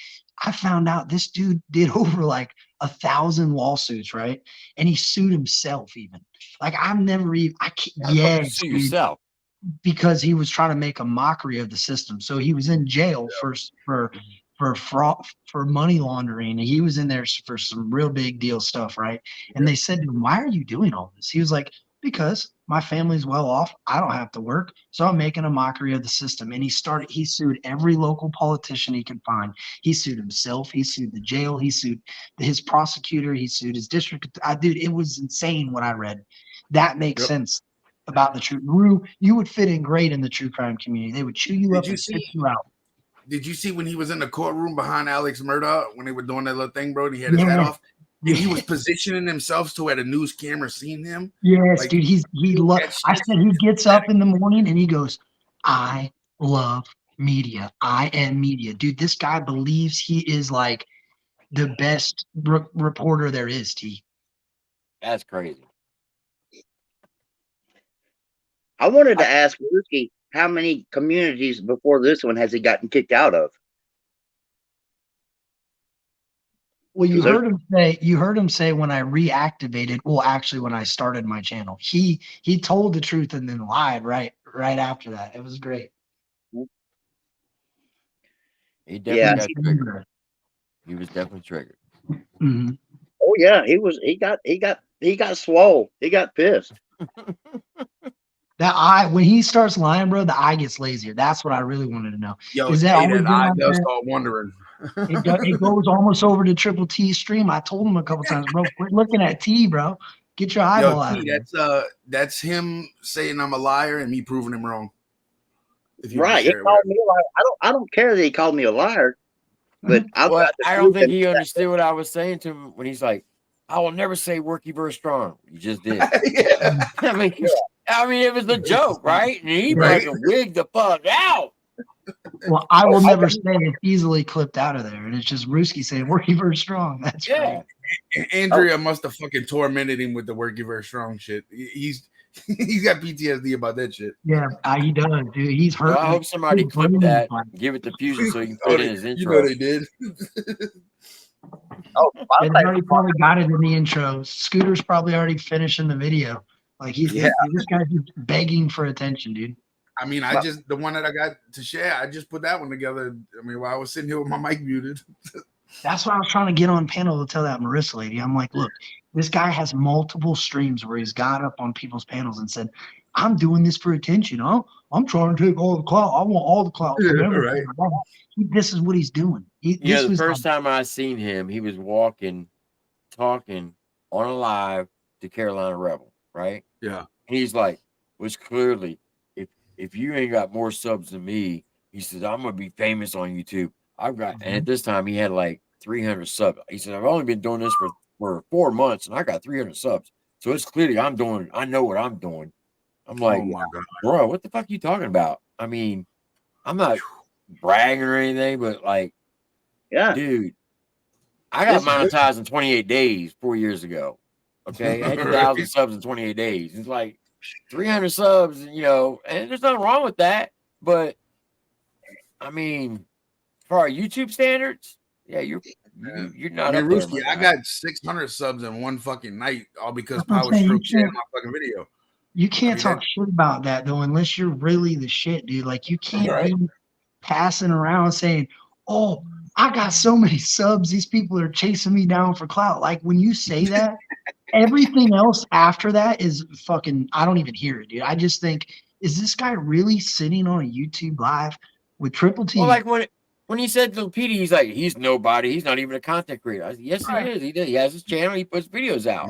I found out this dude did over like 1,000 lawsuits, right? And he sued himself even. Like I've never even sue yourself. because he was trying to make a mockery of the system. So he was in jail for fraud, for money laundering. And he was in there for some real big deal stuff, right? And they said to him, "Why are you doing all this?" He was like, "Because my family's well off. I don't have to work. So I'm making a mockery of the system." And he sued every local politician he could find. He sued himself. He sued the jail. He sued his prosecutor. He sued his district. Dude, it was insane what I read. That makes sense about the true Rue. You would fit in great in the true crime community. They would chew you up and spit you out. Did you see when he was in the courtroom behind Alex Murdaugh when they were doing that little thing, bro? And he had his head off, and he was positioning himself so where the news camera seen him. Yes, like, dude. I said he gets up in the morning and he goes, "I love media. I am media." Dude, this guy believes he is like the best reporter there is. T. That's crazy. I wanted to ask Rooskie, how many communities before this one has he gotten kicked out of? Well, you heard him say when I reactivated, well, actually when I started my channel, he told the truth and then lied right after that. It was great. He definitely got triggered. He was definitely triggered. Mm-hmm. Oh yeah, he got swole. He got pissed. That eye, when he starts lying, bro, the eye gets lazier. That's what I really wanted to know. Yo, is that always that eye does start wondering. It goes almost over to Triple T stream. I told him a couple times, bro, quit looking at T, bro. Get your eyeball out of here. That's him saying I'm a liar and me proving him wrong. Right. He called me a liar. I don't care that he called me a liar, but I don't think he understood what I was saying to him when he's like, "I will never say worky very strong." You just did. Yeah. I mean, it was a joke, right? And he fucking wigged the fuck out. Well, I will never say it's easily clipped out of there. And it's just Rooskie saying, "Worky very strong." That's right. Andrea must have fucking tormented him with the worky very strong shit. He's got PTSD about that shit. Yeah, he does, dude. He's hurt. Well, I hope somebody clipped that, give it to Fusion so you can put it in his intro. You know they did. They already probably got it in the intro. Scooter's probably already finishing the video. Like this guy's just begging for attention, dude. I mean, the one that I got to share, I just put that one together. I mean, while I was sitting here with my mic muted. That's why I was trying to get on panel to tell that Marissa lady. I'm like, look, this guy has multiple streams where he's got up on people's panels and said, "I'm doing this for attention. I'm trying to take all the clout. I want all the clout." Right. This is what he's doing. The first time I seen him, he was talking on a live to Carolina Rebel, right? Yeah. And he's like, which clearly, if you ain't got more subs than me, he says, "I'm gonna be famous on YouTube." And at this time he had like 300 subs. He said, "I've only been doing this for 4 months and I got 300 subs. So it's clearly I know what I'm doing." I'm like, "Oh my God, bro, what the fuck are you talking about?" I mean, I'm not bragging or anything, but like, dude, I got monetized in 28 days 4 years ago. Okay, I had 1,000 subs in 28 days. It's like 300 subs, and there's nothing wrong with that. But I mean, for our YouTube standards, you're not up Rooskie, there. I got 600 subs in one fucking night, all because Power Stroke shared my fucking video. You can't talk shit about that though, unless you're really the shit, dude. Like you can't be passing around saying, "Oh, I got so many subs. These people are chasing me down for clout." Like when you say that, everything else after that is fucking. I don't even hear it, dude. I just think, is this guy really sitting on a YouTube live with Triple T? Well, like when he said to Petey, he's like, he's nobody. He's not even a content creator. I said, yes, he is. He has his channel. He puts videos out.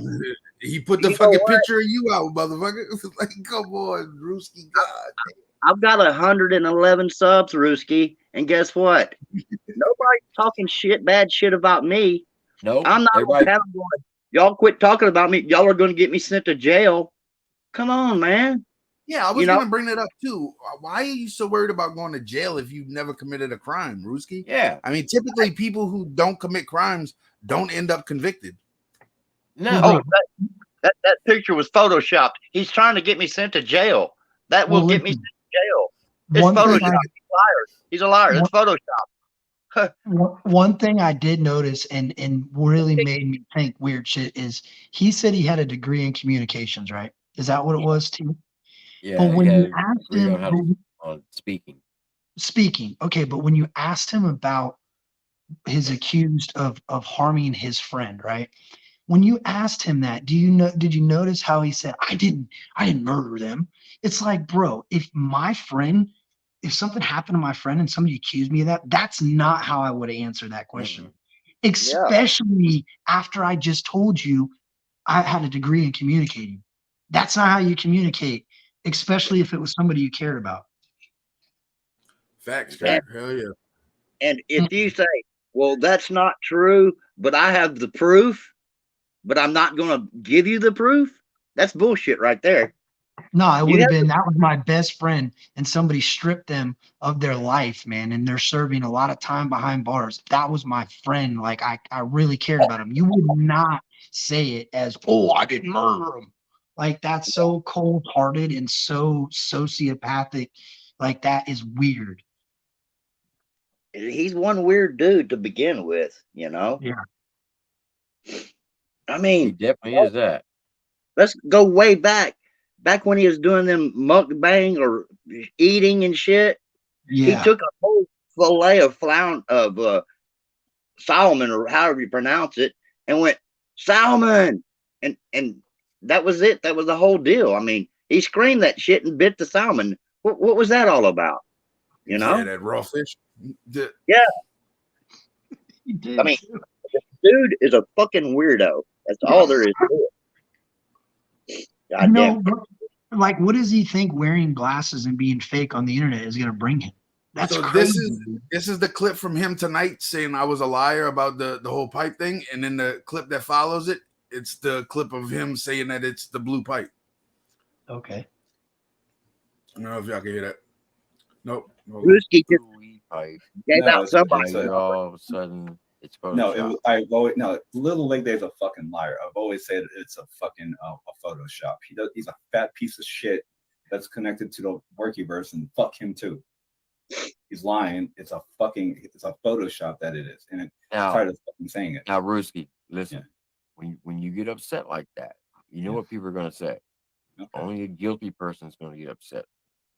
He put the fucking picture of you out, motherfucker. Like, come on, Rooskie. God. I've got 111 subs, Rooskie, and guess what? Nobody's talking bad shit about me. No, I'm not. Y'all quit talking about me. Y'all are going to get me sent to jail. Come on, man. Yeah, I was going to bring that up too. Why are you so worried about going to jail if you've never committed a crime, Rooskie? Yeah. I mean, typically people who don't commit crimes don't end up convicted. No. Oh, that picture was photoshopped. He's trying to get me sent to jail. That will get me sent to jail. It's photoshopped. He's a liar. It's photoshopped. One thing I did notice and really made me think weird shit is he said he had a degree in communications, right? Is that what it was, too? Yeah, But when yeah. you asked Read on him, how to on speaking. speaking, okay, but when you asked him about his accused of harming his friend, right? When you asked him that, did you notice how he said, I didn't murder them? It's like, bro, if something happened to my friend and somebody accused me of that, that's not how I would answer that question. Yeah. Especially after I just told you I had a degree in communicating. That's not how you communicate, especially if it was somebody you cared about. Facts, And, Kirk. Hell yeah. and if you say, well, that's not true, but I have the proof, but I'm not going to give you the proof, that's bullshit right there. No, it You would have have been that was my best friend, and somebody stripped them of their life, man, and they're serving a lot of time behind bars. That was my friend. Like I really cared about him. You would not say it as, oh, I didn't murder him. Like that's so cold-hearted and so sociopathic. Like that is weird. he's one weird dude to begin with, you know? Yeah. I He mean, definitely is that. let's go way back when he was doing them mukbang or eating and shit. He Yeah. took a whole fillet of salmon or however you pronounce it and went salmon, and that was it. That was the whole deal. I mean, he screamed that shit and bit the salmon. What was that all about? You Yeah, know? that raw fish. Yeah. He I did. mean, dude is a fucking weirdo. That's all there is to it. You God damn. know, like what does he think wearing glasses and being fake on the internet is gonna bring him? That's So crazy. this is the clip from him tonight saying I was a liar about the whole pipe thing, and then the clip that follows it, it's the clip of him saying that it's the blue pipe. Okay. I don't know if y'all can hear that. Nope. Hold on. Rooskie just Bluey pipe. gave No, out somebody. Now you're all of a sudden it's No, Photoshop. I've always no. Little League Day's a fucking liar. I've always said it's a fucking a Photoshop. He's a fat piece of shit that's connected to the Workyverse, and fuck him too. He's lying. It's a Photoshop that it is, and I'm tired of fucking saying it. Now, Rooskie, listen. Yeah. When you get upset like that, you know what people are gonna say. Okay. Only a guilty person is gonna get upset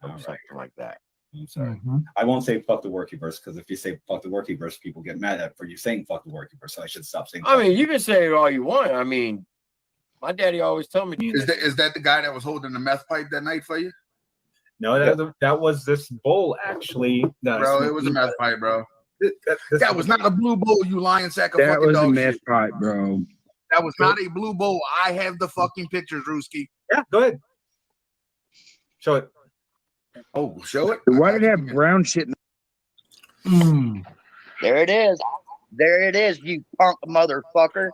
over All right. something like that. I'm sorry. Mhm. I won't say fuck the Workyverse, because if you say fuck the Workyverse, people get mad at for you saying fuck the Workyverse. So I should stop saying. I mean, you can say it all you want. I mean, my daddy always told me. Is that the guy that was holding the meth pipe that night for you? No, that was this bowl actually. Bro, it was a meth pipe, bro. That was not a blue bowl, you lying sack of That fucking was a dog meth shit. pipe, bro. That was not a blue bowl. I have the fucking pictures, Rooskie. Yeah, go ahead. Show it. Oh, show it. Why did it have brown shit? There it is. There it is, you punk motherfucker.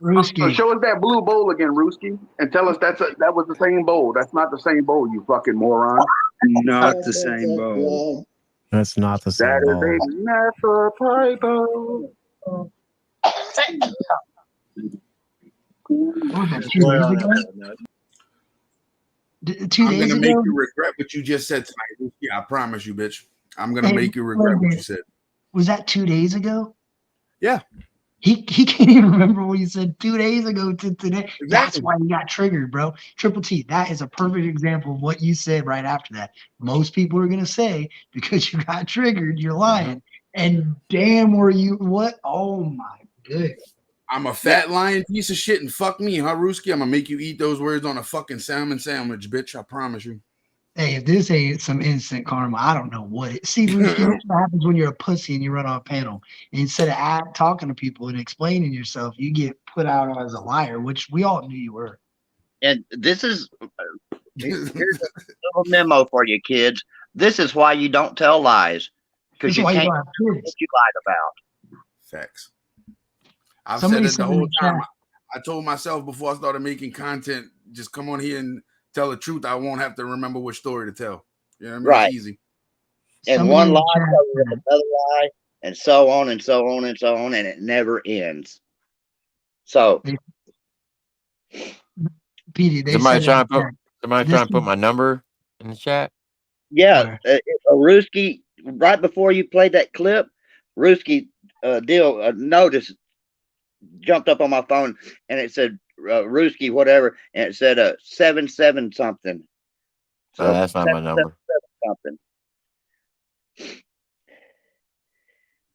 Rooskie. Show us that blue bowl again, Rooskie, and tell us that was the same bowl. That's not the same bowl, you fucking moron. Not the same bowl. That's not the same That ball. is a meth pipe bowl. What was that, 2 days ago? 2 I'm days gonna make ago? you regret what you just said tonight. Yeah, I promise you, bitch. I'm gonna make you regret what you said. Was that 2 days ago? Yeah. He can't even remember what he said 2 days ago to today. Exactly. That's why he got triggered, bro. Triple T, that is a perfect example of what you said right after that. Most people are gonna say because you got triggered, you're lying. And damn, were you what? Oh my goodness. I'm a fat lying piece of shit, and fuck me, huh, Rooskie? I'm gonna make you eat those words on a fucking salmon sandwich, bitch. I promise you. Hey, if this ain't some instant karma, I don't know what it. See, Rooskie, that's what happens when you're a pussy and you run off panel. And instead of talking to people and explaining yourself, you get put out as a liar, which we all knew you were. And this is here's a little memo for you kids. This is why you don't tell lies, because you why you can't don't have what kids. you lied about. Facts. I've Somebody said it the said in whole the time. chat- I told myself before I started making content, just come on here and tell the truth. I won't have to remember which story to tell. You know what I mean? Right. It's easy. And somebody one in lie the chat covers said- another lie, and so on and so on and so on, and it never ends. So Petey, they Somebody said trying in to the put chat, this is- my number in the chat. yeah, Rooskie, right before you played that clip, Rooskie notice jumped up on my phone and it said Rooskie whatever, and it said 77 something. So That's not my number. something.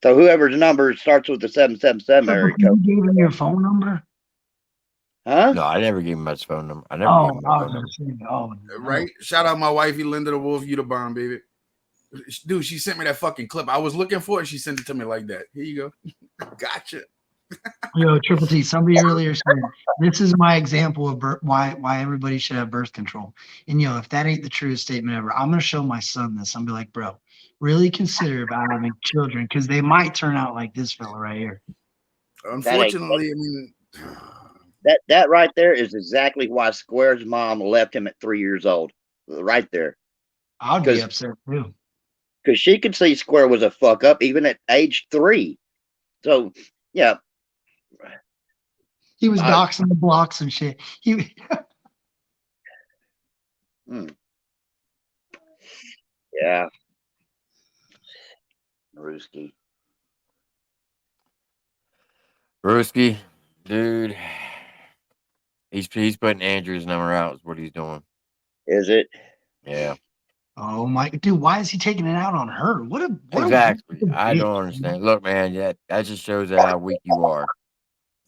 So whoever's number starts with the 777 area You code. gave him your phone number? Huh? No, I never gave him my phone number. I never gave Oh, him my I was phone number. just saying, oh, no. Right? Shout out my wifey, Linda the Wolf, you the bomb, baby. Dude, she sent me that fucking clip. I was looking for it. She sent it to me like that. Here you go. Gotcha. Yo, Triple T, somebody earlier said, this is my example of why everybody should have birth control. And, if that ain't the truest statement ever, I'm going to show my son this. I'm going to be like, bro, really consider about having children because they might turn out like this fella right here. Unfortunately, I mean, that right there is exactly why Square's mom left him at 3 years old. Right there. I'd be upset too. Because she could see Square was a fuck up even at age 3. So, yeah. He was doxing the blocks and shit. Yeah. Rooskie, dude. He's putting Andrew's number out. Is what he's doing. Is it? Yeah. Oh my dude, why is he taking it out on her? Exactly. I don't understand. Look, man, that just shows how weak you are.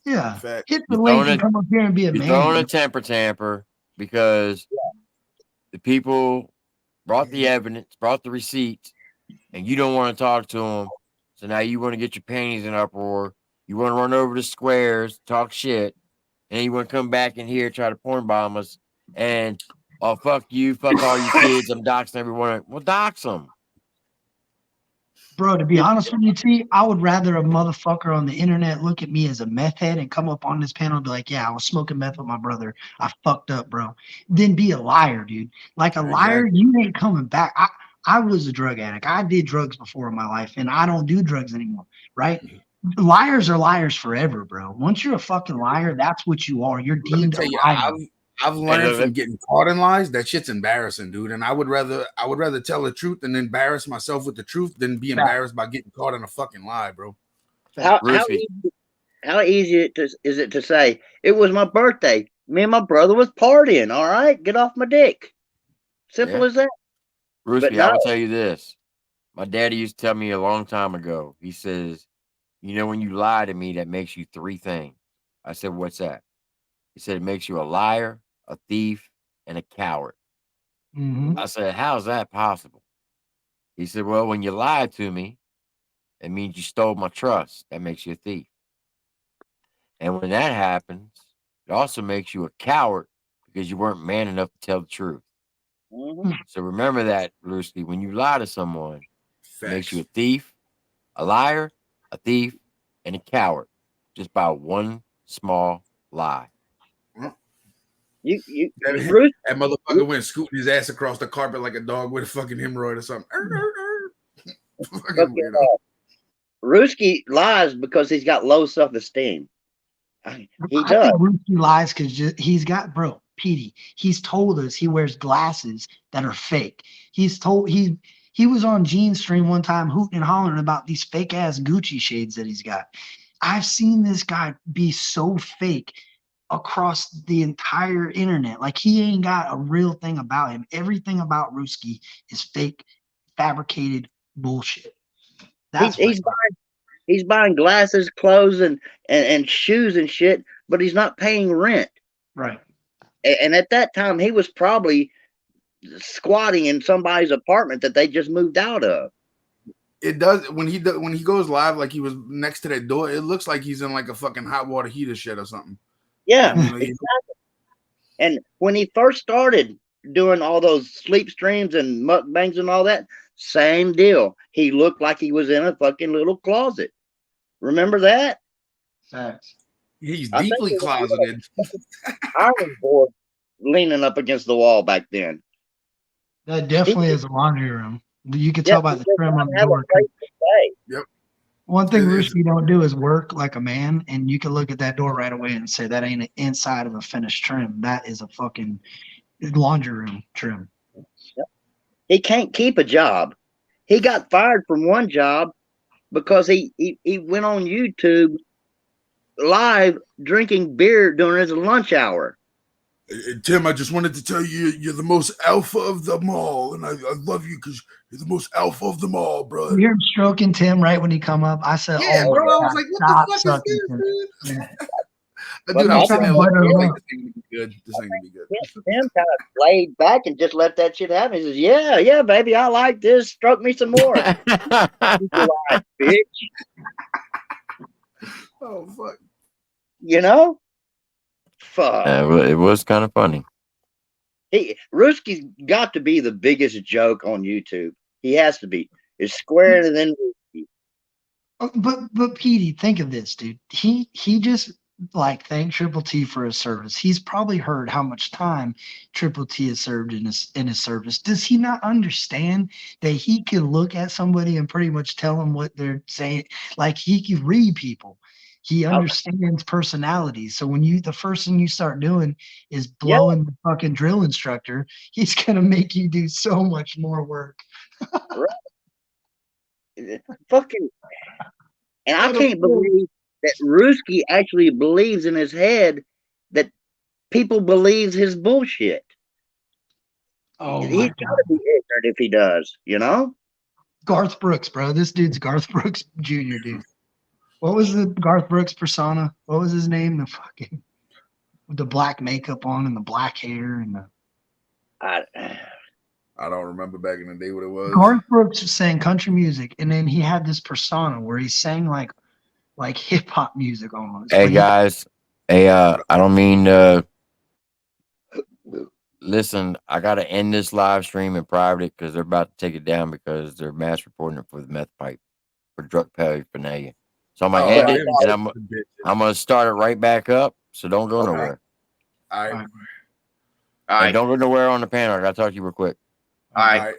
Yeah. Hit the link and come up here and be a man. You're throwing a temper tamper because the people brought the evidence, brought the receipts, and you don't want to talk to them. So now you want to get your panties in uproar. You want to run over to Squares, talk shit, and then you want to come back in here, try to porn bomb us, and fuck you, fuck all you kids. I'm doxing everyone. Well, dox them. Bro, to be honest with you, T, I would rather a motherfucker on the internet look at me as a meth head and come up on this panel and be like, yeah, I was smoking meth with my brother. I fucked up, bro. Then be a liar, dude. Like a liar, you ain't coming back. I was a drug addict. I did drugs before in my life, and I don't do drugs anymore, right? Liars are liars forever, bro. Once you're a fucking liar, that's what you are. You're deemed a liar. I've learned from getting caught in lies that shit's embarrassing, dude. And I would rather tell the truth and embarrass myself with the truth than be embarrassed by getting caught in a fucking lie, bro. How easy is it to say it was my birthday? Me and my brother was partying. All right, get off my dick. Simple as that. Rooskie, I will tell you this. My daddy used to tell me a long time ago. He says, when you lie to me, that makes you 3 things. I said, what's that? He said, it makes you a liar, a thief, and a coward. Mm-hmm. I said, how's that possible? He said, well, when you lie to me, it means you stole my trust. That makes you a thief. And when that happens, it also makes you a coward because you weren't man enough to tell the truth. Mm-hmm. So remember that, Rooskie, when you lie to someone, it makes you a thief, a liar, a thief, and a coward just by one small lie. That motherfucker went scooting his ass across the carpet like a dog with a fucking hemorrhoid or something. Fucking weirdo. Rooskie lies because he's got low self-esteem. He does. I think Rooskie lies because he's got, bro, Petey. He's told us he wears glasses that are fake. He's told he was on Gene's stream one time hooting and hollering about these fake ass Gucci shades that he's got. I've seen this guy be so fake across the entire internet. Like he ain't got a real thing about him. Everything about Rooskie is fake, fabricated bullshit. That's he's buying glasses, clothes, and shoes and shit, but he's not paying rent. Right. And at that time, he was probably squatting in somebody's apartment that they just moved out of. It does when he goes live, like he was next to that door. It looks like he's in like a fucking hot water heater shed or something. Yeah, exactly. And when he first started doing all those sleep streams and mukbangs and all that, same deal. He looked like he was in a fucking little closet. Remember that? Facts. He's deeply closeted. Iron board leaning up against the wall back then. That definitely is a laundry room. You can tell by the trim on the door. Yep. One thing Rooskie don't do is work like a man, and you can look at that door right away and say that ain't an inside of a finished trim. That is a fucking laundry room trim. Yep. He can't keep a job. He got fired from one job because he went on YouTube live drinking beer during his lunch hour. Tim, I just wanted to tell you you're the most alpha of them all, and I love you because you're the most alpha of them all, bro. You hear him stroking Tim right when he come up. I said, Yeah, "Oh my bro. I was God, like, what stop the fuck is sucking this, Tim." dude? Yeah. Dude, I'm He's sitting trying there to like, butter him like, up. this ain't gonna be good. This ain't gonna be good. Tim kind of laid back and just let that shit happen. He says, "Yeah, baby, I like this. Stroke me some more." Like, bitch, Oh fuck. you know? Fuck. It was kind of funny. Roosky's got to be the biggest joke on YouTube. He has to be. It's squarer than Roosky. But Petey, think of this, dude. He just like thanked Triple T for his service. He's probably heard how much time Triple T has served in his service. Does he not understand that he can look at somebody and pretty much tell them what they're saying? Like he can read people. He understands personalities. So when the first thing you start doing is blowing the fucking drill instructor, he's gonna make you do so much more work. Right. Fucking. And I can't believe that Roosky actually believes in his head that people believe his bullshit. Oh He's my got God. to be ignorant if he does, you know? Garth Brooks, bro. This dude's Garth Brooks Jr., dude. What was the Garth Brooks persona? What was his name? The fucking with the black makeup on and the black hair and the I don't remember back in the day what it was. Garth Brooks sang country music, and then he had this persona where he sang like hip hop music almost. Hey But guys, hey, I don't mean listen, I gotta end this live stream and private it because they're about to take it down because they're mass reporting it for the meth pipe for drug paraphernalia. So I'm gonna end it and I'm gonna start it right back up. So don't go nowhere. All right. And don't go nowhere on the panel. I gotta talk to you real quick. All right.